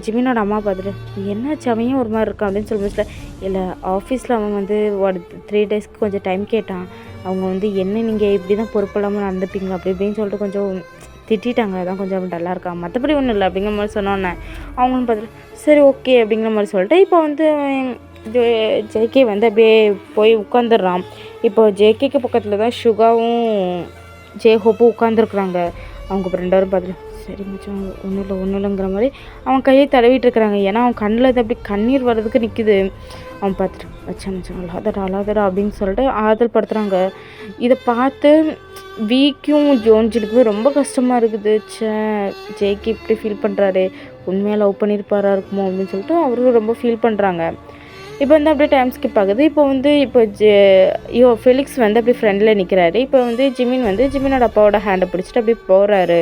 ஜிமினோட அம்மா பார்த்துட்டு என்னாச்சு அவன் ஒரு மாதிரி இருக்கான் அப்படின்னு சொல்லி இல்லை ஆஃபீஸில் அவன் வந்து ஒரு 3 டேஸ்க்கு கொஞ்சம் டைம் கேட்டான், அவங்க வந்து என்ன நீங்கள் இப்படி தான் பொறுப்பில்லாமல் நடந்துப்பீங்க அப்படி இப்படின்னு சொல்லிட்டு கொஞ்சம் திட்டாங்க, அதான் கொஞ்சம் அவன் டல்லாக இருக்கான், மற்றபடி ஒன்றும் இல்லை அப்படிங்கிற மாதிரி சொன்னோன்னே அவங்களும் பார்த்துட்டு சரி ஓகே அப்படிங்கிற மாதிரி சொல்லிட்டு இப்போ வந்து ஜேகே வந்து அப்படியே போய் உட்காந்துடுறான். இப்போ ஜேகேக்கு பக்கத்தில் தான் சுகாவும் ஜேஹோப்பும் உட்காந்துருக்குறாங்க. அவங்க ரெண்டவரும் பார்த்துட்டு சரி மச்சான் ஒன்றும் இல்லைங்கிற மாதிரி அவன் கையை தடவிட்டு இருக்கிறாங்க. ஏன்னா அவன் கண்ணில் அது அப்படி கண்ணீர் வர்றதுக்கு நிற்குது. அவன் பார்த்துட்டு மச்சான் அழாதடா அப்படின்னு சொல்லிட்டு ஆறுதல் படுத்துகிறாங்க. இதை பார்த்து வீக்கும் ஜோன்ஜினுக்குமே ரொம்ப கஷ்டமாக இருக்குது. ஜேகே இப்படி ஃபீல் பண்ணுறாரு, உண்மையாக லவ் பண்ணியிருப்பாரா இருக்குமோ அப்படின்னு சொல்லிட்டு அவரும் ரொம்ப ஃபீல் பண்ணுறாங்க. இப்போ வந்து அப்படியே டைம் ஸ்கிப் ஆகுது. இப்போ ஃபெலிக்ஸ் வந்து அப்படியே ஃப்ரெண்டில் நிற்கிறாரு. இப்போ வந்து ஜிமின் வந்து ஜிமினோட அப்பாவோட ஹேண்டை பிடிச்சிட்டு அப்படியே போகிறாரு.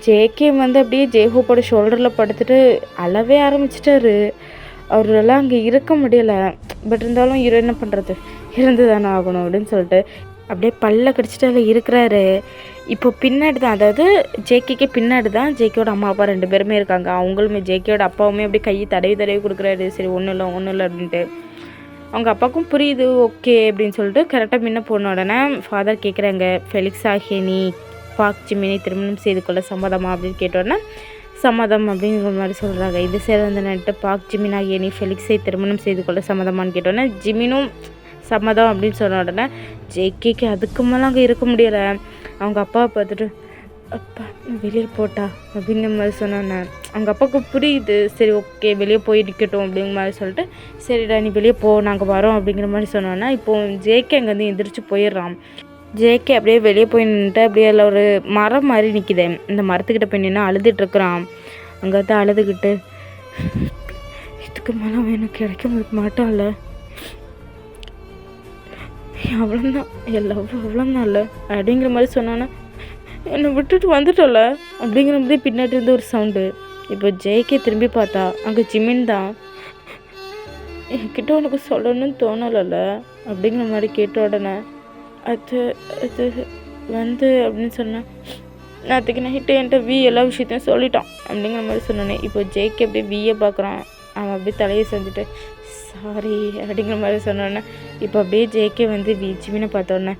ஜேகே வந்து அப்படியே ஜேஹோப்போட ஷோல்டரில் படுத்துட்டு அழவே ஆரம்பிச்சிட்டாரு. அவரெல்லாம் அங்கே இருக்க முடியலை. பட் இருந்தாலும் என்ன பண்ணுறது, இருந்து தானே ஆகணும் அப்படின்னு சொல்லிட்டு அப்படியே பல்ல கடிச்சிட்டு அதில் இருக்கிறாரு. இப்போ பின்னாடி தான், அதாவது ஜேகேக்கு பின்னாடி தான் ஜேகேயோட அம்மா அப்பா 2 பேருமே இருக்காங்க. அவங்களுமே ஜேகேயோட அப்பாவுமே அப்படியே கையை தடவி கொடுக்குறாரு. சரி ஒன்றும் இல்லை அப்படின்ட்டு அவங்க அப்பாவுக்கும் புரியுது ஓகே அப்படின்னு சொல்லிட்டு கரெக்டாக முன்ன போன உடனே ஃபாதர் கேட்குறாங்க, ஃபெலிக்ஸ் ஆகிய நீ பாக் ஜிமினை திருமணம் செய்து கொள்ள சம்மதமா அப்படின்னு கேட்டோடனே சம்மதம் அப்படிங்கிற மாதிரி சொல்கிறாங்க. இது சரி வந்து நட்டு பாக் ஜிமின் ஆகிய நீ ஃபெலிக்ஸை திருமணம் செய்து கொள்ள சம்மதமானு கேட்டோன்னே ஜிமினும் சம்மதம் அப்படின்னு சொன்ன உடனே ஜேகேக்கு அதுக்கு மேலே அங்கே இருக்க முடியலை. அவங்க அப்பாவை பார்த்துட்டு அப்பா வெளியே போட்டா அப்படிங்கிற மாதிரி சொன்னோன்னே அவங்க அப்பாவுக்கு புரியுது, சரி ஓகே வெளியே போய் நிற்கட்டும் அப்படிங்கிற மாதிரி சொல்லிட்டு சரிடா நீ வெளியே போ நாங்கள் வரோம் அப்படிங்கிற மாதிரி சொன்னோன்னா இப்போது ஜேகே அங்கேருந்து எந்திரிச்சு போயிடுறான். ஜேகே அப்படியே வெளியே போய் நின்றுட்டு அப்படியே அதில் ஒரு மரம் மாதிரி நிற்கிது. இந்த மரத்துக்கிட்ட போய் நின்று அழுதுட்டுருக்குறான். அங்கே தான் அழுதுகிட்டு இதுக்கு மேலே எனக்கு கிடைக்க மாட்டான்ல, அவ்வளோதான் எல்லாம் அவ்வளோதான் இல்லை அப்படிங்கிற மாதிரி சொன்னோன்னே என்னை விட்டுட்டு வந்துட்டோம்ல அப்படிங்கிற மாதிரி பின்னாடி இருந்து ஒரு சவுண்டு. இப்போ ஜேகே திரும்பி பார்த்தா அங்கே ஜிமின் தான். என்கிட்ட உனக்கு சொல்லணும்னு தோணலைல்ல அப்படிங்கிற மாதிரி கேட்ட உடனே அது வந்து அப்படின்னு சொன்னேன், நேற்றுக்கு நைட்டு என்கிட்ட எல்லா விஷயத்தையும் சொல்லிட்டான் அப்படிங்கிற மாதிரி சொன்னேன். இப்போ ஜேகே அப்படியே வியை பார்க்குறான். அவன் அப்படியே தலையை செஞ்சுட்டு சாரி அப்படிங்கிற மாதிரி சொன்னோன்னே இப்போ அப்படியே ஜேகே வந்து ஜிமினை பார்த்தோன்னே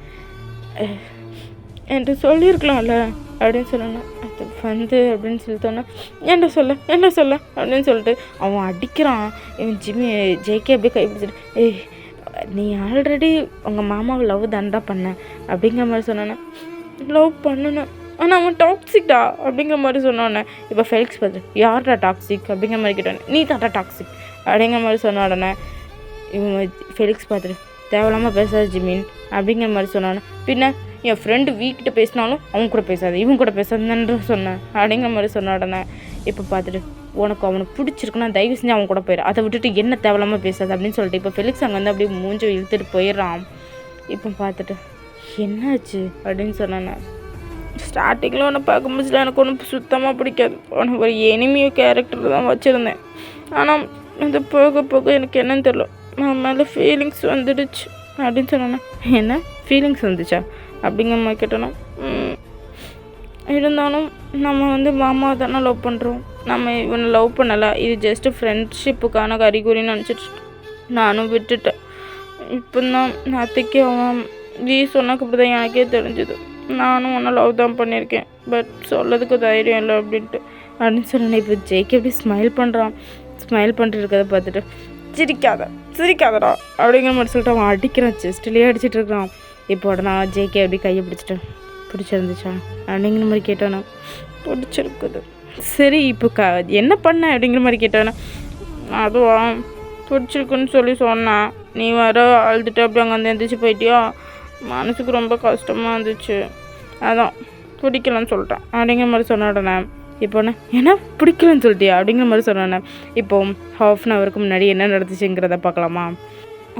என்கிட்ட சொல்லியிருக்கலாம்ல அப்படின்னு சொன்னோன்னா அது வந்து அப்படின்னு சொல்லிட்டோன்னா என்ன சொல்ல அப்படின்னு சொல்லிட்டு அவன் அடிக்கிறான். இவன் ஜேகே அப்படியே கைப்பிடிச்சிட்டு நீ ஆல்ரெடி உங்கள் மாமாவை லவ் தான்டா பண்ண அப்படிங்கிற மாதிரி சொன்னோன்னே லவ் பண்ணணும் ஆனால் அவன் டாக்ஸிக்டா அப்படிங்கிற மாதிரி சொன்னோன்னே இப்போ ஃபெலிக்ஸ் பார்த்து யார்டா டாக்ஸிக் அப்படிங்கிற மாதிரி கேட்டோன்னே நீ தான்டா டாக்ஸிக் அப்படிங்கிற மாதிரி சொன்ன உடனே இவன் ஃபெலிக்ஸ் பார்த்துட்டு தேவையில்லாமல் பேசாது ஜிமின் அப்படிங்கிற மாதிரி சொன்னானே, பின்ன என் ஃப்ரெண்டு வீக்கிட்ட பேசினாலும் அவங்க கூட பேசாது இவங்க கூட பேசாதுன்னு சொன்னேன் அப்படிங்கிற மாதிரி சொன்ன உடனே இப்போ பார்த்துட்டு அவனுக்கு பிடிச்சிருக்குன்னா தயவு செஞ்சு அவன் கூட போயிடும், அதை விட்டுட்டு என்ன தேவையில்லாமல் பேசாது அப்படின்னு சொல்லிட்டு இப்போ ஃபெலிக்ஸ் அங்கே வந்து அப்படியே மூஞ்சி இழுத்துட்டு போயிடுறான். இப்போ பார்த்துட்டு என்னாச்சு அப்படின்னு சொன்னேன். ஸ்டார்டிங்கில் ஒன்று பார்க்கும்போது எனக்கு ஒன்றும் சுத்தமாக பிடிக்காது. உனக்கு ஒரு எனிமியோ கேரக்டர் தான் வச்சுருந்தேன். ஆனால் இது போக போக எனக்கு என்னன்னு தெரியல, நான் மேலே ஃபீலிங்ஸ் வந்துடுச்சு அப்படின்னு சொன்னேன்னா. என்ன ஃபீலிங்ஸ் வந்துச்சா அப்படிங்கிற மாதிரி கேட்டோன்னா, இருந்தாலும் நம்ம மாமா தானே லவ் பண்ணுறோம், நம்ம இவனை லவ் பண்ணலை, இது ஜஸ்ட்டு ஃப்ரெண்ட்ஷிப்புக்கான அறிகுறின்னு நினச்சிட்டு நானும் விட்டுட்டேன். இப்போ தான் அத்தைக்கு அவன் சொன்னாக்கு அப்படி தான் எனக்கே தெரிஞ்சுது, நானும் உன்னை லவ் தான் பண்ணியிருக்கேன், பட் சொல்லதுக்கு தைரியம் இல்லை அப்படின்ட்டு அப்படின்னு சொன்னேன். இப்போ ஜேகே எப்படி ஸ்மைல் பண்ணிட்டு இருக்கிறத பார்த்துட்டு சிரிக்காதடா அப்படிங்கிற மாதிரி சொல்லிட்டு அவன் அடிக்கிறான், செஸ்ட்லேயே அடிச்சிட்டு இருக்கான். இப்போ நான் ஜேகே அப்படி கையை பிடிச்சிருந்துச்சா அப்படிங்கிற மாதிரி கேட்டானா. பிடிச்சிருக்குது. சரி இப்போ என்ன பண்ண அப்படிங்கிற மாதிரி கேட்டானா. அதுவா பிடிச்சிருக்குன்னு சொல்லி சொன்னான், நீ வர அழுதுட்டு அப்படி அங்கே வந்து எந்திரிச்சு போயிட்டியா, மனசுக்கு ரொம்ப கஷ்டமாக இருந்துச்சு, அதான் பிடிக்கலன்னு சொல்லிட்டேன் அப்படிங்கிற மாதிரி சொன்ன உடனே இப்போண்ணே ஏன்னா பிடிக்கலன்னு சொல்லிட்டியா அப்படிங்கிற மாதிரி சொன்னேண்ணே. இப்போ 1/2 ஹவருக்கு முன்னாடி என்ன நடந்துச்சுங்கிறத பார்க்கலாமா.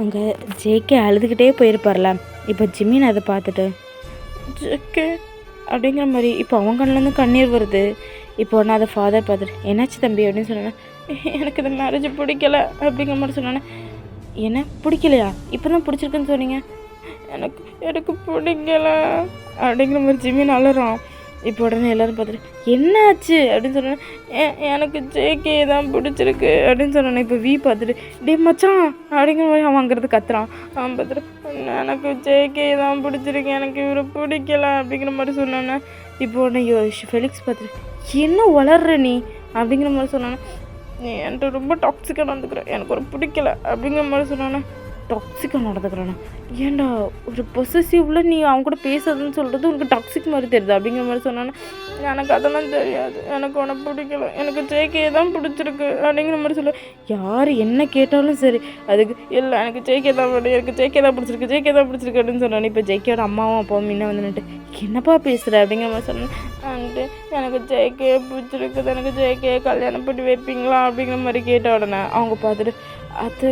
அங்கே ஜேகே அழுதுகிட்டே போயிருப்பார்ல. இப்போ ஜிமின் அதை பார்த்துட்டு ஜேகே அப்படிங்கிற மாதிரி இப்போ அவங்க கண்ணிலேருந்து கண்ணீர் வருது. இப்போ நான் அதை ஃபாதர் பார்த்துட்டு என்னாச்சு தம்பி அப்படின்னு சொன்னேன். எனக்கு இந்த மேரேஜ் பிடிக்கல அப்படிங்கிற மாதிரி சொன்னேன். என்ன பிடிக்கலையா, இப்போ தான் பிடிச்சிருக்குன்னு சொன்னீங்க, எனக்கு பிடிக்கல அப்படிங்கிற மாதிரி ஜிமின் அழுறான். இப்போ உடனே எல்லோரும் பார்த்துட்டு என்னாச்சு அப்படின்னு சொன்னேன். எனக்கு ஜேகே தான் பிடிச்சிருக்கு அப்படின்னு சொன்னேன். இப்போ பார்த்துட்டு டே மச்சான் அப்படிங்கிற மாதிரி அவன் அங்கிறது கத்துறான். அவன் பார்த்துட்டு எனக்கு ஜேகே தான் பிடிச்சிருக்கு, எனக்கு இவரை பிடிக்கல அப்படிங்கிற மாதிரி சொன்னோன்னே இப்போ உடனே ஃபெலிக்ஸ் பார்த்துட்டு என்ன வளர்ற நீ அப்படிங்கிற மாதிரி சொன்னானே. நீ என்கிட்ட ரொம்ப டாக்ஸிக்காக நடந்துக்கிறேன், எனக்கு ஒரு பிடிக்கல அப்படிங்கிற மாதிரி சொன்னானே. டாக்ஸிக்காக நடந்துக்கிறானா, ஏன்டா ஒரு பொசசிவ்ல நீ அவங்க கூட பேசுறதுன்னு சொல்கிறது உனக்கு டாக்ஸிக் மாதிரி தெரியுது அப்படிங்கிற மாதிரி சொன்னானே. எனக்கு அதெல்லாம் தெரியாது, எனக்கு உனக்கு பிடிக்கல, எனக்கு ஜேகே தான் பிடிச்சிருக்கு அப்படிங்கிற மாதிரி சொல்ல. யார் என்ன கேட்டாலும் சரி அதுக்கு இல்லை எனக்கு ஜேகே தான் எனக்கு ஜேகே தான் பிடிச்சிருக்கு அப்படின்னு சொன்னானே. இப்போ ஜேகேயோட அம்மாவும் அப்பாவும் முன்ன வந்துட்டு என்னப்பா பேசுகிற அப்படிங்கிற மாதிரி சொன்னேன். எனக்கு ஜேகே பிடிச்சிருக்குது, எனக்கு ஜேகே கல்யாணம் பண்ணி வைப்பீங்களா அப்படிங்கிற மாதிரி கேட்ட உடனே அவங்க பார்த்துட்டு அது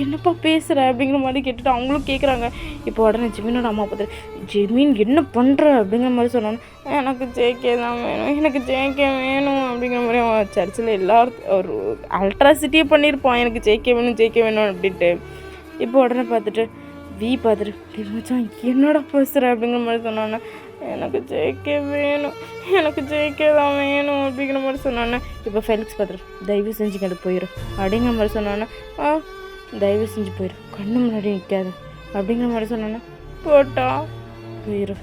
என்னப்பா பேசுகிற அப்படிங்கிற மாதிரி கேட்டுட்டு அவங்களும் கேட்குறாங்க. இப்போ உடனே ஜிமினோட அம்மா பார்த்துட்டு ஜிமின் என்ன பண்ணுற அப்படிங்கிற மாதிரி சொன்னாங்க. எனக்கு ஜேகே தான் வேணும், எனக்கு ஜேகே வேணும் அப்படிங்கிற மாதிரி அவன் சர்ச்சில் எல்லாரும் ஒரு அல்ட்ராசிட்டியே பண்ணியிருப்பான், எனக்கு ஜேகே வேணும் அப்படின்ட்டு. இப்போ உடனே பார்த்துட்டு பார்த்துட்டு மச்சான் என்னோட பேசுகிற அப்படிங்கிற மாதிரி சொன்னானே. எனக்கு ஜேகே வேணும், எனக்கு ஜேகே தான் வேணும் அப்படிங்கிற மாதிரி சொன்னானே. இப்போ ஃபெலிக்ஸ் பார்த்துட்டு தயவு செஞ்சு அது போயிடும் அப்படிங்கிற மாதிரி சொன்னானே. தயவு செஞ்சு போயிடும், கண்ணு முன்னாடி நிற்காது அப்படிங்கிற மாதிரி சொன்னானே. போட்டா போயிடும்,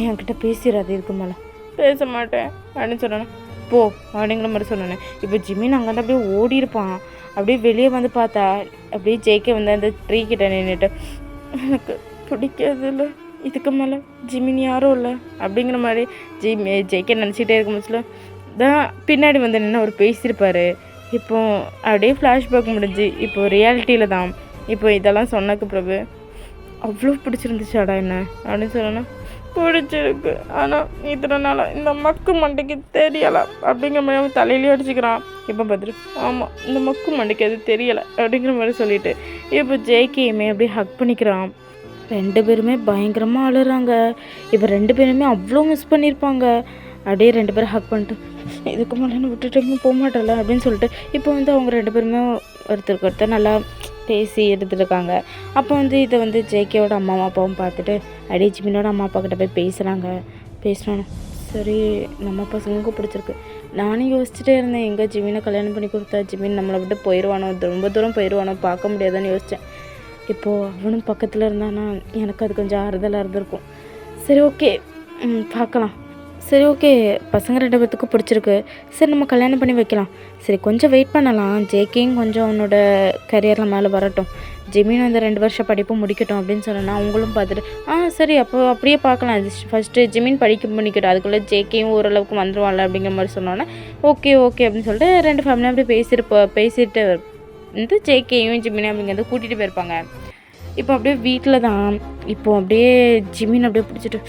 என்கிட்ட பேசிடாது, இதுக்கு மேலே பேச மாட்டேன் அப்படின்னு சொன்னானே. போ அப்படிங்கிற மாதிரி சொன்னானே. இப்போ ஜிமின் அங்கே அப்படியே ஓடி இருப்பான். அப்படியே வெளியே வந்து பார்த்தா அப்படியே ஜேகே அந்த ட்ரீ கிட்ட நின்றுட்டு எனக்கு பிடிக்காது இல்லை, இதுக்கு மேலே ஜிமின் யாரும் இல்லை அப்படிங்கிற மாதிரி ஜேகே நினச்சிக்கிட்டே இருக்கும் போதுல தான் பின்னாடி நின்று அவர் பேசியிருப்பார். இப்போ அப்படியே ஃப்ளாஷ்பேக் முடிஞ்சு இப்போ ரியாலிட்டியில் தான் இப்போ இதெல்லாம் சொன்னக்கு பிறகு அவ்வளோ பிடிச்சிருந்துச்சாடா என்ன அப்படின்னு சொன்னேன்னா. பிடிச்சிருக்கு, ஆனால் இத்தனை நாளாக இந்த மக்கு மண்டைக்கு தெரியலை அப்படிங்கிற மாதிரி அவன் தலையிலேயே அடிச்சுக்கிறான். இப்போ பார்த்துட்டு ஆமாம் இந்த மக்கு மண்டைக்கு அது தெரியலை அப்படிங்கிற மாதிரி சொல்லிட்டு இப்போ ஜேகேயுமே அப்படியே ஹக் பண்ணிக்கிறான். 2 பேருமே பயங்கரமாக அழுறாங்க. இப்போ 2 பேருமே அவ்வளோ மிஸ் பண்ணியிருப்பாங்க. அப்படியே 2 பேரும் ஹக் பண்ணிட்டு இதுக்கு மேலே விட்டுட்டு போக மாட்டல அப்படின்னு சொல்லிட்டு இப்போ அவங்க 2 பேருமே ஒருத்தருக்கு ஒருத்தர் நல்லா பேசி எடுத்துருக்காங்க. அப்போ இதை ஜேகேவோட அம்மா அப்பாவும் பார்த்துட்டு அப்படியே ஜிமினோட அம்மா அப்பா கிட்ட போய் பேசினோன்னு சரி நம்ம பசங்களுக்கும் பிடிச்சிருக்கு. நானும் யோசிச்சுட்டே இருந்தேன், எங்கே ஜிமினை கல்யாணம் பண்ணி கொடுத்தா ஜிமின் நம்மளை விட்டு போயிடுவானோ, ரொம்ப தூரம் போயிடுவானோ, பார்க்க முடியாதுன்னு யோசித்தேன். இப்போது அவனும் பக்கத்தில் இருந்தானா எனக்கு அது கொஞ்சம் ஆறுதலாக இருந்திருக்கும். சரி ஓகே பார்க்கலாம். சரி ஓகே பசங்க 2 பேர்த்துக்கும் பிடிச்சிருக்கு, சரி நம்ம கல்யாணம் பண்ணி வைக்கலாம். சரி கொஞ்சம் வெயிட் பண்ணலாம், ஜேகேயும் கொஞ்சம் அவனோட கரியரில் மேலே வரட்டும், ஜிமின் 2 வருஷம் படிப்பும் முடிக்கட்டும் அப்படின்னு சொன்னேன்னா அவங்களும் பார்த்துட்டு சரி அப்போ அப்படியே பார்க்கலாம், ஃபஸ்ட்டு ஜிமின் படிக்க முடிக்கட்டும், அதுக்குள்ளே ஜேகேயும் ஓரளவுக்கு வந்துடுவான்ல அப்படிங்கிற மாதிரி சொன்னோன்னே ஓகே அப்படின்னு சொல்லிட்டு 2 ஃபேமிலியும் அப்படியே பேசிட்டு ஜேகேயும் ஜிமினையும் அப்படிங்கிறது கூட்டிகிட்டு போயிருப்பாங்க. இப்போ அப்படியே வீட்டில் தான் இப்போ அப்படியே ஜிமின் அப்படியே பிடிச்சிட்டு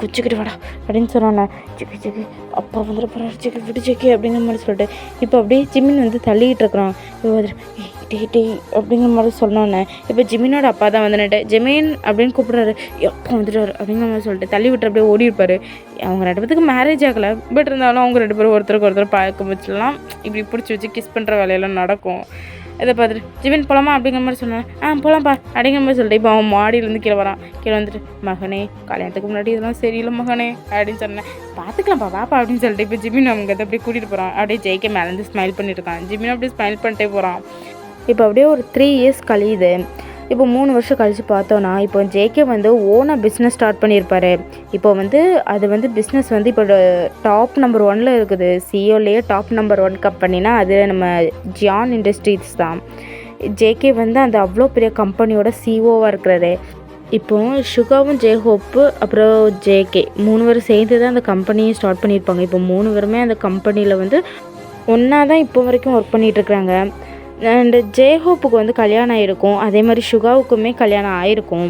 குச்சிக்கிட்டு வாடா அப்படின்னு சொன்னானே. சிக்கி சிக்கி அப்பா வந்துட்டு போகிறாரு, சிக்கி விட்டு சிக்கி அப்படிங்கிற மாதிரி சொல்லிட்டு இப்போ அப்படியே ஜிமின் வந்து தள்ளிக்கிட்டு இருக்கிறான். இப்போ டே டே அப்படிங்கிற மாதிரி சொன்னோன்னே இப்போ ஜிமினோட அப்பா தான் வந்துட்டு ஜெமீன் அப்படின்னு கூப்பிட்றாரு. எப்போ வந்துட்டாரு அப்படிங்கிற மாதிரி சொல்லிட்டு தள்ளி விட்டு அப்படியே ஓடி இருப்பார். அவங்க 2 பேத்துக்கு மேரேஜ் ஆகலை, பட் இருந்தாலும் அவங்க 2 பேரும் ஒருத்தருக்கு ஒருத்தர் பார்க்க வச்சுலாம் இப்படி பிடிச்சி வச்சு கிஸ் பண்ணுற வேலையெல்லாம் நடக்கும். இதை பார்த்துட்டு ஜிமின் போகலாமா அப்படிங்கிற மாதிரி சொன்னேன். போகலாம்ப்பா அப்படிங்கிற மாதிரி சொல்லிட்டு இப்போ அவன் மாடியிலேருந்து கீழே வரான். கீழே வந்துட்டு மகனே கல்யாணத்துக்கு முன்னாடி இதெல்லாம் சரியில்லை மகனே அப்படின்னு சொன்னேன். பார்த்துக்கலாம்ப்பா வாப்பா அப்படின்னு சொல்லிட்டு இப்போ ஜிமின் அவங்க அதை அப்படியே கூட்டிகிட்டு போகிறான். அப்படியே ஜெய்கே மேலேருந்து ஸ்மைல் பண்ணிட்டு இருக்கான். ஜிமின் அப்படியே ஸ்மைல் பண்ணிட்டே போகிறான். இப்போ அப்படியே ஒரு 3 இயர்ஸ் கழியுது. இப்போ 3 வருஷம் கழித்து பார்த்தோன்னா இப்போ ஜேகே வந்து ஓனாக பிஸ்னஸ் ஸ்டார்ட் பண்ணியிருப்பார். இப்போ வந்து அது வந்து பிஸ்னஸ் வந்து இப்போ டாப் நம்பர் 1ல் இருக்குது. சிஓலேயே டாப் நம்பர் 1 கம்பெனினா அது நம்ம ஜியான் இண்டஸ்ட்ரீஸ் தான். ஜேகே வந்து அந்த அவ்வளோ பெரிய கம்பெனியோட சிஓவாக இருக்கிறாரு. இப்போது சுகாவும் ஜேஹோப்பு அப்புறம் ஜேகே 3 பேரும் சேர்ந்து தான் அந்த கம்பெனியை ஸ்டார்ட் பண்ணியிருப்பாங்க. இப்போ 3 பேருமே அந்த கம்பெனியில் வந்து ஒன்றா தான் இப்போ வரைக்கும் ஒர்க் பண்ணிகிட்ருக்குறாங்க. அண்டு ஜேஹோப்புக்கு வந்து கல்யாணம் ஆகிருக்கும், அதே மாதிரி சுகாவுக்குமே கல்யாணம் ஆகிருக்கும்.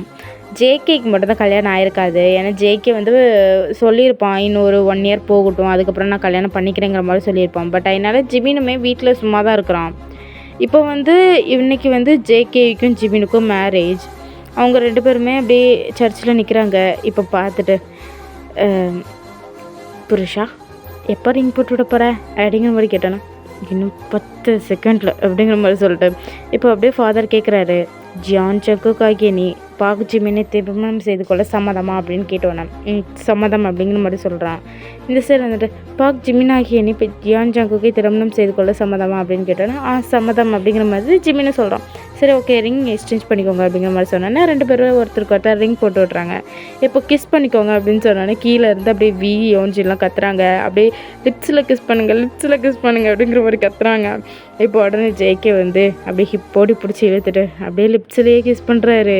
ஜேகேக்கு மட்டும்தான் கல்யாணம் ஆகிருக்காது. ஏன்னா ஜேகே வந்து சொல்லியிருப்பான் இன்னொரு 1 இயர் போகட்டும், அதுக்கப்புறம் நான் கல்யாணம் பண்ணிக்கிறேங்கிற மாதிரி சொல்லியிருப்பான். பட் அதனால் ஜிமினுமே வீட்டில் சும்மா தான் இருக்கிறான். இப்போ வந்து இன்றைக்கி வந்து ஜேகேக்கும் ஜிமினுக்கும் மேரேஜ். அவங்க 2 பேருமே அப்படியே சர்ச்சில் நிற்கிறாங்க. இப்போ பார்த்துட்டு புருஷா எப்போ ரிங் போட்டு விட போகிற அப்படிங்கிற மாதிரி கேட்டானா. இன்னும் 10 செகண்டில் அப்படிங்கிற மாதிரி சொல்லிட்டு இப்போ அப்படியே ஃபாதர் கேட்குறாரு, ஜியான் சக்குக்காகிய நீ பாகு ஜிமினை திருமணம் செய்து கொள்ள சம்மதமா அப்படின்னு கேட்டோன்னே சம்மதம் அப்படிங்கிற மாதிரி சொல்கிறான். இந்த சைடு வந்துட்டு பாக் ஜிமின் ஆகிய நீ இப்போ ஜியான் ஜங்குக்கை திருமணம் செய்து கொள்ள சம்மதமா அப்படின்னு கேட்டோன்னா சம்மதம் அப்படிங்கிற மாதிரி ஜிமினை சொல்கிறான். சரி ஓகே ரிங் எக்ஸ்சேஞ்ச் பண்ணிக்கோங்க அப்படிங்கிற மாதிரி சொன்னோன்னே 2 பேரும் ஒருத்தருக்கு ஒருத்தர் ரிங் போட்டு விட்றாங்க. இப்போ கிஸ் பண்ணிக்கோங்க அப்படின்னு சொன்னோன்னே கீழே இருந்து அப்படியே யோஞ்சிலாம் கத்துறாங்க. அப்படியே லிப்ஸில் கிஸ் பண்ணுங்கள் அப்படிங்கிற மாதிரி கத்துறாங்க. இப்போ உடனே ஜேகே வந்து அப்படியே ஹிப்போடி பிடிச்சி இழுத்துட்டு அப்படியே லிப்ஸ்லேயே கிஸ் பண்ணுறாரு,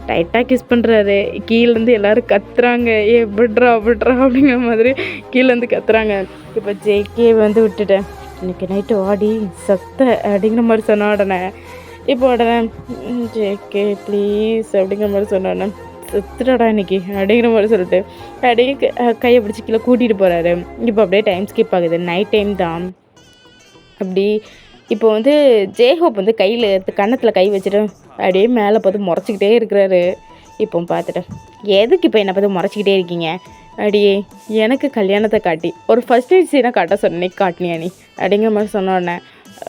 டைட்டாக கிஸ் பண்ணுறாரு. கீழேருந்து எல்லோரும் கத்துறாங்க, விட்றா அப்படிங்கிற மாதிரி கீழேருந்து கத்துறாங்க. இப்போ ஜேகே வந்து விட்டுட்டேன், இன்னைக்கு நைட்டு வாடி சத்த அப்படிங்கிற மாதிரி சொன்ன உடனே இப்போ உடனே ஜேகே ப்ளீஸ் அப்படிங்கிற மாதிரி சொன்னோடனே செத்துடா இன்னைக்கு அப்படிங்கிற மாதிரி சொல்லிட்டு அப்படியே கையை பிடிச்சி கீழே கூட்டிகிட்டு போகிறாரு. இப்போ அப்படியே டைம் ஸ்கிப் ஆகுது, நைட் டைம் தான். அப்படி இப்போ வந்து ஜேஹோப் வந்து கையில் கன்னத்தில் கை வச்சுட்டு அப்படியே மேலே பார்த்து முறைச்சிக்கிட்டே இருக்கிறாரு. இப்போ பார்த்துட்டு எதுக்கு இப்போ என்னை பார்த்து முறைச்சிக்கிட்டே இருக்கீங்க, அப்படியே எனக்கு கல்யாணத்தை காட்டி ஒரு ஃபர்ஸ்ட் நைட் சீனாக காட்ட சொன்னே காட்டினியா நீ அப்படிங்கிற மாதிரி சொன்னோடனே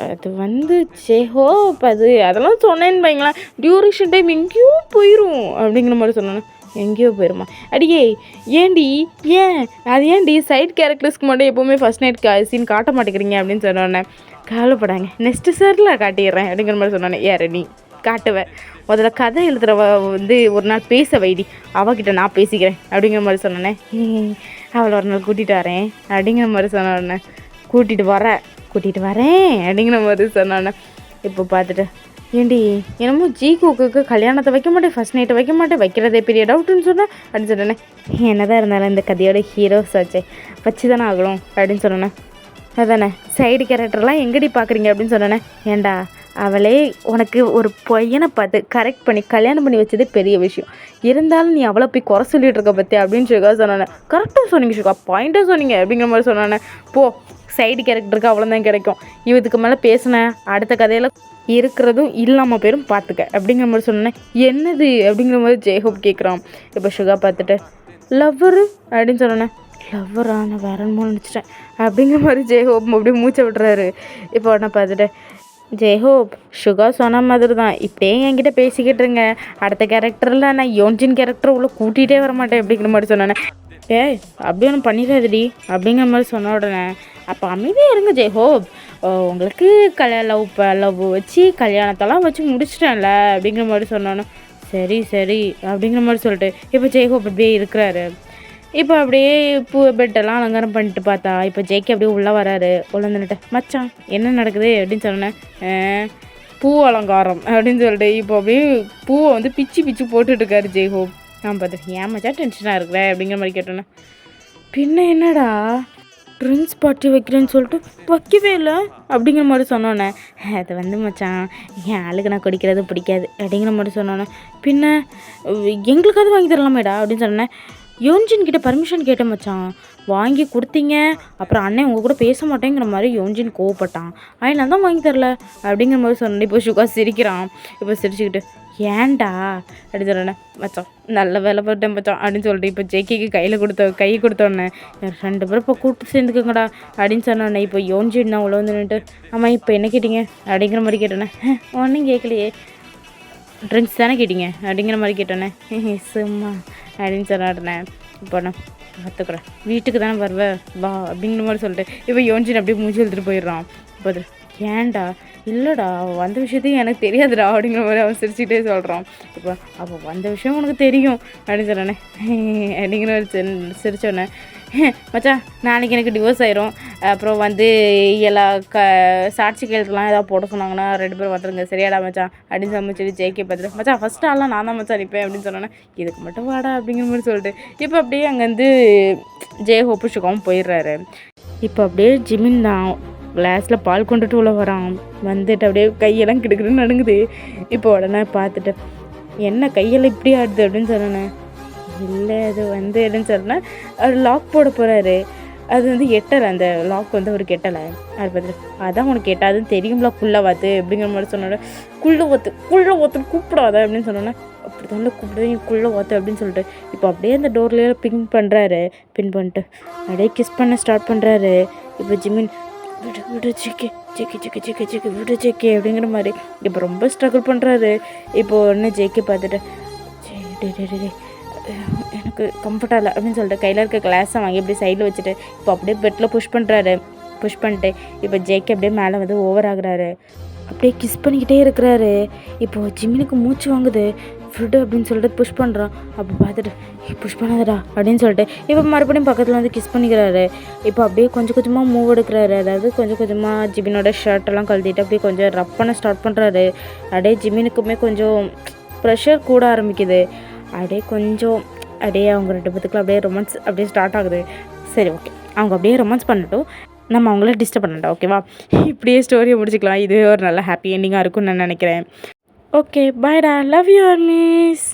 அது வந்து ஜேஹோப் அதெல்லாம் சொன்னேன்னு வைங்களா டியூரேஷன் டைம் எங்கேயோ போயிடும் அப்படிங்கிற மாதிரி சொன்னோன்னே எங்கேயோ போயிடுமா அடியே ஏன் அது சைட் கேரக்டர்ஸ்க்கு மட்டும் எப்போவுமே ஃபர்ஸ்ட் நைட் சீன் காட்ட மாட்டேங்கிறீங்க அப்படின்னு சொன்னோன்னே கவலைப்படாங்க நெக்ஸ்ட்டு சாரில் காட்டிடுறேன் அப்படிங்கிற மாதிரி சொன்னோன்னே யார் நீ காட்டுவேன், முதல்ல கதை எழுதுறவ வந்து ஒரு நாள் பேச வைடி, அவகிட்ட நான் பேசிக்கிறேன் அப்படிங்கிற மாதிரி சொன்னோன்னே அவளை ஒரு நாள் கூட்டிகிட்டு வரேன் அப்படிங்கிற மாதிரி சொன்னோன்னே கூட்டிகிட்டு வரேன் அப்படிங்கிற மாதிரி சொன்னோன்னே இப்போ பார்த்துட்டு என்னமோ ஜீகோக்கு கல்யாணத்தை வைக்க மாட்டேன், ஃபர்ஸ்ட் நைட்டை வைக்க மாட்டேன், வைக்கிறதே பெரிய டவுட்டுன்னு சொன்னேன் அப்படின்னு சொன்னேன்னே. என்னதான் இருந்தாலும் இந்த கதையோட ஹீரோஸ் ஆச்சே வச்சு தானே ஆகணும் அப்படின்னு சொன்னேன்னே. அதானே சைடு கேரக்டர்லாம் எங்கடி பார்க்குறீங்க அப்படின்னு சொன்னேன்னே. ஏண்டா அவளே உனக்கு ஒரு பையனை பார்த்து கரெக்ட் பண்ணி கல்யாணம் பண்ணி வச்சதே பெரிய விஷயம், இருந்தாலும் நீ அவளை போய் குறை சொல்லிட்டு இருக்க பற்றி அப்படின்னு சுகா சொன்னானே. கரெக்டாக சொன்னீங்க சுகா, பாயிண்ட்டாக சொன்னீங்க அப்படிங்கிற மாதிரி சொன்னானே. போ சைடு கேரக்டருக்கு அவ்வளோதான் கிடைக்கும், இதுக்கு மேலே பேசினேன் அடுத்த கதையில் இருக்கிறதும் இல்லாமல் பேரும் பார்த்துக்க அப்படிங்கிற மாதிரி சொன்னேன். என்னது அப்படிங்கிற மாதிரி ஜேஹோப் கேட்குறான். இப்போ சுகா பார்த்துட்டு லவ்வரு அப்படின்னு சொன்னேன். லவ்வரா நான் வேற என்னமோ நினச்சிட்டேன் அப்படிங்கிற மாதிரி ஜேஹோப் அப்படியே மூச்சை விட்டுறாரு. இப்போ உடனே பார்த்துட்டு ஜேஹோப் சுகா சொன்ன மாதிரி தான் இப்படியே என்கிட்ட பேசிக்கிட்டு இருங்க, அடுத்த கேரக்டரில் நான் யோன்ஜின் கேரக்டர் உள்ள கூட்டிகிட்டே வர மாட்டேன் அப்படிங்கிற மாதிரி சொன்னேன். அப்படி ஒன்றும் பண்ணிடாதடி அப்படிங்கிற மாதிரி சொன்ன உடனே அப்போ அமைதியாக இருங்க ஜேஹோப், உங்களுக்கு லவ் வச்சு கல்யாணத்தெல்லாம் வச்சு முடிச்சிட்டேன்ல அப்படிங்கிற மாதிரி சொன்னோன்னே சரி அப்படிங்கிற மாதிரி சொல்லிட்டு இப்போ ஜேஹோப் அப்படியே இருக்கிறாரு. இப்போ அப்படியே பெட்டெல்லாம் அலங்காரம் பண்ணிட்டு பார்த்தா இப்போ ஜேகே அப்படியே உள்ளே வராரு. உள்ள நின்றுட்டு மச்சான் என்ன நடக்குது அப்படின்னு சொன்னேன். பூ அலங்காரம் அப்படின்னு சொல்லிட்டு இப்போ அப்படியே பூவை வந்து பிச்சு போட்டுட்ருக்காரு ஜேஹோப். நான் பார்த்துட்டு ஏன் மச்சான் டென்ஷனாக இருக்கிறேன் அப்படிங்கிற மாதிரி கேட்டோன்னே பின்ன என்னடா ட்ரிங்க்ஸ் பார்ட்டி வைக்கிறேன்னு சொல்லிட்டு வைக்கவே இல்லை அப்படிங்கிற மாதிரி சொன்னோன்னே. அது வந்து மச்சான் என் ஆளுக்கு நான் குடிக்கிறது பிடிக்காது அப்படிங்கிற மாதிரி சொன்னோன்னே. பின்ன எங்களுக்காவது வாங்கி தரலாமேடா அப்படின்னு சொன்னேன். யோன்ஜின் கிட்ட பர்மிஷன் கேட்டேன் மச்சான், வாங்கி கொடுத்தீங்க. அப்புறம் அண்ணன் உங்கள் கூட பேச மாட்டேங்கிற மாதிரி யோன்ஜின் கோவப்பட்டான். நான் தான் வாங்கி தரல அப்படிங்கிற மாதிரி சொன்னேன். இப்போ ஷுகா சிரிக்கிறான். இப்போ சிரிச்சுக்கிட்டு ஏன்டா அப்படி சொல்கிறேன். மச்சான் நல்ல வேலை போட்டேன் மச்சான் அப்படின்னு சொல்லிட்டு இப்போ ஜேகேக்கு கை கொடுத்தோன்னே 2 பேரும் இப்போ கூப்பிட்டு சேர்ந்துக்கோங்கடா அப்படின்னு சொன்னோன்னே இப்போ யோன்ஜின் தான் உள்ள வந்து நின்றுட்டு ஆமாம் இப்போ என்ன கேட்டீங்க அப்படிங்கிற மாதிரி கேட்டோன்னே ஒன்றும் கேட்கலையே, ட்ரிங்க்ஸ் தானே கேட்டீங்க அப்படிங்கிற மாதிரி கேட்டோன்னே சும்மா அப்படின்னு சொன்னாட்டேனே. இப்போ நான் பார்த்துக்குறேன், வீட்டுக்கு தானே வருவேன் வா அப்படிங்கிற மாதிரி சொல்லிட்டு இப்போ யோன்ஜின் அப்படியே மூஞ்சி எழுத்துட்டு போயிடுறான். இப்போ அது ஏன்டா இல்லைடா அவள் வந்த விஷயத்தையும் எனக்கு தெரியாதுடா அப்படிங்கிற மாதிரி அவன் சிரிச்சுக்கிட்டே சொல்கிறான். இப்போ அப்போ வந்த விஷயம் உனக்கு தெரியும் அப்படின்னு சொன்னேனே அப்படிங்கிற மாதிரி சிரிச்சோன்னே மச்சான் நாளைக்கு எனக்கு டிவோர்ஸ் ஆயிரும், அப்புறம் வந்து எல்லா சாட்சி கையெழுத்துலாம் ஏதாவது போட சொன்னாங்கன்னா 2 பேரும் வந்துருங்க சரியாடா மச்சான் அப்படின்னு சமைச்சிட்டு ஜேகே பார்த்துட்டு மச்சான் ஃபஸ்ட்டு ஆள்லாம் நான் தான் மச்சான் நிற்பேன் அப்படின்னு சொன்னேன்னே இதுக்கு மட்டும் வாடா அப்படிங்கிற மாதிரி சொல்லிட்டு இப்போ அப்படியே அங்கேருந்து ஜெயஹோப்பு ஷுகாவும் போயிடுறாரு. இப்போ அப்படியே ஜிமின் தான் கிளாஸில் பால் கொண்டுட்டு உள்ள வரான். வந்துட்டு அப்படியே கையெல்லாம் கிடுக்குன்னு நடுங்குது. இப்போ உடனே பார்த்துட்டு என்ன கையெல்லாம் இப்படி ஆடுது அப்படின்னு சொன்னேன். இல்லை அது வந்து என்னன்னு சொன்னால் அவர் லாக் போட போகிறாரு, அது வந்து எட்டலை, அந்த லாக் வந்து அவருக்கு எட்டலை. அது பார்த்துட்டு அதான் உனக்கு எட்டாதுன்னு தெரியும்ல குள்ளே வாத்து அப்படிங்கிற மாதிரி சொன்னோட குள்ளே வாத்து கூப்பிடாத அப்படின்னு சொன்னோன்னே அப்படி தானே கூப்பிடுவேன் நீ குள்ளே வாத்து அப்படின்னு சொல்லிட்டு இப்போ அப்படியே அந்த டோர்லேயே பின் பண்ணிட்டு அப்படியே கிஸ் பண்ண ஸ்டார்ட் பண்ணுறாரு. இப்போ ஜிமின் விடு ஜேகே விடு ஜேகே அப்படிங்கிற மாதிரி இப்போ ரொம்ப ஸ்ட்ரகிள் பண்ணுறாரு. இப்போ ஒன்று ஜேகே பார்த்துட்டு எனக்கு கம்ஃபர்டாக இல்லை அப்படின்னு சொல்லிட்டு கையில் இருக்க கிளாஸை வாங்கி அப்படியே சைடில் வச்சுட்டு இப்போ அப்படியே பெட்டில் புஷ் பண்ணிட்டு இப்போ ஜேகே அப்படியே மேலே வந்து ஓவர் ஆகுறாரு. அப்படியே கிஸ் பண்ணிக்கிட்டே இருக்கிறாரு. இப்போது ஜிமினுக்கு மூச்சு வாங்குது. ஃப்ரிட்டு அப்படின்னு சொல்லிட்டு புஷ் பண்ணுறான். அப்போ பார்த்துட்டு புஷ் பண்ணாதடா அப்படின்னு சொல்லிட்டு இப்போ மறுபடியும் பக்கத்தில் வந்து கிஸ் பண்ணிக்கிறாரு. இப்போ அப்படியே கொஞ்சம் கொஞ்சமாக மூவ் எடுக்கிறாரு, அதாவது கொஞ்சம் கொஞ்சமாக ஜிமினோட ஷர்ட்டெல்லாம் கழட்டிட்டு அப்படியே கொஞ்சம் ரப் பண்ண ஸ்டார்ட் பண்ணுறாரு. அப்படியே ஜிமினுக்குமே கொஞ்சம் ப்ரெஷர் கூட ஆரம்பிக்குது. அப்படியே கொஞ்சம் அப்படியே அவங்க 2 பேத்துக்குள்ள அப்படியே ரொமான்ஸ் அப்படியே ஸ்டார்ட் ஆகுது. சரி ஓகே அவங்க அப்படியே ரொமான்ஸ் பண்ணட்டும், நம்ம அவங்கள டிஸ்டர்ப் பண்ணட்டோம் ஓகேவா. இப்படியே ஸ்டோரியை முடிச்சுக்கலாம். இதுவே ஒரு நல்ல ஹாப்பி எண்டிங்காக இருக்கும்னு நான் நினைக்கிறேன். ஓகே பாய்டா, லவ் யூ ஆர்மிஸ்.